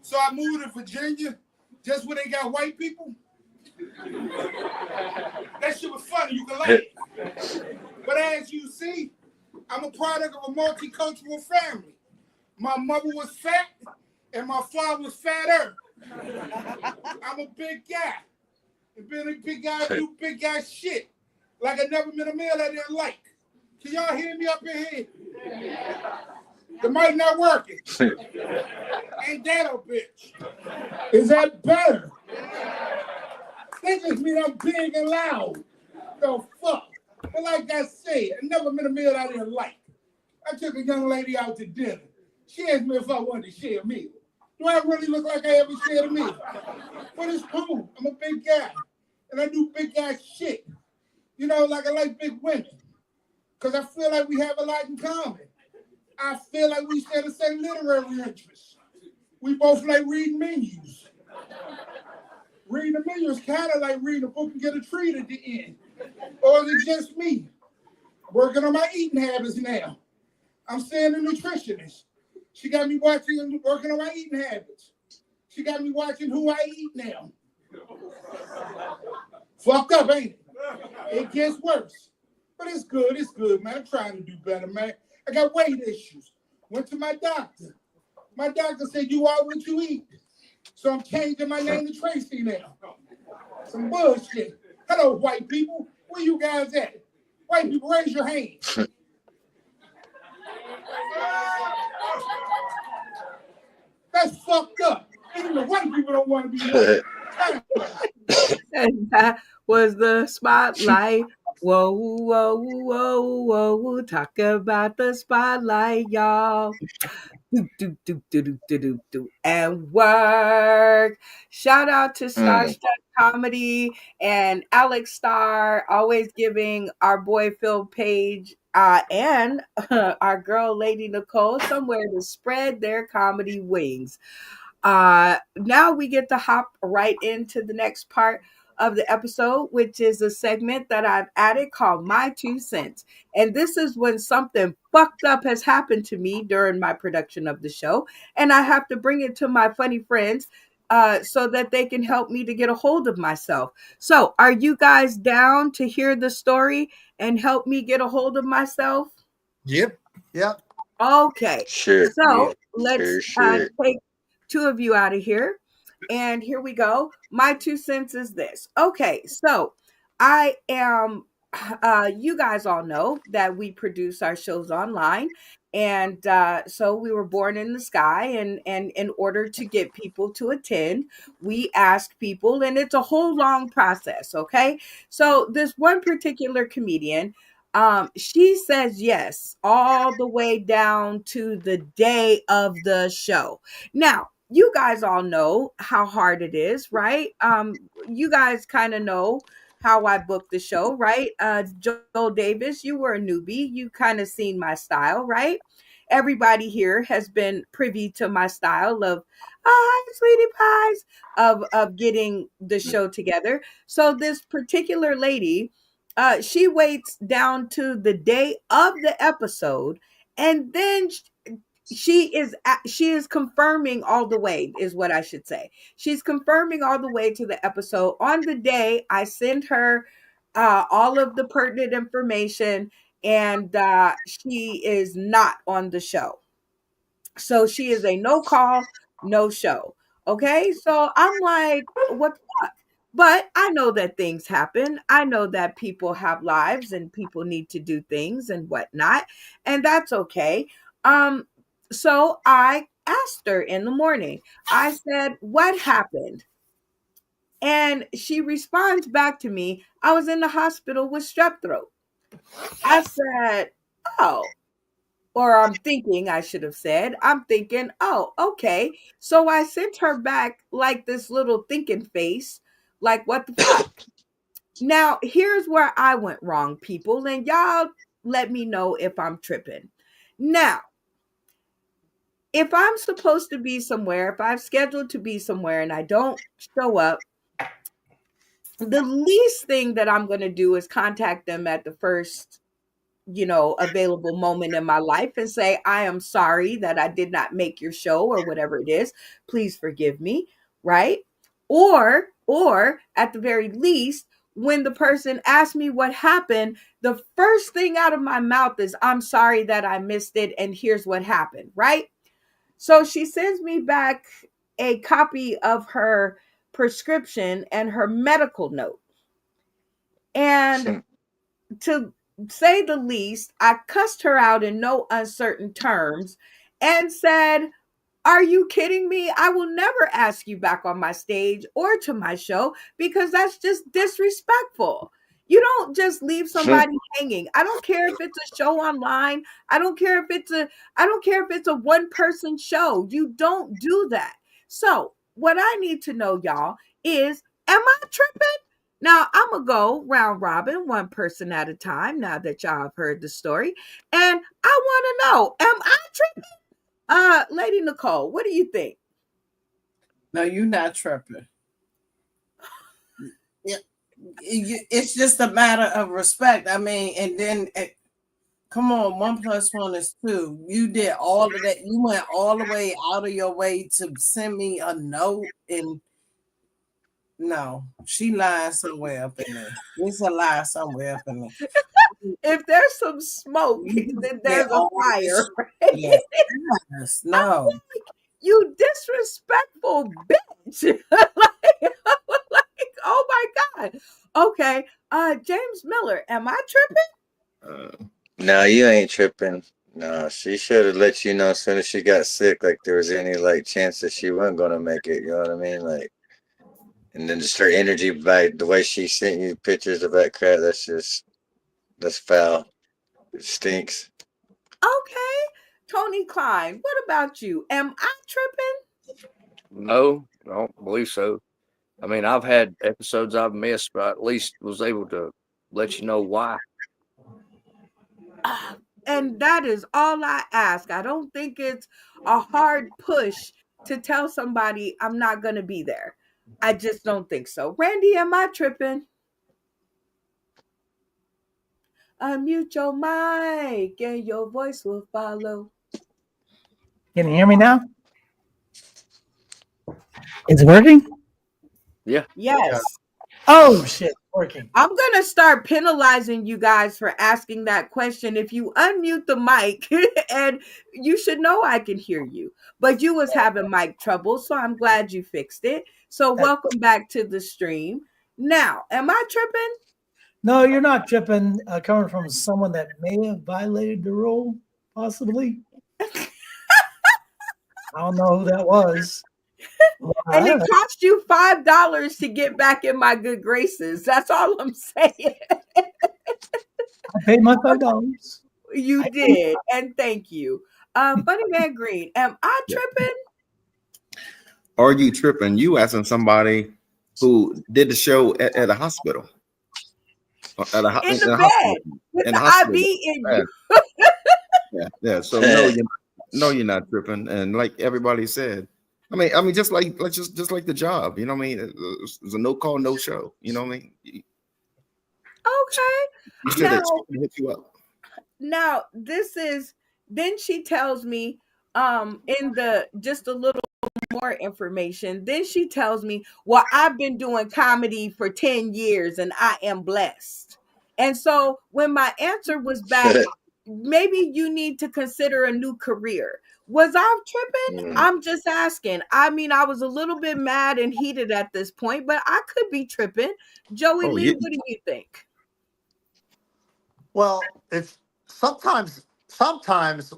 So I moved to Virginia just where they got white people. That shit was funny. You can laugh. But as you see, I'm a product of a multicultural family. My mother was fat and my father was fatter. I'm a big guy. And being a big guy, do big guy shit. Like I never met a male I didn't like. Can y'all hear me up in here? The mic not working. Ain't that a bitch? Is that better? That just mean I'm big and loud. The fuck? But like I said, I never met a meal I didn't like. I took a young lady out to dinner. She asked me if I wanted to share a meal. Do I really look like I ever shared a meal? But it's cool. I'm a big guy. and I do big ass shit. You know, like I like big women. Because I feel like we have a lot in common. I feel like we share the same literary interests. We both like reading menus. Reading a menu is kind of like reading a book and get a treat at the end. Or is it just me? Working on my eating habits now. I'm seeing a nutritionist. She got me working on my eating habits. She got me watching who I eat now. Fucked up, ain't it? It gets worse. But it's good, man. I'm trying to do better, man. I got weight issues. Went to my doctor. My doctor said, you are what you eat. So I'm changing my name to Tracy now. Some bullshit. Hello, white people. Where you guys at? White people, raise your hands. That's fucked up. Even the white people don't want to be white. And that was the spotlight. Whoa, whoa, whoa, whoa, whoa. Talk about the spotlight, y'all. Do, do, do, do, do, do, do, do. And work. Shout out to Starstruck Comedy and Alex Starr, always giving our boy Phil Page and our girl Lady Nicole somewhere to spread their comedy wings. Now we get to hop right into the next part of the episode, which is a segment that I've added called My Two Cents. And this is when something fucked up has happened to me during my production of the show, and I have to bring it to my funny friends so that they can help me to get a hold of myself. So, are you guys down to hear the story and help me get a hold of myself? Yep. Yep. Okay. Sure. So Yeah. let's Sure. take two of you out of here. And here we go. My 2 cents is this. Okay. So I am, you guys all know that we produce our shows online. And so we were born in the sky. And in order to get people to attend, we ask people, and it's a whole long process. Okay. So this one particular comedian, she says yes all the way down to the day of the show. Now, you guys all know how hard it is, right? You guys kind of know how I booked the show, right? Joel Davis, you were a newbie. You kind of seen my style, right? Everybody here has been privy to my style of, oh, hi, sweetie pies, of getting the show together. So this particular lady, she waits down to the day of the episode, and then she is confirming all the way, is what I should say. She's confirming all the way to the episode. On the day I send her all of the pertinent information, and she is not on the show. So she is a no call, no show. Okay. So I'm like, what the fuck? But I know that things happen. I know that people have lives and people need to do things and whatnot. And that's okay. So I asked her in the morning, I said, what happened? And she responds back to me, I was in the hospital with strep throat. I said, oh, or I'm thinking, I should have said, I'm thinking, oh, okay. So I sent her back like this little thinking face, like, what the fuck? Now, here's where I went wrong, people, and y'all let me know if I'm tripping. Now, if I'm supposed to be somewhere, if I've scheduled to be somewhere and I don't show up, the least thing that I'm going to do is contact them at the first available moment in my life and say, I am sorry that I did not make your show or whatever it is. Please forgive me, right? Or at the very least, when the person asks me what happened, the first thing out of my mouth is, I'm sorry that I missed it and here's what happened, right? So she sends me back a copy of her prescription and her medical note. And to say the least, I cussed her out in no uncertain terms and said, are you kidding me? I will never ask you back on my stage or to my show because that's just disrespectful. You don't just leave somebody hanging. I don't care if it's a show online. I don't care if it's a one person show. You don't do that. So, what I need to know, y'all, is am I tripping? Now, I'm going to go round robin, one person at a time, now that y'all have heard the story. And I want to know, am I tripping? Lady Nicole, what do you think? No, you're not tripping. Yeah, it's just a matter of respect. I mean, and then come on, 1 + 1 is 2. You did all of that. You went all the way out of your way to send me a note, and no, she lied somewhere up in there. There's a lie somewhere up in there. If there's some smoke, then there's a fire. Right? Yes, no. You disrespectful bitch. like, oh my God. Okay. James Miller, am I tripping? No, you ain't tripping. No, she should have let you know as soon as she got sick, like there was any like chance that she wasn't gonna make it. You know what I mean? Like, and then just her energy by the way she sent you pictures of that crap. That's foul. It stinks. Okay. Tony Klein, what about you? Am I tripping? No, I don't believe so. I mean, I've had episodes I've missed, but I at least was able to let you know why. And that is all I ask. I don't think it's a hard push to tell somebody I'm not going to be there. I just don't think so. Randy, am I tripping? Unmute your mic and your voice will follow. Can you hear me now? Is it working? Yeah. Yes. Oh shit, working. I'm going to start penalizing you guys for asking that question if you unmute the mic, and you should know I can hear you. But you was having mic trouble, so I'm glad you fixed it. So welcome back to the stream. Now, am I tripping? No, you're not tripping. Coming from someone that may have violated the rule, possibly. I don't know who that was. And it cost you $5 to get back in my good graces. That's all I'm saying. I paid my $5. You did, and thank you. Funny Man Green, am I tripping? Are you tripping? You asking somebody who did the show at a hospital. In the bed with the IV in you. Yeah. So no, you're not tripping. And like everybody said, I mean, just like the job. You know what I mean? It's a no call, no show. You know what I mean? Okay. You should have hit you up. Now then she tells me in the just a little more information. Then she tells me, well, I've been doing comedy for 10 years and I am blessed. And so when my answer was back, maybe you need to consider a new career. Was I tripping? I'm just asking. I mean, I was a little bit mad and heated at this point, but I could be tripping. Joey Lee, what do you think? Well, it's sometimes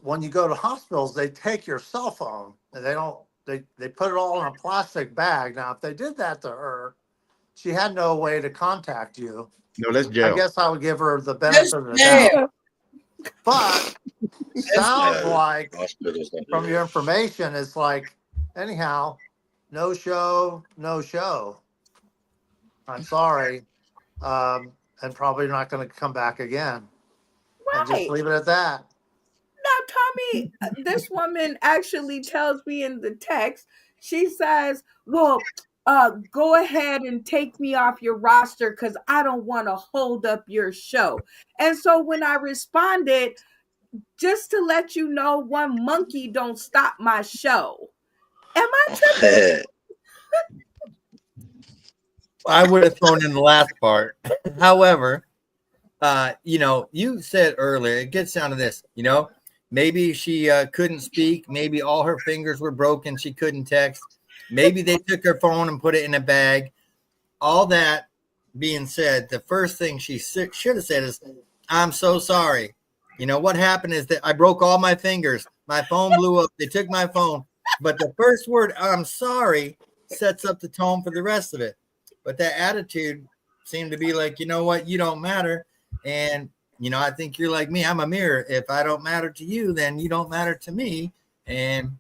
when you go to hospitals, they take your cell phone and they put it all in a plastic bag. Now, if they did that to her, she had no way to contact you. No, that's jail. I guess I would give her the benefit of the doubt. But sounds like from your information, it's like, anyhow, no show, no show. I'm sorry. And probably not going to come back again. Right. And just leave it at that. Now, Tommy, this woman actually tells me in the text, she says, well, go ahead and take me off your roster because I don't want to hold up your show. And so when I responded, just to let you know, one monkey don't stop my show. Am I tripping? I would have thrown in the last part. However, you said earlier, it gets down to this, maybe she couldn't speak. Maybe all her fingers were broken. She couldn't text. Maybe they took her phone and put it in a bag. All that being said, the first thing she should have said is, I'm so sorry. What happened is that I broke all my fingers. My phone blew up. They took my phone. But the first word, I'm sorry, sets up the tone for the rest of it. But that attitude seemed to be like, you know what? You don't matter. And, I think you're like me. I'm a mirror. If I don't matter to you, then you don't matter to me. And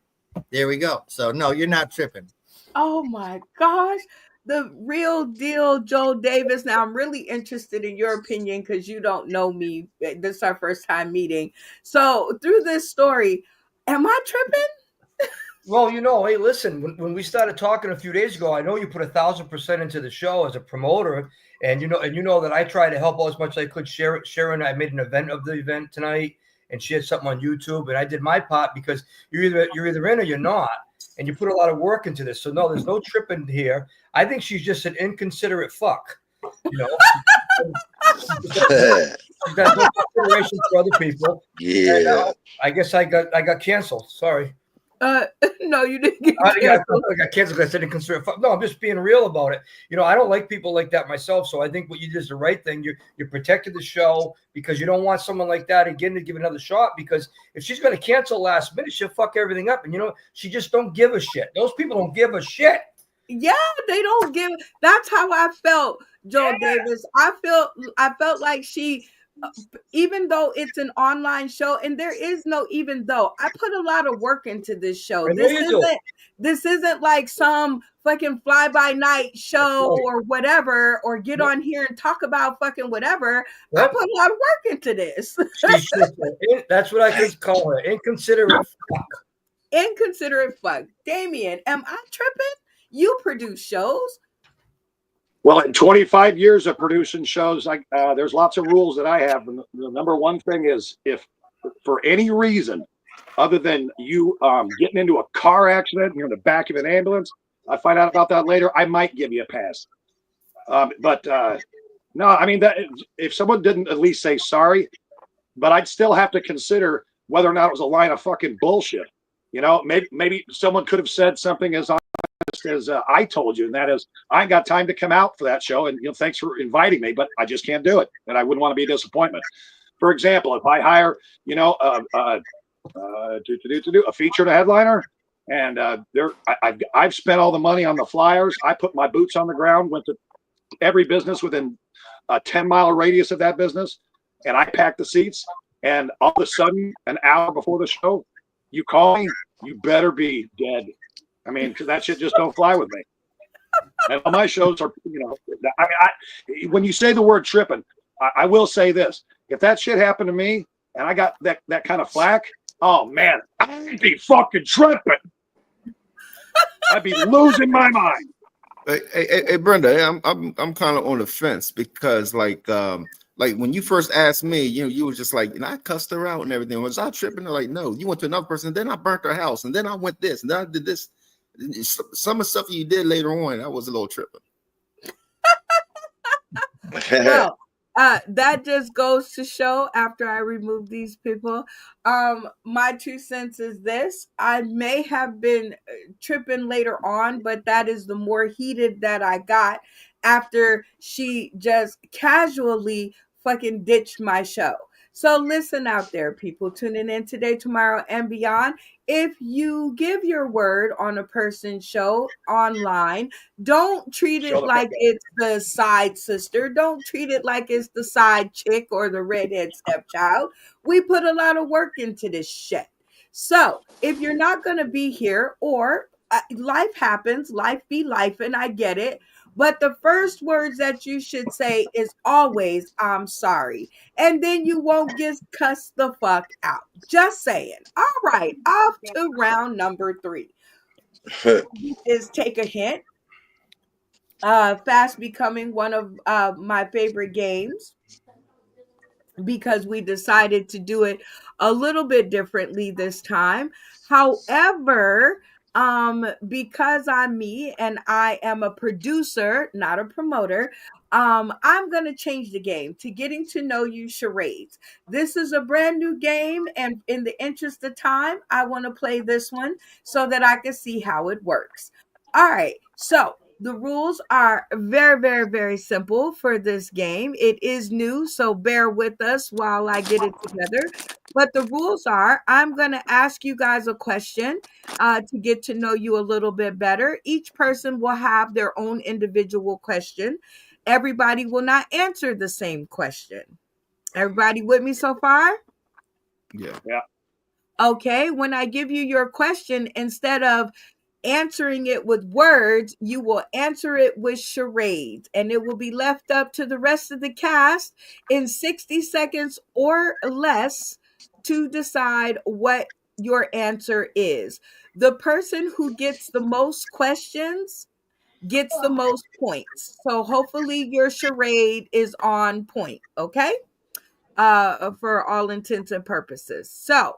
there we go. So, no, you're not tripping. Oh, my gosh. the real deal Joel Davis. Now I'm really interested in your opinion because you don't know me. This is our first time meeting. So through this story, am I tripping? Well, hey, listen, when we started talking a few days ago, I know you put 1,000% into the show as a promoter, and you know that I try to help out as much as I could. Sharon, I made an event of the event tonight, and she had something on YouTube, and I did my part because you're either in or you're not, and you put a lot of work into this. So no, there's no tripping here. I think she's just an inconsiderate fuck. She's got no consideration for other people. Yeah. And, I guess I got canceled. Sorry. No, you didn't get canceled. I got canceled because I didn't consider it. No, I'm just being real about it. I don't like people like that myself. So I think what you did is the right thing. You protected the show because you don't want someone like that again to give another shot. Because if she's going to cancel last minute, she'll fuck everything up. And she just don't give a shit. Those people don't give a shit. Yeah, they don't give. That's how I felt, Joel Davis. I felt like she, even though it's an online show, and there is no even though, I put a lot of work into this show. I know you do. This isn't like some fucking fly by night show or whatever, or get on here and talk about fucking whatever. Yep. I put a lot of work into this. That's what I could call her. Inconsiderate fuck. Inconsiderate fuck. Damien, am I tripping? You produce shows. Well, in 25 years of producing shows, there's lots of rules that I have. And the number one thing is, if for any reason other than you getting into a car accident, you're in the back of an ambulance, I find out about that later, I might give you a pass. But no, I mean, that if someone didn't at least say sorry, but I'd still have to consider whether or not it was a line of fucking bullshit. Maybe someone could have said something as as I told you, and that is, I ain't got time to come out for that show, and thanks for inviting me, but I just can't do it, and I wouldn't want to be a disappointment. For example, if I hire a feature and a headliner, and I've spent all the money on the flyers, I put my boots on the ground, went to every business within a 10-mile radius of that business, and I packed the seats, and all of a sudden, an hour before the show, you call me, you better be dead. I mean, because that shit just don't fly with me. And all my shows are, when you say the word tripping, I will say this. If that shit happened to me and I got that kind of flack, oh, man, I'd be fucking tripping. I'd be losing my mind. Hey, Brenda, I'm kind of on the fence because, like when you first asked me, you was just like, I cussed her out and everything. Was I tripping? They're like, no, you went to another person, then I burnt their house, and then I went this, and then I did this. Some of the stuff you did later on, I was a little tripping. Well, that just goes to show, after I remove these people, my 2 cents is this. I may have been tripping later on, but that is the more heated that I got after she just casually fucking ditched my show. So listen out there, people tuning in today, tomorrow, and beyond. If you give your word on a person's show online, don't treat it like it's the side sister. Don't treat it like it's the side chick or the redhead stepchild. We put a lot of work into this shit. So if you're not going to be here, or life happens, life be life, and I get it. But the first words that you should say is always, I'm sorry. And then you won't get cussed the fuck out. Just saying. All right. Off to round number 3. Is take a hint. Fast becoming one of my favorite games, because we decided to do it a little bit differently this time. However, because I'm me and I am a producer, not a promoter, I'm going to change the game to Getting to Know You Charades. This is a brand new game, and in the interest of time, I want to play this one so that I can see how it works. All right, so the rules are very, very, very simple for this game. It is new, so bear with us while I get it together. But the rules are, I'm going to ask you guys a question to get to know you a little bit better. Each person will have their own individual question. Everybody will not answer the same question. Everybody with me so far? Yeah. Yeah. Okay, when I give you your question, instead of answering it with words, you will answer it with charades, and it will be left up to the rest of the cast in 60 seconds or less to decide what your answer is. The person who gets the most questions gets the most points. So hopefully your charade is on point, okay? For all intents and purposes. So,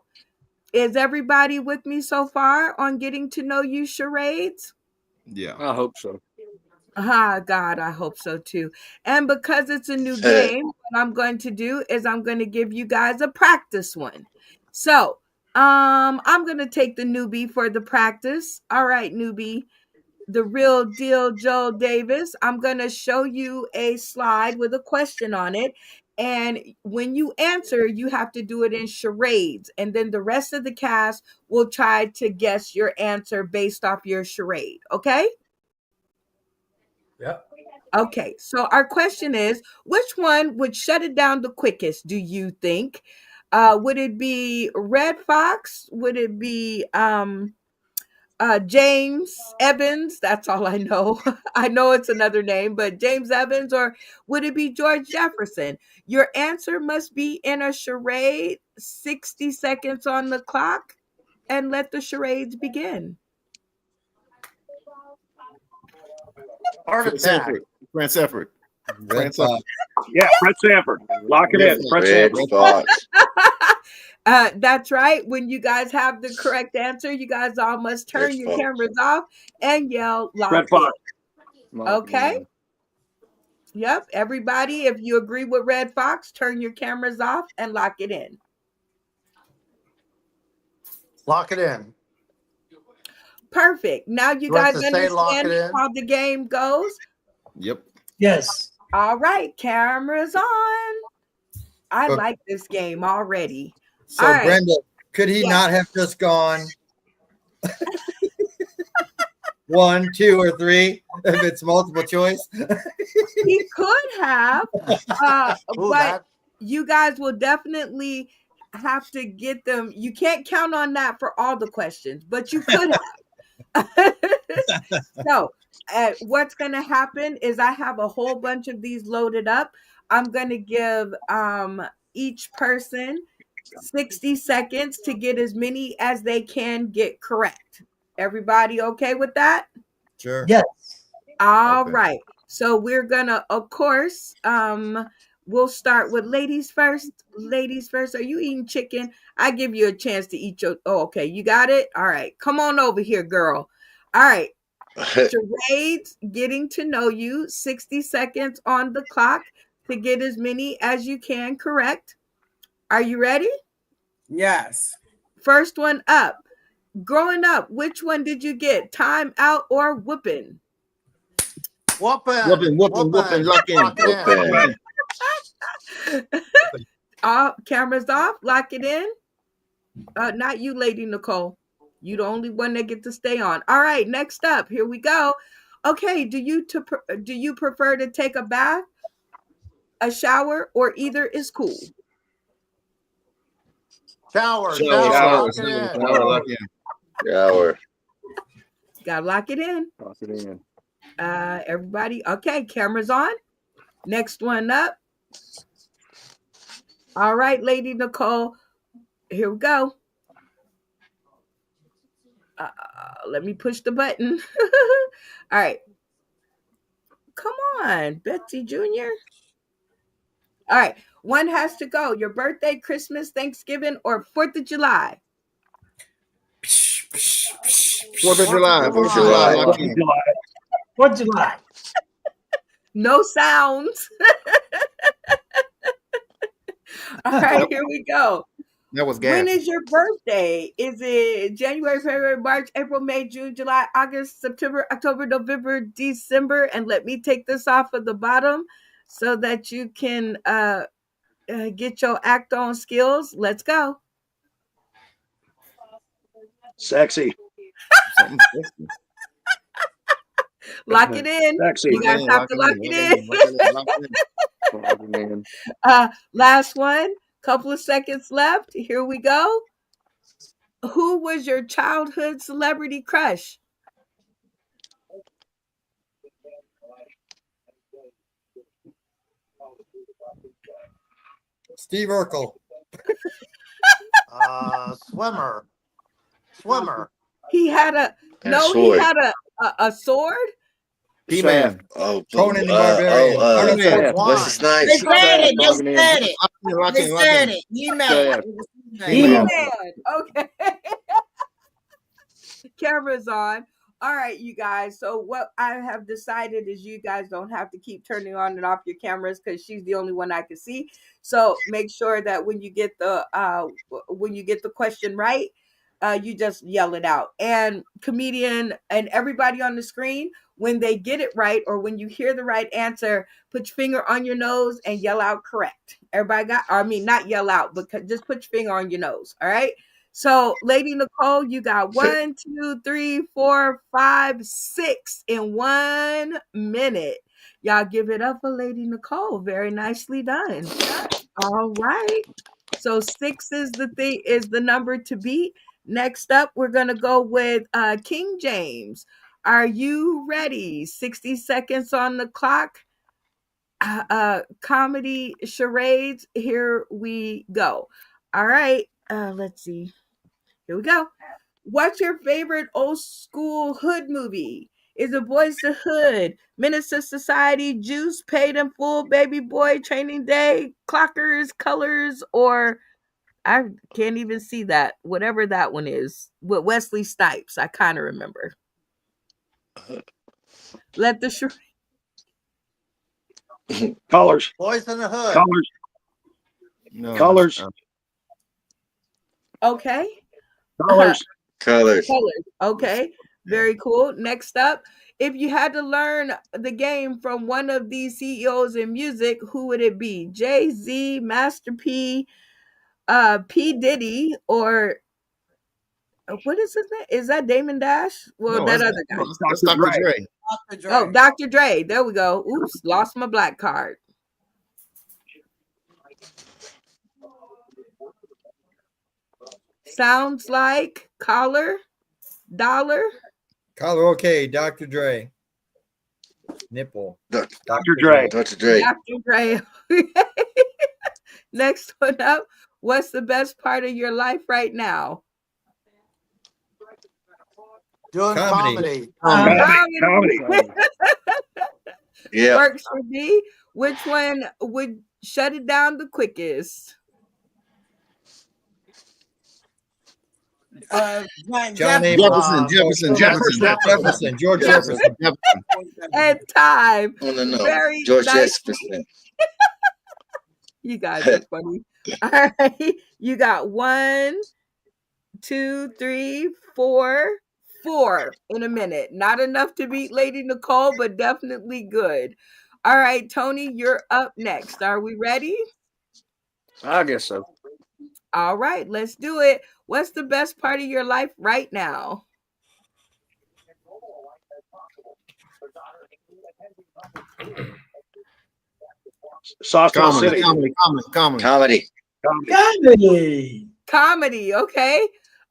is everybody with me so far on getting to know you charades? Yeah. I hope so. God, I hope so too. And because it's a new game, what I'm going to do is I'm going to give you guys a practice one. So, I'm going to take the newbie for the practice. All right, newbie, the real deal Joel Davis. I'm going to show you a slide with a question on it. And when you answer, you have to do it in charades. And then the rest of the cast will try to guess your answer based off your charade. Okay? Yep. Okay. So our question is, which one would shut it down the quickest, do you think? Would it be Red Fox? Would it be James Evans? That's all I know. I know it's another name, but James Evans, or would it be George Jefferson? Your answer must be in a charade, 60 seconds on the clock, and let the charades begin. Heart Fred attack. Sanford. Fred Sanford. Fred Sanford. Yeah, Fred Sanford. Lock it in. Fred Red Sanford. Fox. That's right. When you guys have the correct answer, you guys all must Red turn your Fox. cameras off and yell Fred locked Fox. in. Okay? Yep. Everybody, if you agree with Red Fox, turn your cameras off and lock it in. Lock it in. Perfect. Now you You have guys to say lock understand it in. how the game goes? Yep. Yes. All right. Cameras on. I So- like this game already. So, All right. Brenda, could he Yes. not have just gone 1, 2, or 3 if it's multiple choice? He could have, Ooh, but that you guys will definitely have to get them. You can't count on that for all the questions, but you could have. So, what's going to happen is I have a whole bunch of these loaded up. I'm going to give each person 60 seconds to get as many as they can get correct. Everybody okay with that? Sure. Yes. All Okay. right. So we're gonna, of course, we'll start with ladies first. Ladies first. Are you eating chicken? I give you a chance to eat your. Oh, okay. You got it. All right. Come on over here, girl. All right. Charades, getting to know you. 60 seconds on the clock to get as many as you can correct. Are you ready? Yes. First one up. Growing up, which one did you get? Time out or whooping? whooping. Whooping, whooping, lock in. Lock it in. Whooping. Cameras off. Lock it in. Not you, Lady Nicole. You the only one that get to stay on. All right, next up. Here we go. Okay, do you prefer to take a bath, a shower, or either is cool? Shower. Shower, Lock shower, it in. shower, lock in. Shower. Gotta lock it in. Lock it in. Everybody. Okay, cameras on. Next one up. All right, Lady Nicole. Here we go. Let me push the button. All right. Come on, Betsy Jr. All right. One has to go. Your birthday, Christmas, Thanksgiving, or 4th of July. 4th of July. 4th of July. Lock in. 4th of July. No sounds. All right, here we go. That was When gas. is your birthday? Is it January, February, March, April, May, June, July, August, September, October, November, December? And let me take this off of the bottom so that you can get your act on skills. Let's go. Sexy. Something sexy. Lock it in. Sexy. You guys have to lock it in. Lock it in. Last one. Couple of seconds left. Here we go. Who was your childhood celebrity crush? Steve Urkel. Swimmer. Swimmer. He had a And a no. He sword. had a sword. He-Man. Oh, Conan the Barbarian. Arnold Shaft. Wesley Snipes. They said it. They Logging in. said it. Lock They in, lock said in. it. He-Man. Shaft. It was He-Man. He-Man. Okay. Camera's on. All right, you guys. So what I have decided is you guys don't have to keep turning on and off your cameras because she's the only one I can see. So make sure that when you get the question right, you just yell it out. And comedian and everybody on the screen, when they get it right or when you hear the right answer, put your finger on your nose and yell out correct. Everybody got? I mean, not yell out, but just put your finger on your nose. All right. So, Lady Nicole, you got 1, 2, 3, 4, 5, 6 in 1 minute. Y'all give it up for Lady Nicole. Very nicely done. All right. So 6 is the number to beat. Next up, we're gonna go with King James. Are you ready? 60 seconds on the clock. Comedy charades. Here we go. All right. Let's see. Here we go. What's your favorite old school hood movie? Is it Boys to Hood, Menace to Society, Juice, Paid in Full, Baby Boy, Training Day, Clockers, Colors, or I can't even see that. Whatever that one is with Wesley Snipes. I kind of remember. Let the Colors. Boys in the Hood. Colors. No, Colors. Okay. Colors. Colors. Colors. Okay. Very cool. Next up, if you had to learn the game from one of these CEOs in music, who would it be? Jay-Z, Master P, P. Diddy, or what is his name? Is that Damon Dash? Well, No, that that's, other guy. that's Dr. Dre. Dr. Dre. Oh, Dr. Dre. There we go. Oops, lost my black card. Sounds like collar, dollar. Collar okay, Dr. Dre. Nipple. Dr. Dre. Dr. Dre. Dr. Dre. Next one up. What's the best part of your life right now? Doing Comedy. comedy. Comedy. Yeah. Works for me. Which one would shut it down the quickest? John A. Jefferson. George Jefferson. And time. Oh, no. Very George nice. Jefferson. You guys are funny. All right. You got 1, 2, 3, 4 in a minute. Not enough to beat Lady Nicole, but definitely good. All right, Tony, you're up next. Are we ready? I guess so. All right, let's do it. What's the best part of your life right now? Sauce City. Comedy. Comedy, okay.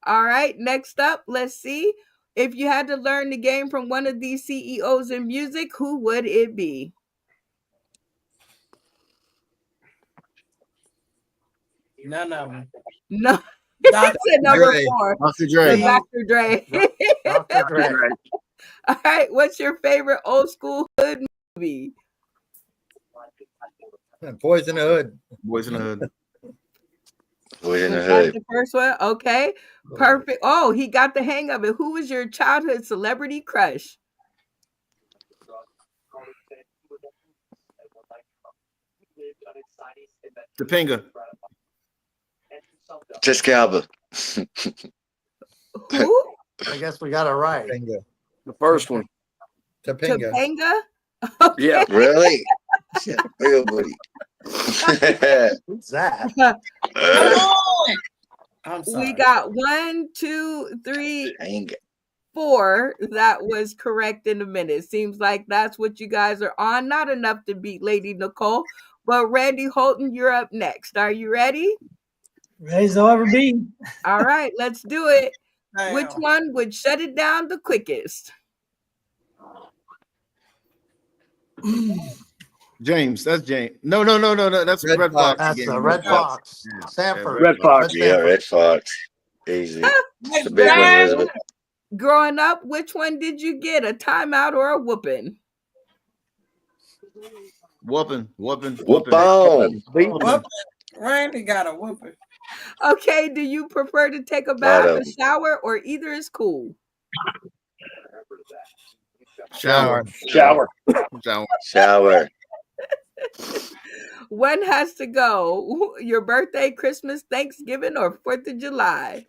All right, next up, let's see. If you had to learn the game from one of these CEOs in music, who would it be? None of them. No. Dr. Number Dre. 4. Dr. Dre. So Dr. Dre. Dr. Dre. All right, what's your favorite old school hood movie? Boys in the Hood. Boys in the Hood. Boys in the That's Hood. the first one. Okay. Perfect. Oh, he got the hang of it. Who was your childhood celebrity crush? Topanga. Jessica Alba. Who? I guess we got it right. Topanga. The first one. Topanga. Topanga? Yeah. Really? Yeah, real booty. Who's that? I'm sorry. We got 1, 2, 3, Topanga. 4 that was correct in a minute. Seems like that's what you guys are on. Not enough to beat Lady Nicole, but Randy Holton, you're up next. Are you ready? Ready as I'll ever be. All right, let's do it. Damn. Which one would shut it down the quickest? James. That's James. No. That's Red Red Fox. Fox. That's again. Red Fox. Yeah, Sanford. Red Fox. Yeah, Sanford. Red Fox. Easy. It's a big one, Brad, Elizabeth. growing up, which one did you get? A timeout or a whooping? Whooping. Whoop on. Whooping. Randy got a whooping. Okay, do you prefer to take a Lot bath, of a them. shower, or either is cool? Shower. Shower. Shower. When has to go? Your birthday, Christmas, Thanksgiving, or 4th of July?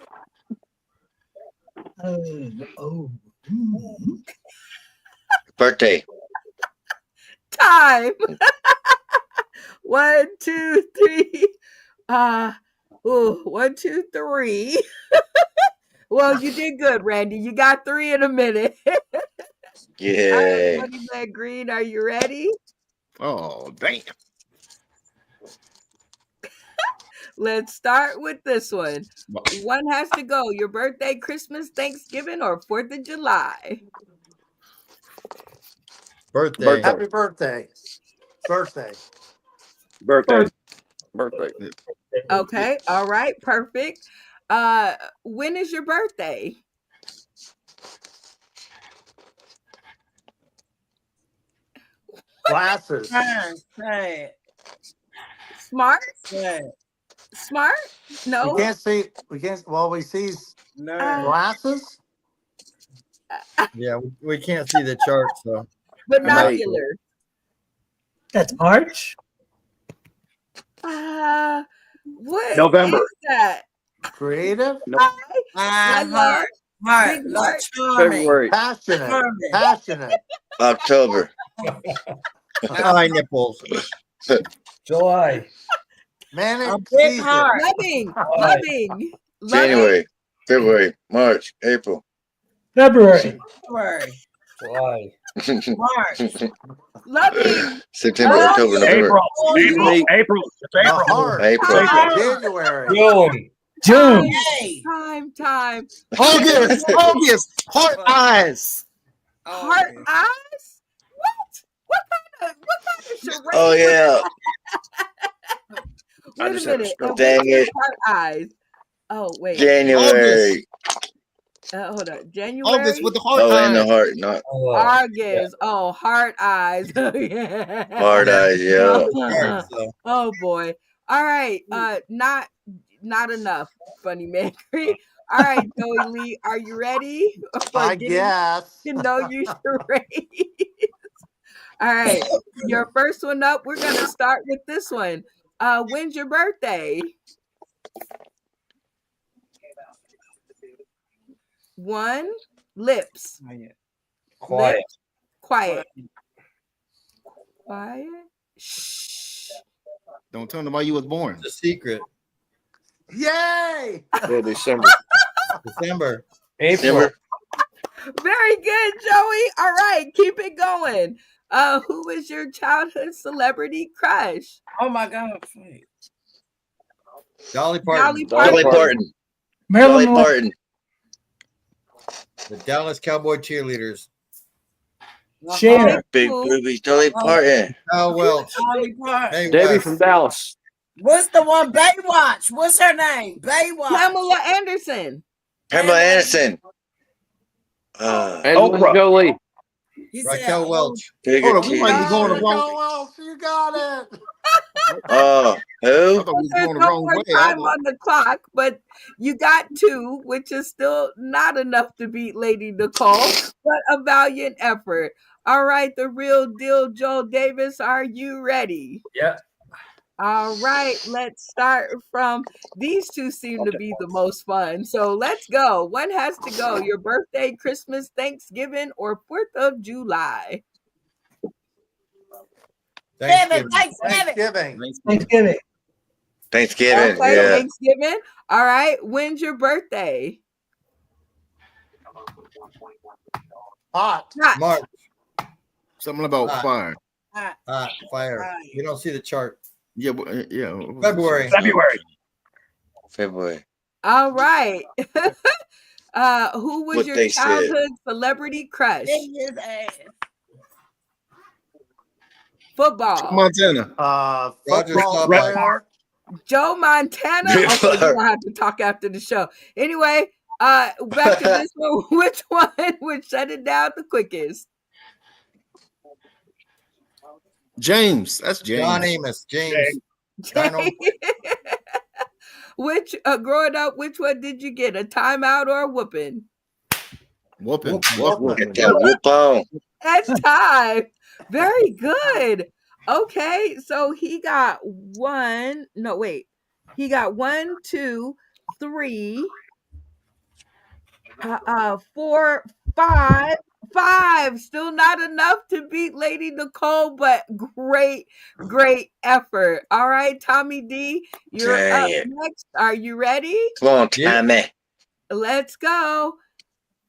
Birthday. Time. 1, 2, 3. 1, 2, 3. Well, you did good, Randy. You got 3 in a minute. All right, Yeah. Buddy Man Green, are you ready? Oh, damn. Let's start with this one. One has to go. Your birthday, Christmas, Thanksgiving, or 4th of July? Birthday. Happy birthday. Birthday. Birthday. Birthday. Okay. All right. Perfect. When is your birthday? Glasses. Say it. Smart? Say it. Smart? No. We can't see. Well, we see Nerd. glasses. Yeah, we can't see the chart, so Binocular. That's March. What November. is that? Creative. Heart. Big heart. Charming. February. Passionate. Charming. Passionate. October. eye nipples. July. Manic A big season. heart. Loving. Loving. January. February. March. April. February. February. July. March. Loving. September, Oh, October, November. April. April. It's The April. heart. April. January. June. June. Yay. Time. August. Heart eyes. Heart eyes? What kind of charade? Oh, yeah. Wait a just had to minute. stop. And Dang what is it. heart eyes? Oh, wait. January. Hold on. January? August with the heart Oh, and the eyes. heart. Not August. Oh, heart eyes. Yeah. hard eyes. Yeah. Chart, so. Oh boy. All right. Not enough, funny man. All right, Joey Lee, are you ready for I getting guess. to know you charades? All right. Your first one up. We're gonna start with this one. When's your birthday? 1. Lips. Quiet. Lips. Quiet. Quiet. Shh. Don't tell them why you was born. It's a secret. Yay! Yeah, December. December. April. Very good, Joey. All right, keep it going. Who is your childhood celebrity crush? Oh my God. Dolly Parton. Dolly Parton. Marilyn Dolly Monroe. Parton. The Dallas Cowboy cheerleaders. Cher. Big boobies. Dolly Parton. Kyle Welch. Dolly Parton. Hey, Debbie Wes. from Dallas. What's the one? Baywatch. What's her name? Baywatch. Pamela Anderson. Pamela Anderson. Angelina Oprah. Jolie. He said, Raquel Welch. Bigger Hold on, we might be titties. going the Got it, wrong. Welch, you got it. Oh, I who? thought we was There's going the no wrong more way. time on the clock, but you got 2, which is still not enough to beat Lady Nicole, but a valiant effort. All right, the real deal, Joel Davis, are you ready? Yeah. All right, let's start from these 2 seem to be the most fun. So let's go. One has to go. Your birthday, Christmas, Thanksgiving, or 4th of July? Thanksgiving. Thanksgiving. Thanksgiving. Thanksgiving. Okay, Yeah. Thanksgiving. All right, when's your birthday? Hot. March. Something about fire. Fire. You don't see the chart. Yeah, yeah. February. February. All right. Who was What your they said. childhood celebrity crush? in his ass. Football. Montana. Football Red- player. Joe Montana. Red Okay, we're Favre. gonna have to talk after the show. Anyway, back to this one. Which one would shut it down the quickest? James. That's James. John Amos, James. Jay. Which growing up, which one did you get? A timeout or a whooping? Whooping. Get that whoop on. At time. Very good. Okay, so he got one. No, wait. He got 1, 2, 3, 4, 5. 5. Still not enough to beat Lady Nicole, but great effort. All right, Tommy D, you're Dang up it. next. Are you ready? Come on, Tommy. Let's go.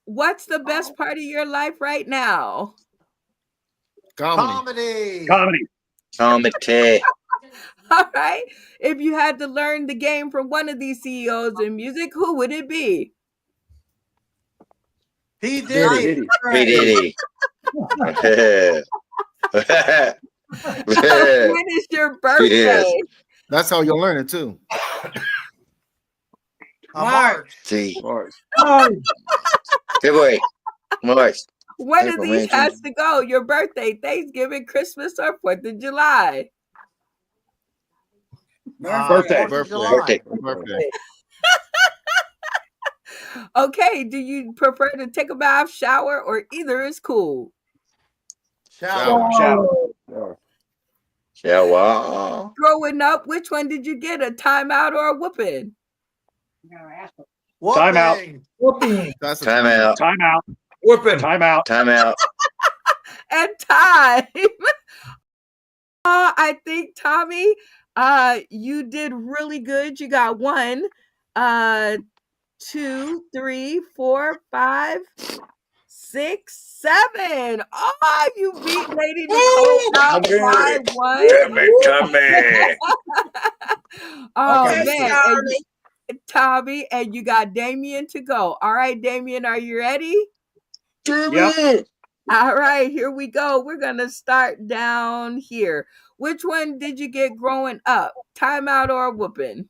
What's the best part of your life right now? Comedy. Comedy. All right. If you had to learn the game from one of these CEOs in music, who would it be? P. Diddy. P. Diddy. When is your birthday? Yes. That's how you'll learn it too. March. See. March. February. March. One of April, these May, has June. to go. Your birthday, Thanksgiving, Christmas, or 4th of July. Birthday. 4th of July. Birthday. Okay, do you prefer to take a bath, shower, or either is cool? Shower. Shower. Growing up, which one did you get? A timeout or a whooping? Time out. Whooping. That's a Time out. Time out. Whooping. Time out. Time out. And time. I think Tommy, you did really good. You got 1, 2, 3, 4, 5, 6, 7. Oh, you beat Lady Nicole out by 1. Tommy. Oh Okay, man, Tommy. Tommy, and you got Damien to go. All right, Damien, are you ready? Yep. All right, here we go. We're gonna start down here. Which one did you get growing up? Timeout or whooping?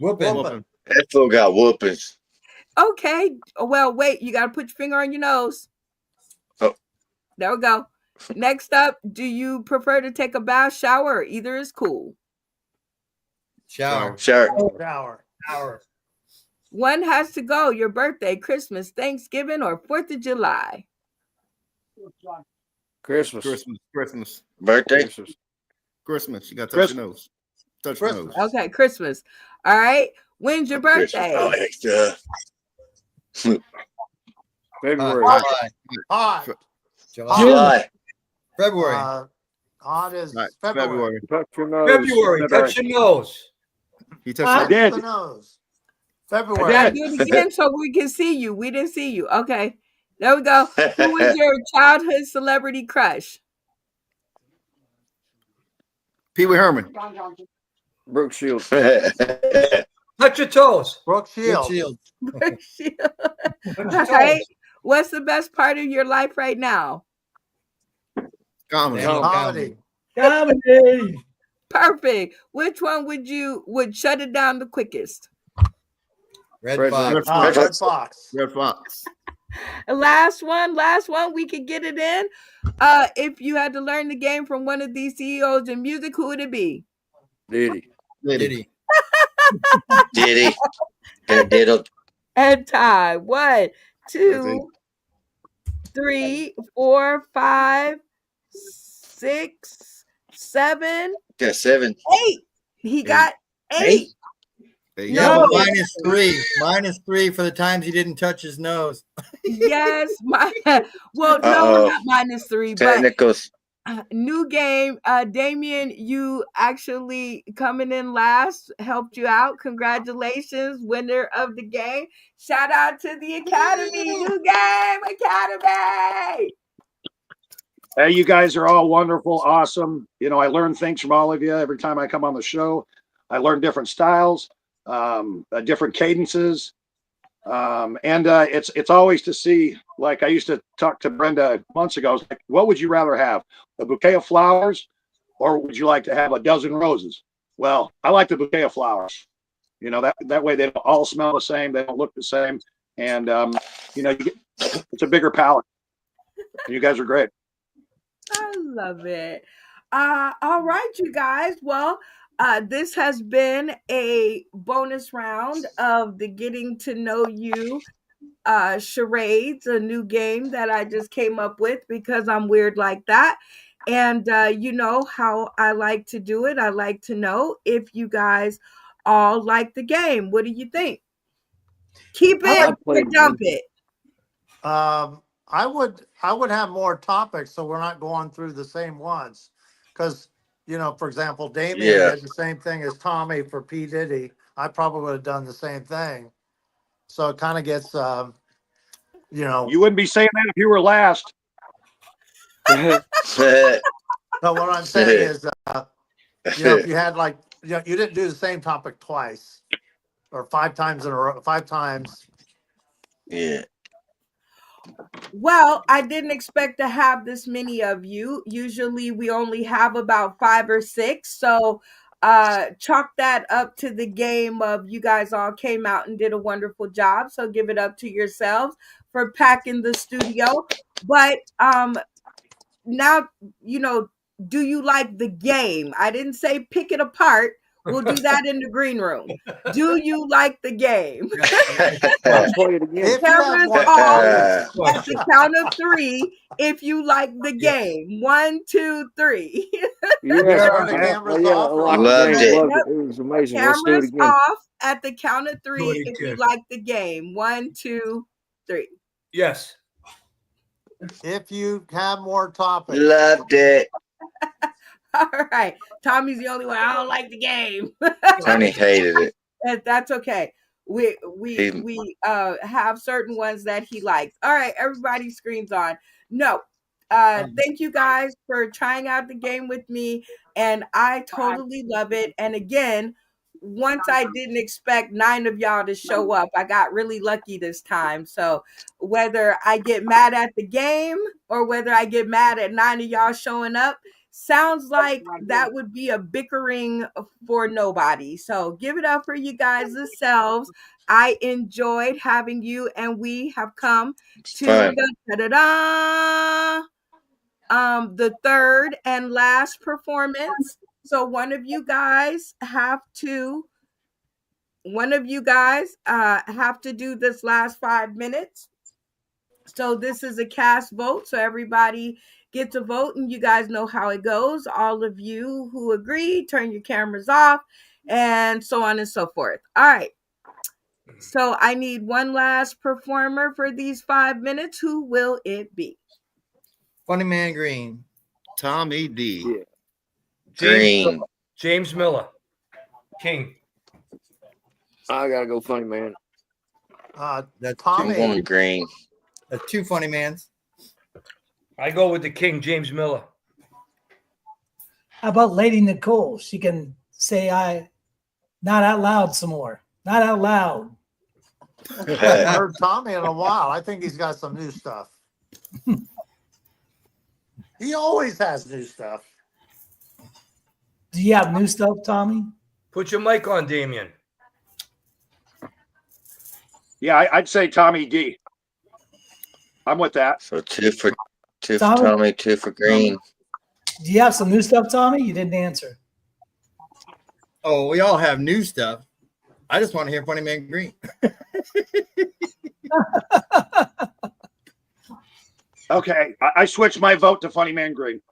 Whooping. That fool got whoopings. Okay. Well, wait, you gotta put your finger on your nose. Oh. There we go. Next up, do you prefer to take a bath, shower, or either is cool? Shower. Shower. One has to go. Your birthday, Christmas, Thanksgiving, or 4th of July? Christmas. Birthday. Christmas. You got to touch your nose. Touch your nose. Okay, Christmas. All right. When's your birthday? Oh, extra. February. Hot. July. February. Hot is Right, February. Touch your nose. February. Touch your nose. He I touched did. the nose. I February. did. Do it again so we can see you. We didn't see you. Okay. There we go. Who was your childhood celebrity crush? Pee Wee Herman. Brooke Shields. Touch your toes. Brooke Shields. All right. What's the best part of your life right now? Comedy. Comedy. Perfect. Which one would shut it down the quickest? Red Fox. Red Fox. Red Fox. Last one. We could get it in. If you had to learn the game from one of these CEOs in music, who would it be? Diddy. Diddy. Diddy. Diddle. And time. 1, 2, 3, 4, 5, 6, 7, Got 7. 8. He got 8. Yeah, No. but -3 for the times he didn't touch his nose. Yes, well, no, Uh-oh. not -3, but Technicals. new game. Damien, you actually coming in last, helped you out. Congratulations, winner of the game. Shout out to the Academy, new game, Academy. Hey, you guys are all wonderful, awesome. You know, I learn things from all of you every time I come on the show. I learn different styles, different cadences. And it's always to see, like I used to talk to Brenda months ago. I was like, what would you rather have? A bouquet of flowers or would you like to have a dozen roses? Well, I like the bouquet of flowers. You know, that way they don't all smell the same, they don't look the same, and you know, it's a bigger palette. You guys are great. I love it. All right, you guys. Well, this has been a bonus round of the Getting to Know You charades, a new game that I just came up with because I'm weird like that. And you know how I like to do it. I like to know if you guys all like the game. What do you think? Keep it or dump it. I would have more topics so we're not going through the same ones. Because, you know, for example, Damien Yeah. did the same thing as Tommy for P. Diddy. I probably would have done the same thing. So it kind of gets, you know. You wouldn't be saying that if you were last. No, what I'm saying is, you know, if you had like, you know, you didn't do the same topic twice or 5 times in a row, 5 times. Yeah. Well, I didn't expect to have this many of you. Usually we only have about 5 or 6. So chalk that up to the game of you guys all came out and did a wonderful job. So give it up to yourselves for packing the studio. But now, you know, do you like the game? I didn't say pick it apart. We'll do that in the green room. Do you like the game? Cameras off at the count of 3 if you like the game. 1, 2, 3. Loved it. It was amazing. Let's do it Cameras again. off at the count of 3 if you like the game. 1, 2, 3. Yes. If you have more topics. Loved it. All right. Tommy's the only one. I don't like the game. Tony hated it. That's okay. We have certain ones that he likes. All right, everybody's screens on. No. Thank you guys for trying out the game with me, and I totally love it. And again, once I didn't expect 9 of y'all to show up, I got really lucky this time. So whether I get mad at the game or whether I get mad at 9 of y'all showing up, sounds like that would be a bickering for nobody. So give it up for you guys yourselves. I enjoyed having you, and we have come to the third and last performance. So one of you guys have to do this last 5 minutes. So this is a cast vote. So everybody gets a vote, and you guys know how it goes. All of you who agree, turn your cameras off, and so on and so forth. All right. So I need one last performer for these 5 minutes. Who will it be? Funny Man Green. Tommy D. Yeah. Green. James Miller. King. I gotta go Funny Man. That's I'm going Green. That's 2 funny mans. I go with the King, James Miller. How about Lady Nicole? She can say I not out loud some more. Not out loud. I haven't heard Tommy in a while. I think he's got some new stuff. He always has new stuff. Do you have new stuff, Tommy? Put your mic on, Damien. Yeah, I'd say Tommy D. I'm with that. So 2 for Tommy, 2 for Green. Do you have some new stuff, Tommy? You didn't answer. Oh, we all have new stuff. I just want to hear Funny Man Green. Okay, I switched my vote to Funny Man Green.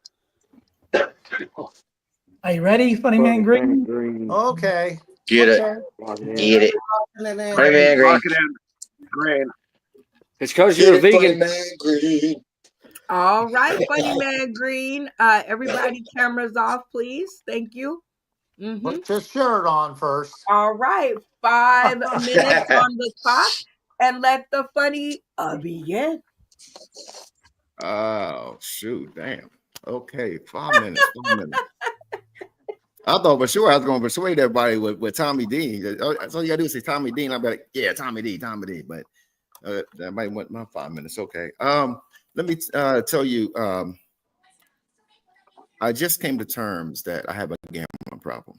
Are you ready, Funny Man Green? Okay. Get it. Get it. Funny Man Green. Green. It's because you're a vegan. All right, Funny Man Green. Everybody, cameras off, please. Thank you. Put your shirt on first. All right, 5 minutes on the clock, and let the funny begin. Oh, shoot. Damn. Okay. 5 minutes. 5 minutes. I thought for sure I was going to persuade everybody with Tommy D. That's all you got to do is say Tommy D. And I'll be like, yeah, Tommy D. But that might want my 5 minutes. Okay. Let me tell you. I just came to terms that I have a gambling problem.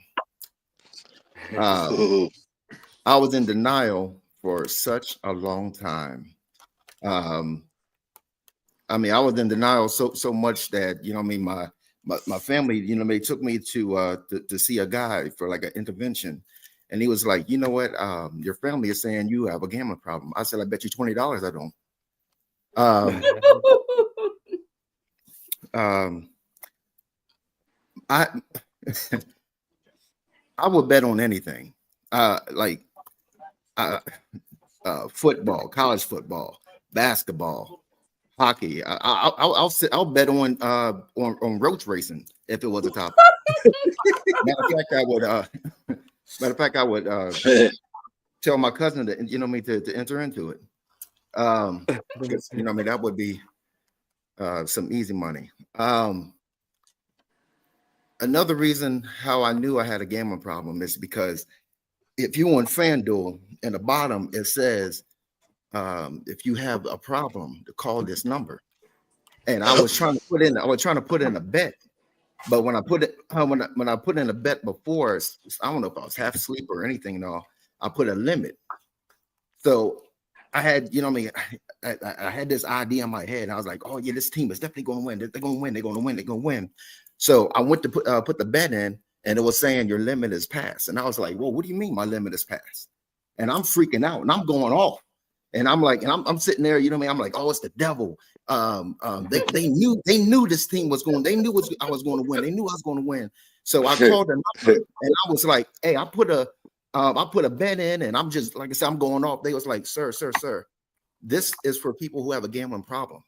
I was in denial for such a long time. I mean, I was in denial so much that, you know, what I mean, my family, you know, they took me to see a guy for like an intervention, and he was like, you know what, your family is saying you have a gambling problem. I said, I bet you $20 I don't. I I would bet on anything, like football, college football, basketball, hockey. I'll bet on roach racing if it was a topic. Matter of fact, I would tell my cousin that, you know, me to enter into it. Because, you know, I mean, that would be some easy money. Another reason how I knew I had a gambling problem is because if you on FanDuel, in the bottom it says, if you have a problem, to call this number. And I was trying to put in a bet, but when I put in a bet before, I don't know if I was half asleep or anything and all, I put a limit. So I had, you know what I mean, I had this idea in my head, and I was like, oh yeah, this team is definitely going to win. They're going to win. They're going to win. They're going to win. So I went to put the bet in, and it was saying your limit is passed. And I was like, well, what do you mean my limit is passed? And I'm freaking out, and I'm going off. And I'm like, and I'm sitting there, you know what I mean? I'm like, oh, it's the devil. They knew this team was going. They knew I was going to win. They knew I was going to win. So I called the number, and I was like, hey, I put a bet in, and I'm just, like I said, I'm going off. They was like, sir, this is for people who have a gambling problem.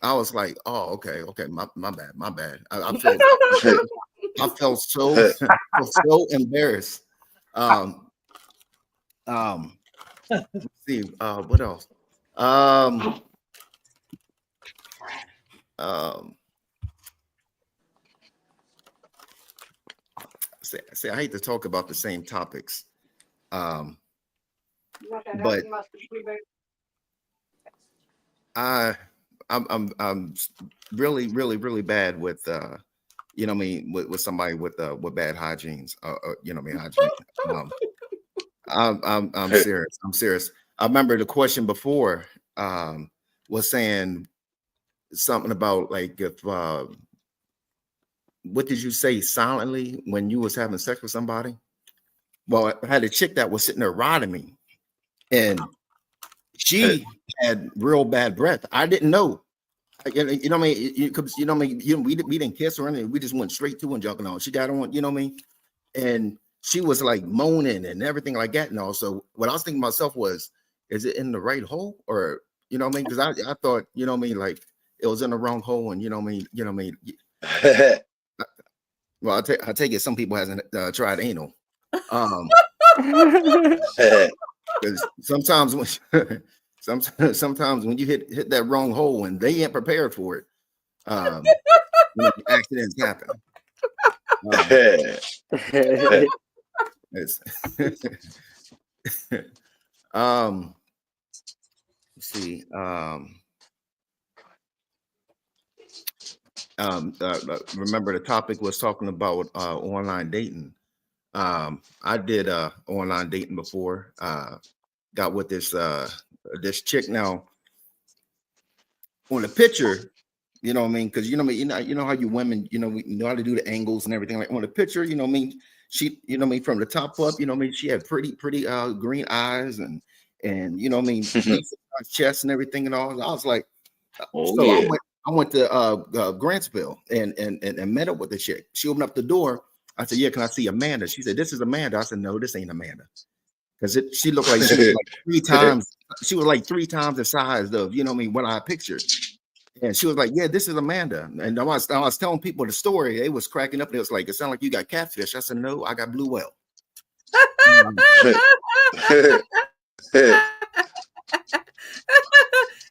I was like, oh, okay, my bad. I felt so embarrassed. Let's see, what else? See, I hate to talk about the same topics, but I'm really bad with you know what I mean, with somebody with bad hygienes, you know what I mean, hygiene. I'm serious. I'm serious. I remember the question before was saying something about like, if what did you say silently when you was having sex with somebody? Well, I had a chick that was sitting there riding me, and she had real bad breath. I didn't know. You know what I mean? You know what I mean? We didn't kiss or anything. We just went straight to and jumping on. She got on, you know what I mean? And she was like moaning and everything like that. And also, what I was thinking to myself was, is it in the right hole? Or, you know what I mean? Because I thought, you know what I mean, like it was in the wrong hole. And you know what I mean? Well, I take it some people hasn't tried anal. Because sometimes when sometimes when you hit that wrong hole and they ain't prepared for it, you know, accidents happen. Let's see. Remember the topic was talking about online dating. I did online dating before. Got with this chick. Now on the picture, you know what I mean? Because you know how you women, you know how to do the angles and everything. Like on the picture, you know what I mean? She, you know what I mean, from the top up, you know what I mean, she had pretty green eyes and you know what I mean, nice chest and everything and all. I was like, so yeah. I went to Grantsville and met up with the chick. She opened up the door. I said, yeah, can I see Amanda? She said, this is Amanda. I said, no, this ain't Amanda. Because she looked like she was like 3 times. She was like 3 times the size of, you know what I mean, what I pictured. And she was like, yeah, this is Amanda. And I was telling people the story. They was cracking up. And it was like, it sounded like you got catfish. I said, no, I got blue whale.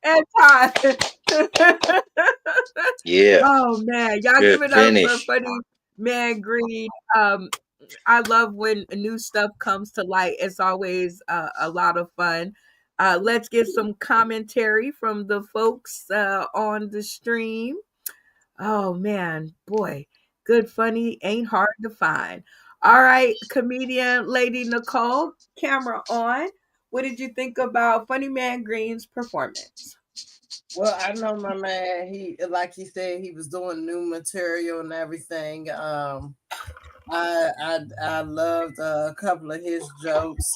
And Todd. Yeah. Oh man, y'all Good give it finish. up for funny man Green. I love when new stuff comes to light. It's always a lot of fun. Let's get some commentary from the folks on the stream. Oh man, boy, good funny ain't hard to find. All right, comedian Lady Nicole, camera on. What did you think about Funny Man Green's performance? Well, I know my man. He, like he said, he was doing new material and everything. I loved a couple of his jokes,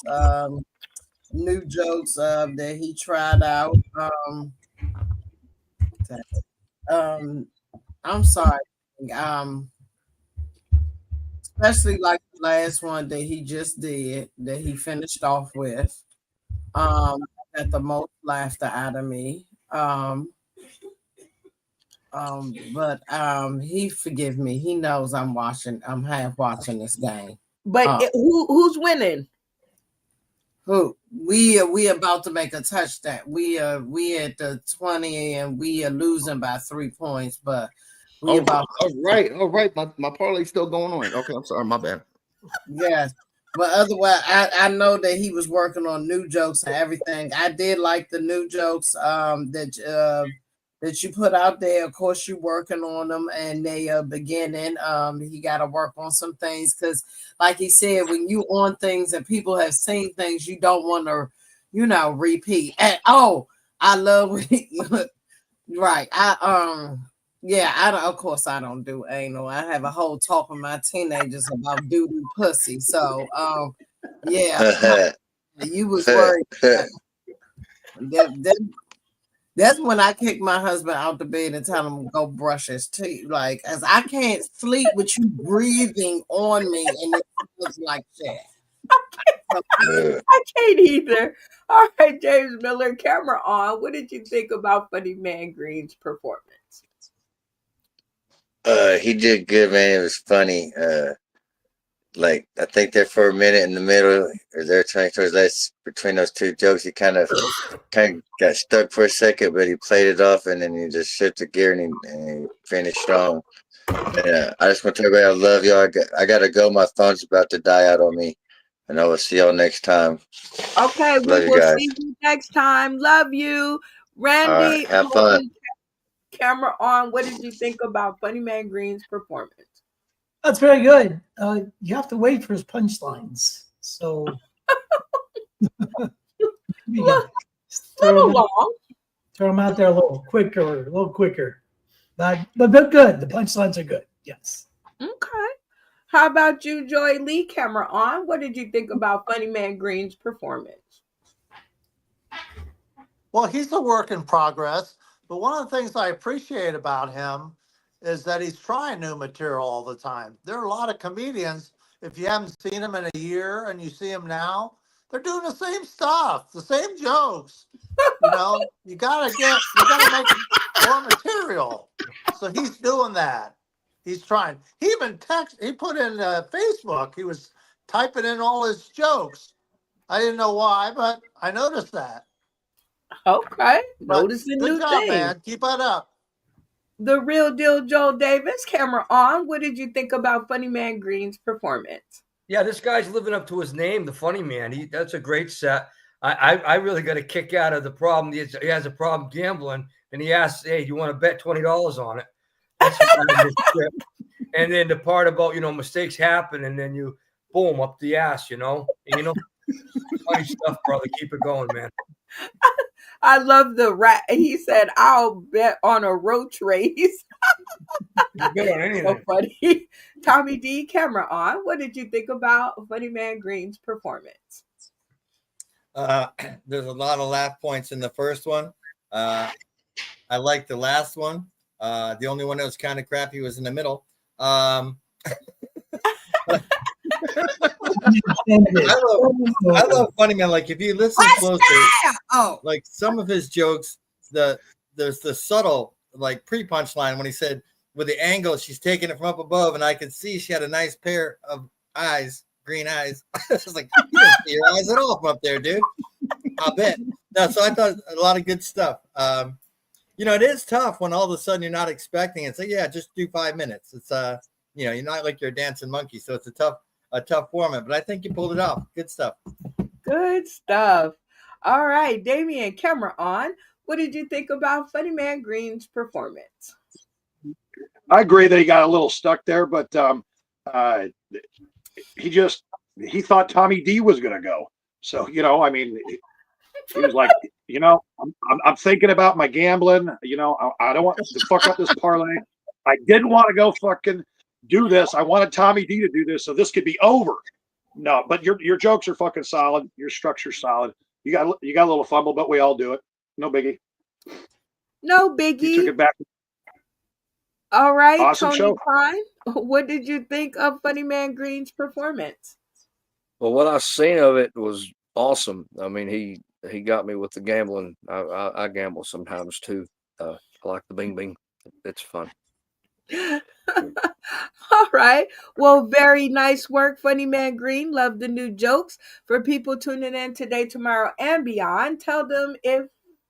new jokes that he tried out. Um, I'm sorry. Um, Especially like the last one that he just did, that he finished off with. Got the most laughter out of me. But he forgive me. He knows I'm watching. I'm half watching this game. But who's winning? Who we about to make a touchdown. We at the 20 and we are losing by 3 points. But we about all right. My parlay's still going on. Okay, I'm sorry, my bad. yes. But otherwise, I know that he was working on new jokes and everything. I did like the new jokes that you put out there. Of course, you're working on them, and they are beginning. He got to work on some things because, like he said, when you on things and people have seen things, you don't want to, repeat. And I love right. Yeah, of course I don't do anal. I have a whole talk with my teenagers about doo-doo pussy. So yeah, you was worried. That's when I kick my husband out the bed and tell him to go brush his teeth. Like, as I can't sleep with you breathing on me and it looks like that. I can't either. All right, James Miller, camera on. What did you think about Funny Man Green's performance? He did good, man. It was funny. Like I think there for a minute in the middle, or there trying towards last between those two jokes, he kind of got stuck for a second, but he played it off, and then he just shifted gear and he finished strong. And I just want to tell everybody I love y'all. I gotta go. My phone's about to die out on me, and I will see y'all next time. Okay, we Love you will guys. see you next time. Love you, All right, Randy. have fun. Camera on. What did you think about Funny Man Green's performance? That's very good. You have to wait for his punchlines. So you can throw them out there a little quicker. But good. The punchlines are good. Yes. Okay. How about you, Joy Lee? Camera on. What did you think about Funny Man Green's performance? Well, he's a work in progress, but one of the things I appreciate about him is that he's trying new material all the time. There are a lot of comedians, if you haven't seen them in a year and you see them now, they're doing the same stuff, the same jokes. You gotta make more material. So he's doing that. He's trying. He even he put in Facebook, he was typing in all his jokes. I didn't know why, but I noticed that. Okay. But Noticing good new job, things. man. Keep it up. The real deal, Joel Davis. Camera on. What did you think about Funny Man Green's performance? Yeah, this guy's living up to his name, the Funny Man. That's a great set. I really got a kick out of the problem. He has a problem gambling, and he asks, "Hey, do you want to bet $20 on it?" That's and then the part about mistakes happen, and then you boom up the ass. Funny stuff, brother. Keep it going, man. I love the rat. He said, "I'll bet on a roach race." Bet on anything. So funny. Tommy D, camera on. What did you think about Funny Man Green's performance? There's a lot of laugh points in the first one. I like the last one. The only one that was kind of crappy was in the middle. I love Funny Man. Like if you listen closely, like some of his jokes, there's the subtle like pre-punchline when he said with the angle she's taking it from up above, and I could see she had a nice pair of eyes, green eyes. It's like you don't see your eyes at all from up there, dude. I bet. No, so I thought a lot of good stuff. It is tough when all of a sudden you're not expecting it. So yeah, just do 5 minutes. It's you're not like you're a dancing monkey, so it's a tough format. But I think you pulled it off. Good stuff. Good stuff. All right, Damien, camera on. What did you think about Funny Man Green's performance? I agree that he got a little stuck there, but he thought Tommy D was going to go. So, I mean, he was like, I'm thinking about my gambling. I don't want to fuck up this parlay. I didn't want to go fucking do this. I wanted Tommy D to do this so this could be over. No, but your jokes are fucking solid. Your structure's solid. You got a little fumble, but we all do it. No biggie. No You biggie. took it back. All right, Awesome Tony show. Klein, what did you think of Funny Man Green's performance? Well, what I seen of it was awesome. I mean, he got me with the gambling. I gamble sometimes too. I like the bing bing. It's fun. All right. Well, very nice work, Funny Man Green. Love the new jokes. For people tuning in today, tomorrow, and beyond, tell them if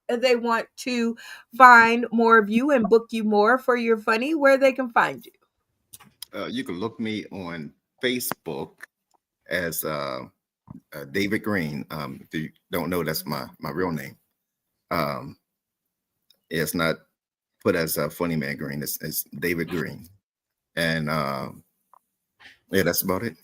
they want to find more of you and book you more for your funny, where they can find you. You can look me on Facebook as David Green. If you don't know, that's my real name. It's not put as a Funny Man Green. It's David Green, and yeah, that's about it.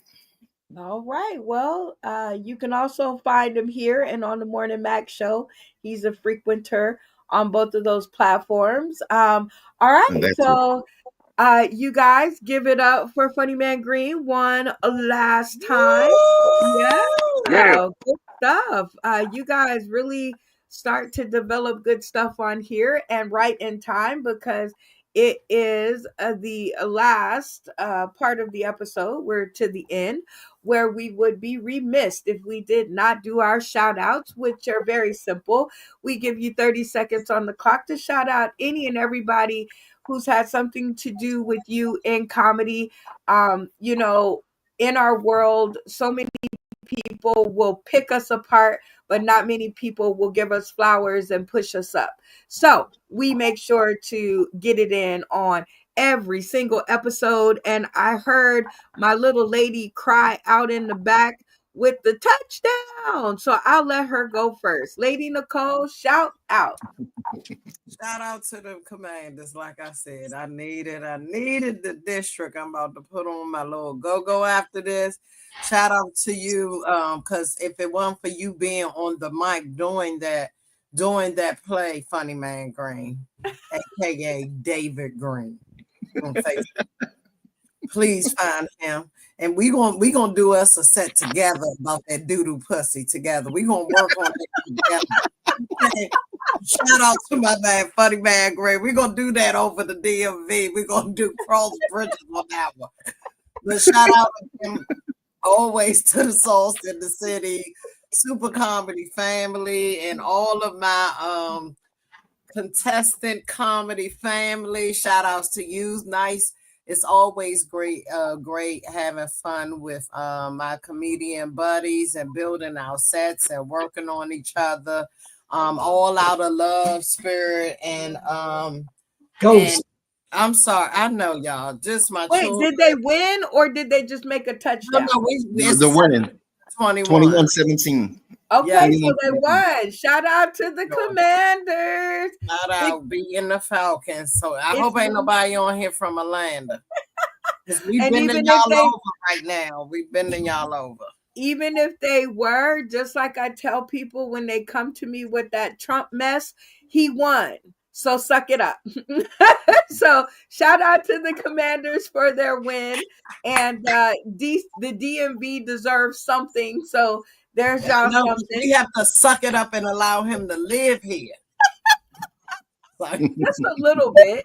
All right. Well, you can also find him here and on the Morning Mac Show. He's a frequenter on both of those platforms. All right. And that's it. So, you guys give it up for Funny Man Green one last time. Yeah. Yeah. Good stuff. You guys really start to develop good stuff on here and right in time because it is the last part of the episode. We're to the end where we would be remiss if we did not do our shout outs, which are very simple. We give you 30 seconds on the clock to shout out any and everybody who's had something to do with you in comedy. In our world, so many people will pick us apart, but not many people will give us flowers and push us up. So we make sure to get it in on every single episode. And I heard my little lady cry out in the back with the touchdown. So I'll let her go first. Lady Nicole, shout out. Shout out to the Commanders. Like I said, I needed the district. I'm about to put on my little go after this. Shout out to you. Because if it wasn't for you being on the mic doing that play, Funny Man Green, aka David Green on Facebook. Please find him. And we gonna do us a set together about that doo-doo pussy together. We gonna work on it together. Shout out to my man, Funny Man Green. We're gonna do that over the DMV. We're gonna do cross bridges on that one. But shout out to him always to the Sauce in the City, Super Comedy family, and all of my contestant comedy family. Shout outs to you. Nice. It's always great having fun with my comedian buddies and building our sets and working on each other. All out of love, spirit, and Ghost. and I'm sorry, I know y'all. Just my Wait, children. did they win or did they just make a touchdown? No, The winning 21-17. Okay, Yeah. so they won. Shout out to the Commanders. Shout out beating the Falcons. So I hope ain't nobody on here from Atlanta. We've And been even in if y'all they- over right now. We've been in y'all over. Even if they were, just like I tell people when they come to me with that Trump mess, he won. So suck it up. So shout out to the Commanders for their win. And the DMV deserves something. So there's y'all No, something. we have to suck it up and allow him to live here. Just a little bit.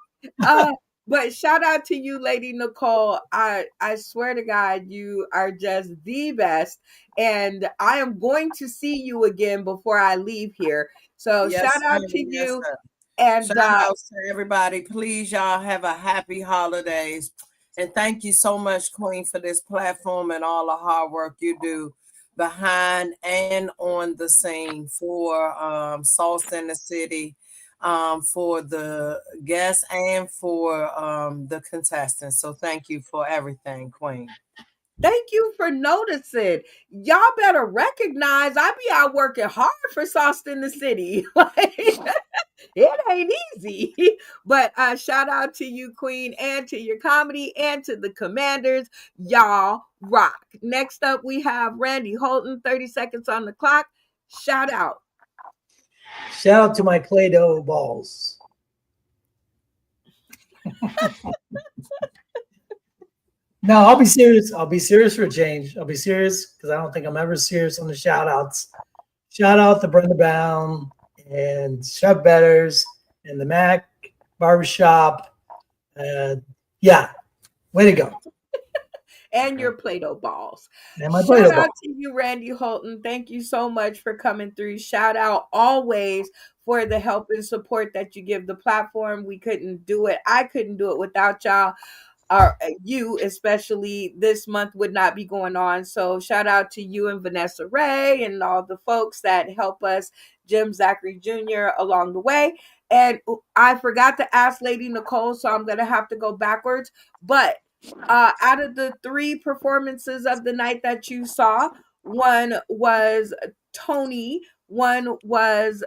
But shout out to you, Lady Nicole. I swear to God, you are just the best. And I am going to see you again before I leave here. So Yes, shout out sir. to Yes, you. sir. And shout out to everybody. Please, y'all have a happy holidays. And thank you so much, Queen, for this platform and all the hard work you do behind and on the scene for Sauce in the City, for the guests and for the contestants. So thank you for everything, Queen. Thank you for noticing. Y'all better recognize I be out working hard for Sauce in the City. Like, it ain't easy. But shout out to you, Queen, and to your comedy and to the Commanders. Y'all rock. Next up, we have Randy Holton, 30 seconds on the clock. Shout out. Shout out to my Play-Doh balls. No, I'll be serious. I'll be serious for a change. I'll be serious because I don't think I'm ever serious on the shout outs. Shout out to Brenda Brown and Chef Betters and the Mac Barbershop. Yeah, way to go. And your Play-Doh balls. And my Shout Play-Doh out balls. to you, Randy Holton. Thank you so much for coming through. Shout out always for the help and support that you give the platform. We couldn't do it. I couldn't do it without y'all. You especially, this month would not be going on. So shout out to you and Vanessa Ray and all the folks that help us, Jim Zachary Jr. along the way. And I forgot to ask Lady Nicole, so I'm gonna have to go backwards. But out of the 3 performances of the night that you saw, one was Tony, one was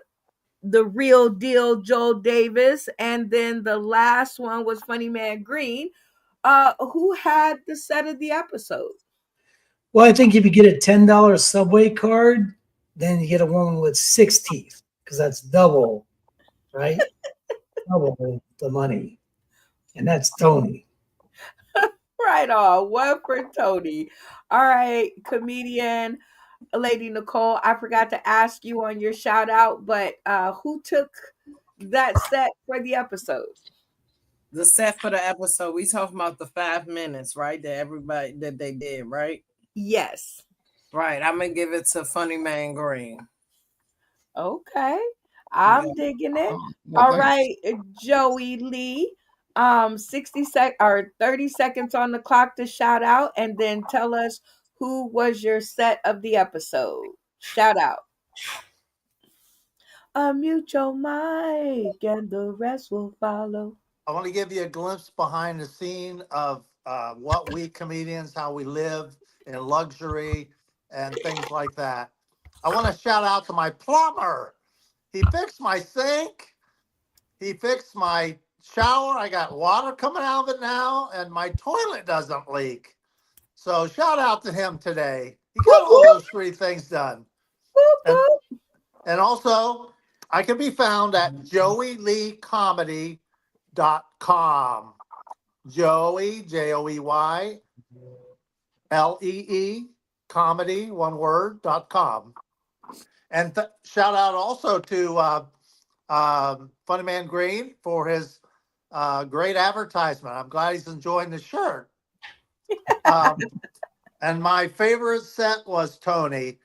the real deal Joel Davis, and then the last one was Funny Man Green. Who had the set of the episode? Well, I think if you get a $10 Subway card, then you get a one with 6 teeth because that's double, right? Double the money. And that's Tony. Right on. One for Tony. All right, comedian Lady Nicole, I forgot to ask you on your shout out, but who took that set for the episode? The set for the episode, we talking about the 5 minutes, right? That they did, right? Yes. Right. I'm gonna give it to Funny Man Green. Okay. I'm digging it. All right, Joey Lee. 30 seconds on the clock to shout out, and then tell us who was your set of the episode. Shout out. Unmute your mic and the rest will follow. I want to give you a glimpse behind the scene of what we comedians, how we live in luxury and things like that. I want to shout out to my plumber. He fixed my sink. He fixed my shower. I got water coming out of it now, and my toilet doesn't leak. So shout out to him today. He got all those 3 things done. And also, I can be found at joeyleecomedy.com. Joey, Joey, Lee, comedy, one word.com. And shout out also to Funny Man Green for his great advertisement. I'm glad he's enjoying the shirt. And my favorite set was Tony.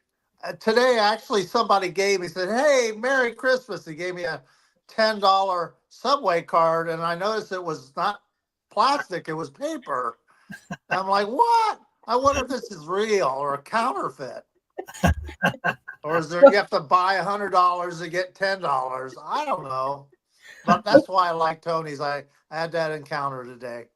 Today, actually, somebody said, "Hey, Merry Christmas." He gave me a $10 Subway card, and I noticed it was not plastic, it was paper. I'm like, what? I wonder if this is real or a counterfeit. Or is there, you have to buy $100 to get $10? I don't know. But that's why I like Tony's. I had that encounter today.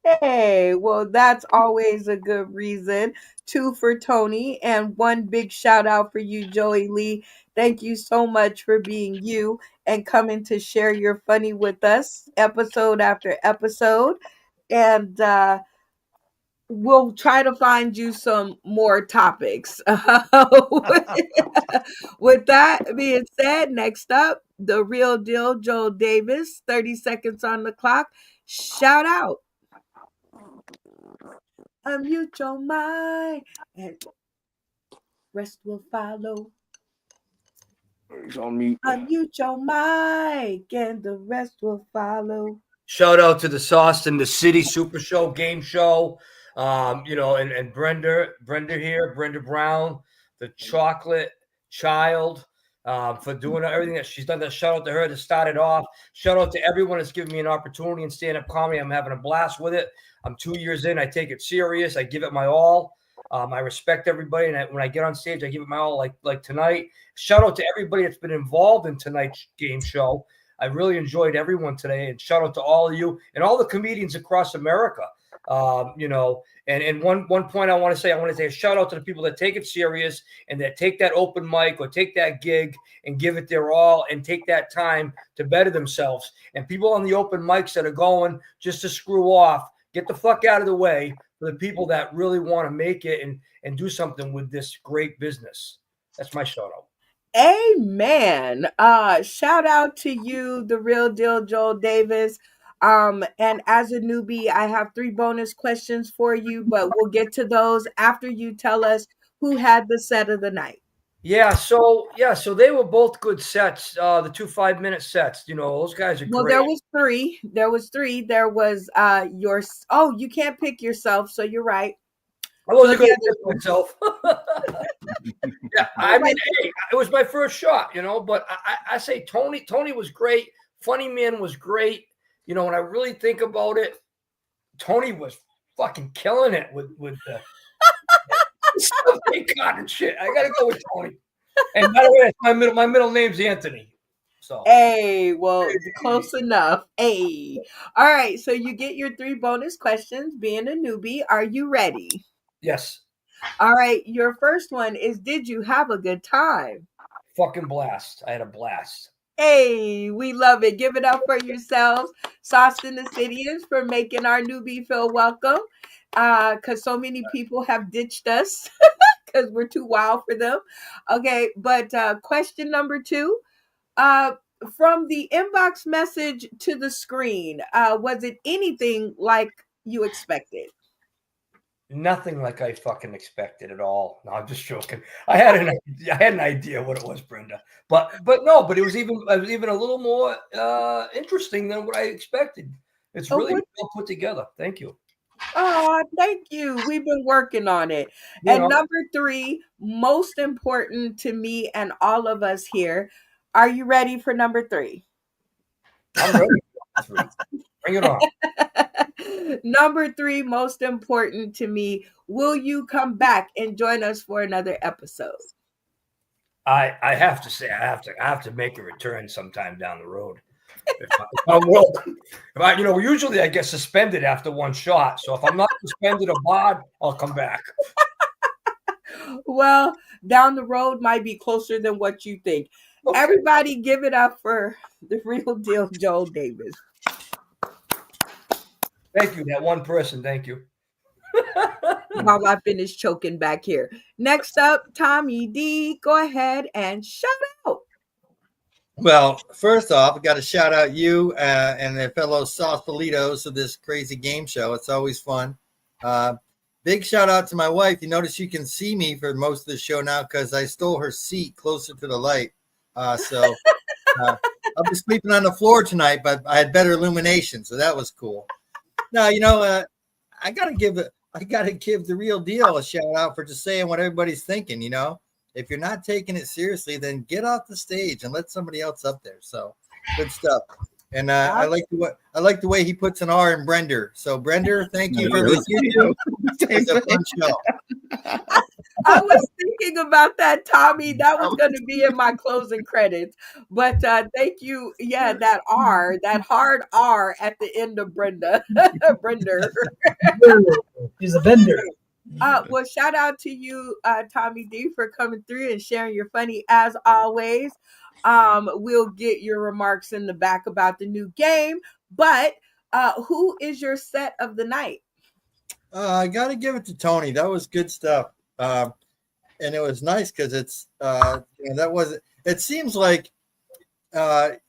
Hey, well, that's always a good reason. 2 for Tony, and 1 big shout out for you, Joey Lee. Thank you so much for being you and coming to share your funny with us episode after episode. And we'll try to find you some more topics. With that being said, next up, the real deal, Joel Davis, 30 seconds on the clock. Shout out. Unmute your mind and rest will follow. He's on mute. Unmute your mic and the rest will follow. Shout out to the Sauce in the City Super Show game show. And Brenda here, Brenda Brown, the chocolate child, for doing everything that she's done. Shout out to her to start it off. Shout out to everyone that's given me an opportunity in stand-up comedy. I'm having a blast with it. I'm 2 years in. I take it serious. I give it my all. I respect everybody, and when I get on stage, I give it my all. Like tonight. Shout out to everybody that's been involved in tonight's game show. I really enjoyed everyone today, and shout out to all of you and all the comedians across America. You know, and one point I want to say a shout out to the people that take it serious and that take that open mic or take that gig and give it their all and take that time to better themselves. And people on the open mics that are going just to screw off, get the fuck out of the way for the people that really want to make it and do something with this great business. That's my shout out. Amen. Shout out to you, the real deal, Joel Davis. And as a newbie, I have 3 bonus questions for you, but we'll get to those after you tell us who had the set of the night. So they were both good sets. The 2 5-minute sets, you know, those guys are Well, great. there was 3. There was 3. There was you can't pick yourself, so you're right. I wasn't So going to pick myself. Yeah, I mean, hey, it was my first shot, you know, but I say Tony was great. Funny Man was great. You know, when I really think about it, Tony was fucking killing it with the stuff they got and shit. I gotta go with Tony. And by the way, my middle name's Anthony. So Hey, well, close enough. Hey. All right, so you get your 3 bonus questions being a newbie. Are you ready? yes, All right, your first one is, did you have a good time? fucking blast. I had a blast. Hey, we love it. Give it up for yourselves, Sauced the Cityans, for making our newbie feel welcome. Because so many people have ditched us because we're too wild for them. Okay, but question number 2. From the inbox message to the screen, was it anything like you expected? Nothing like I fucking expected at all. No, I'm just joking. I had an idea what it was, Brenda, but it was even a little more interesting than what I expected. It's really well put together. Thank you. Oh, thank you. We've been working on it. You And know, number 3, most important to me and all of us here. Are you ready for number 3? I'm ready for number 3. Bring it on. Number 3, most important to me. Will you come back and join us for another episode? I have to say I have to make a return sometime down the road. If I you know, usually I get suspended after one shot. So if I'm not suspended or barred, I'll come back. Well, down the road might be closer than what you think. Okay. Everybody give it up for the real deal, Joel Davis. Thank you, that one person. Thank you. While I finish choking back here. Next up, Tommy D. Go ahead and shout out. Well, first off, I got to shout out you and the fellow Saucelitos of this crazy game show. It's always fun. Big shout out to my wife. You notice you can see me for most of the show now because I stole her seat closer to the light. So I'll be sleeping on the floor tonight, but I had better illumination, so that was cool. Now, you know, I gotta give the real deal a shout out for just saying what everybody's thinking. You know, if you're not taking it seriously, then get off the stage and let somebody else up there. So good stuff. And I like the way he puts an R in Brender. So Brender, thank you for this. It's a fun show. I was thinking about that, Tommy. That was going to be in my closing credits. But thank you. Yeah, that R, that hard R at the end of Brenda. Brender. He's a vendor. Well, shout out to you, Tommy D, for coming through and sharing your funny as always. We'll get your remarks in the back about the new game. But who is your set of the night? I got to give it to Tony. That was good stuff. And it was nice because it's it seems like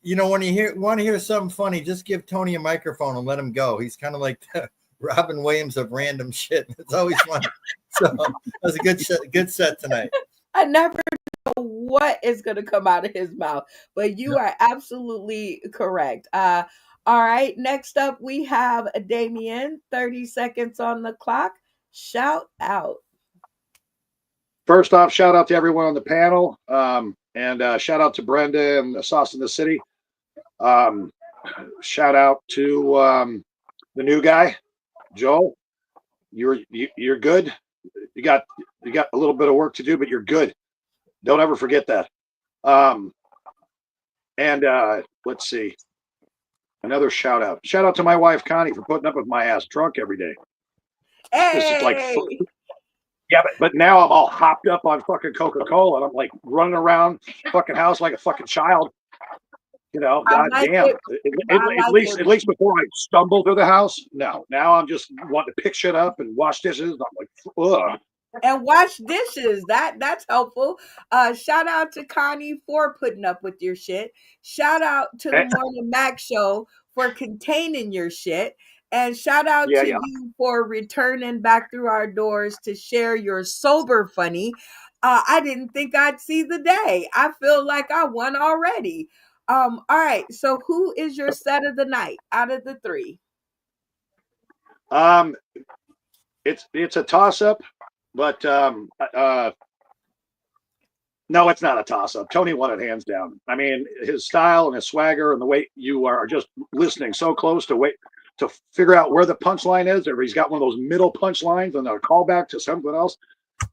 you know, when you want to hear something funny, just give Tony a microphone and let him go. He's kind of like the Robin Williams of random shit. It's always fun. So that was a good set tonight. I never know what is going to come out of his mouth, but you are absolutely correct. All right, next up we have Damien. 30 seconds on the clock. Shout out. First off, shout out to everyone on the panel, and shout out to Brenda and the Sauce in the City. Shout out to the new guy, Joel. You're good. You got a little bit of work to do, but you're good. Don't ever forget that. And let's see. Another shout out. Shout out to my wife Connie for putting up with my ass drunk every day. This is like, Hey. yeah, but now I'm all hopped up on fucking Coca-Cola and I'm like running around fucking house like a fucking child. You know, I god like damn. it. I like it. At least before I stumble through the house. No, now I'm just wanting to pick shit up and wash dishes. I'm like, ugh. And wash dishes. That's helpful. Shout out to Connie for putting up with your shit. Shout out to the Eh, Morning Mac Show for containing your shit. And shout out yeah, to yeah. you for returning back through our doors to share your sober funny. I didn't think I'd see the day. I feel like I won already. All right. So who is your set of the night out of the three? Um, it's a toss up, but no, it's not a toss up. Tony won it hands down. I mean, his style and his swagger and the way you are just listening so close to wait to figure out where the punchline is, or he's got one of those middle punchlines and a callback to something else.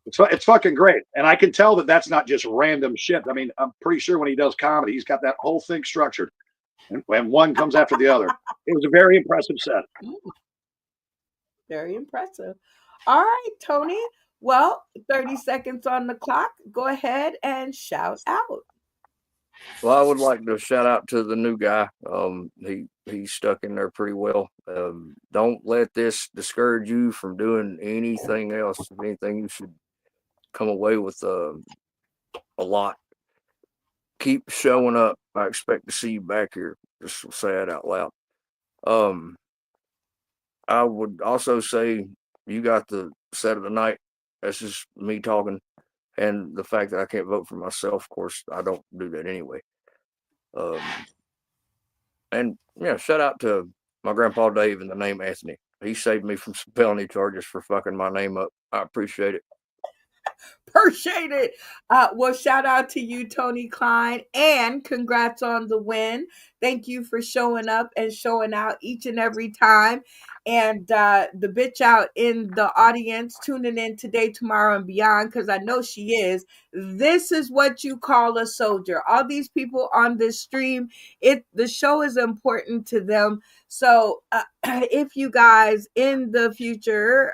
It's fucking great, and I can tell that that's not just random shit. I mean, I'm pretty sure when he does comedy, he's got that whole thing structured, and one comes after the other. It was a very impressive set. Very impressive. All right, Tony. Well, 30 seconds on the clock. Go ahead and shout out. Well, I would like to shout out to the new guy. He stuck in there pretty well. Don't let this discourage you from doing anything else. If anything, you should come away with a lot. Keep showing up. I expect to see you back here. Just say it out loud. Um, I would also say you got the set of the night. That's just me talking. And the fact that I can't vote for myself, of course, I don't do that anyway. And yeah, shout out to my grandpa Dave and the name Anthony. He saved me from some felony charges for fucking my name up. I appreciate it. Appreciate it. Well, shout out to you, Tony Klein, and congrats on the win. Thank you for showing up and showing out each and every time. And the bitch out in the audience tuning in today, tomorrow, and beyond, because I know she is. This is what you call a soldier. All these people on this stream, the show is important to them. So if you guys in the future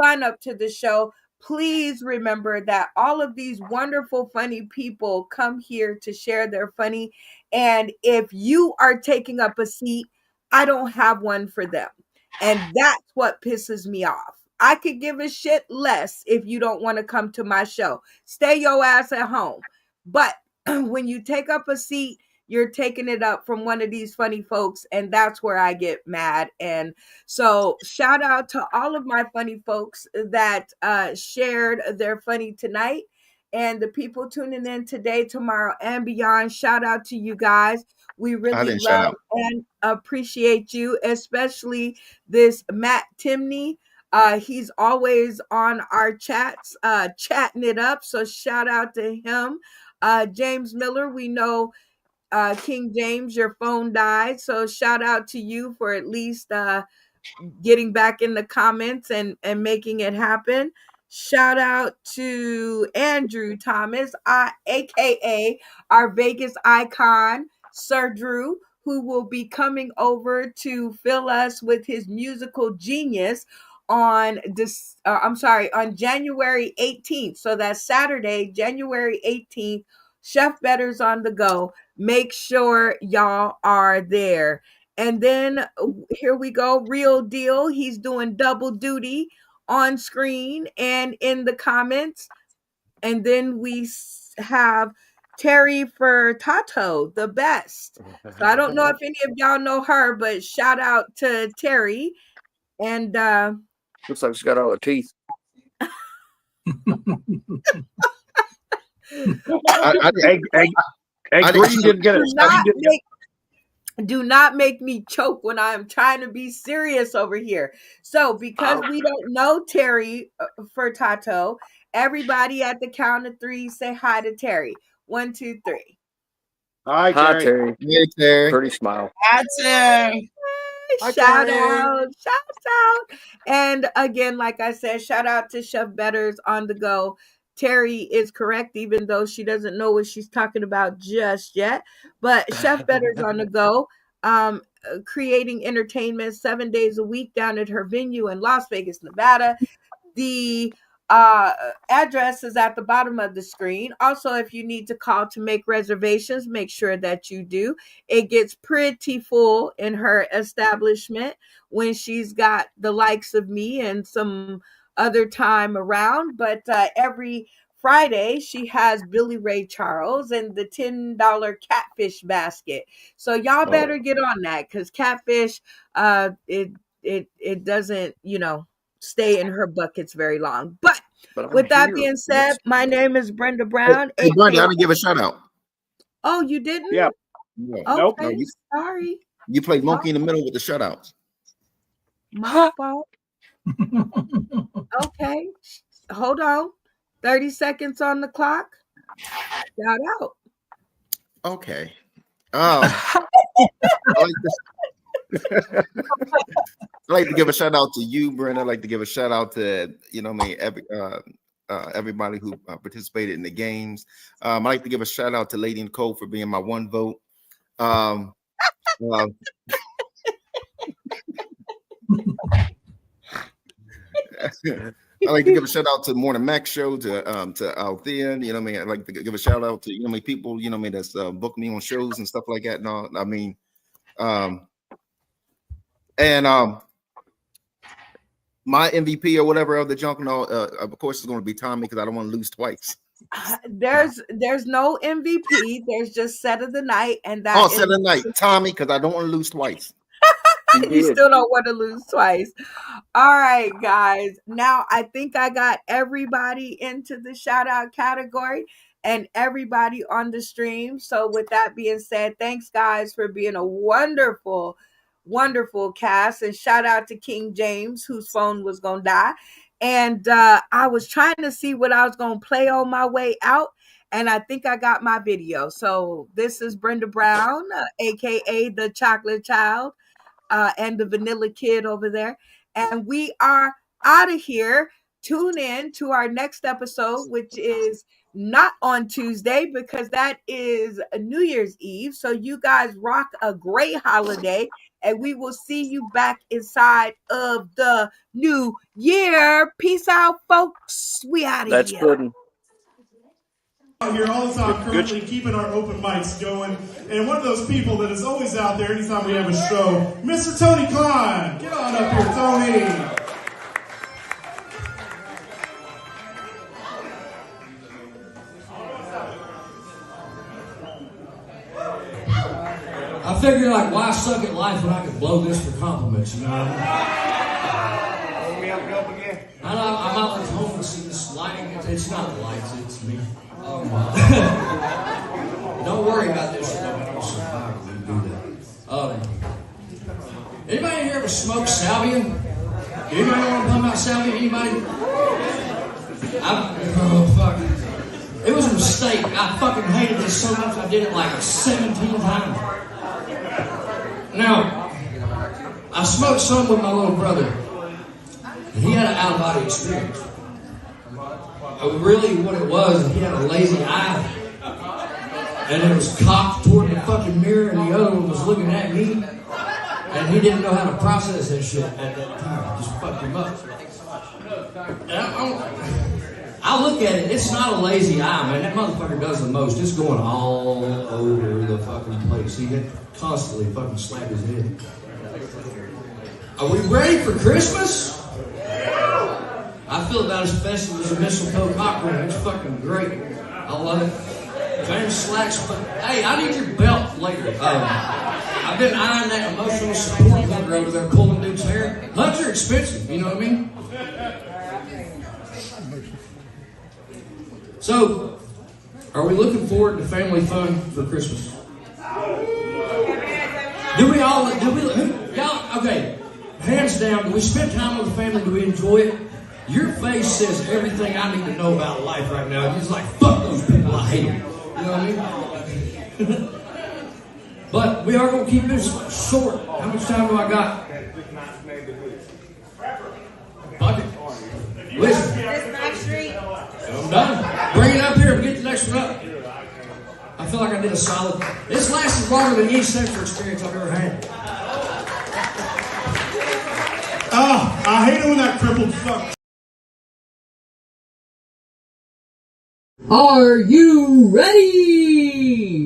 sign up to the show, please remember that all of these wonderful, funny people come here to share their funny. And if you are taking up a seat, I don't have one for them. And that's what pisses me off. I could give a shit less if you don't want to come to my show. Stay your ass at home. But when you take up a seat, you're taking it up from one of these funny folks, and that's where I get mad. And so shout out to all of my funny folks that shared their funny tonight, and the people tuning in today, tomorrow, and beyond. Shout out to you guys. We I really didn't shout love out. and appreciate you, especially this Matt Timney. He's always on our chats, chatting it up. So shout out to him. James Miller, we know King James, your phone died. So shout out to you for at least getting back in the comments and making it happen. Shout out to Andrew Thomas, aka our Vegas icon, Sir Drew, who will be coming over to fill us with his musical genius on this on January 18th. So that's Saturday, January 18th. Chef Better's on the go. Make sure y'all are there. And then here we go, Real Deal. He's doing double duty on screen and in the comments. And then we have Terry Furtado, the best. So I don't know if any of y'all know her, but shout out to Terry. And Looks like she's got all the teeth. Green didn't get it. Do not make me choke when I'm trying to be serious over here. So, because we don't know Terry Furtado, everybody at the count of three say hi to Terry. 1, 2, 3. Hi, Hi, Terry. Terry. Hey, Terry. Pretty smile. Hi, Terry. Shout out. And again, like I said, shout out to Chef Better's on the go. Terry is correct, even though she doesn't know what she's talking about just yet. But Chef Better's on the go. creating entertainment 7 days a week down at her venue in Las Vegas, Nevada. The address is at the bottom of the screen. Also, if you need to call to make reservations, make sure that you do. It gets pretty full in her establishment when she's got the likes of me and some other time around. But every Friday, she has Billy Ray Charles and the $10 catfish basket. So y'all better get on that, because catfish, it doesn't, stay in her buckets very long. But with that being said, my name is Brenda Brown. Hey, Brenda, I didn't give a shout out. Oh, you didn't? Yeah. No. Nope. Okay, No, sorry. you played monkey in the middle with the shutouts. My fault. Okay, hold on. 30 seconds on the clock. Shout out. Okay. I like to give a shout out to you, Brenda. I'd like to give a shout out to everybody who participated in the games. I'd like to give a shout out to Lady Nicole for being my one vote. I'd like to give a shout out to Morning Mac Show, to Althea. I'd like to give a shout out to people that's booked me on shows and stuff like that. No, my MVP or whatever of the junk, of course, is going to be Tommy, because I don't want to lose twice. There's no MVP. There's just set of the night, and that set of the night, Tommy, because I don't want to lose twice. You still don't want to lose twice. All right, guys. Now I think I got everybody into the shout out category and everybody on the stream. So with that being said, thanks guys for being a wonderful, wonderful cast. And shout out to King James, whose phone was going to die. And I was trying to see what I was going to play on my way out, and I think I got my video. So this is Brenda Brown, aka the Chocolate Child, and the Vanilla Kid over there. And we are out of here. Tune in to our next episode, which is not on Tuesday, because that is New Year's Eve. So you guys rock a great holiday, and we will see you back inside of the new year. Peace out, folks. We out of here. That's good. Here all the time, currently keeping our open mics going, and one of those people that is always out there anytime we have a show, Mr. Tony Klein. Get on up here, Tony. I figure, why suck at life when I could blow this for compliments, you know? Hold me up again. I'm out at home and see this lighting. It's not the lights, it's me. Don't worry about this shit. Don't survive. We do that. Anybody here ever smoked salvia? Anybody know what I'm talking about, salvia? Anybody? Oh, fuck. It was a mistake. I fucking hated this so much I did it 17 times. Now, I smoked some with my little brother, and he had an out-of-body experience. Really, what it was, he had a lazy eye, and it was cocked toward the fucking mirror, and the other one was looking at me, and he didn't know how to process that shit at that time. It just fucked him up. I look at it, it's not a lazy eye, man. That motherfucker does the most. It's going all over the fucking place. He can constantly fucking slap his head. Are we ready for Christmas? I feel about as festive as a mistletoe cocktail. It's fucking great. I love it. James slacks, but hey, I need your belt later. I've been eyeing that emotional support hunter over there pulling dude's hair. Hunts are expensive, you know what I mean? So, are we looking forward to family fun for Christmas? Okay, hands down, do we spend time with the family? Do we enjoy it? Your face says everything I need to know about life right now. It's like, fuck those people, I hate them. You know what I mean? But we are going to keep this short. How much time do I got? Fuck it. Listen. I'm done. Bring it up here and get the next one up. I I feel like I did a solid. This lasted longer than any sexual experience I've ever had. Oh, I hate it when that crippled fuck. Are you ready?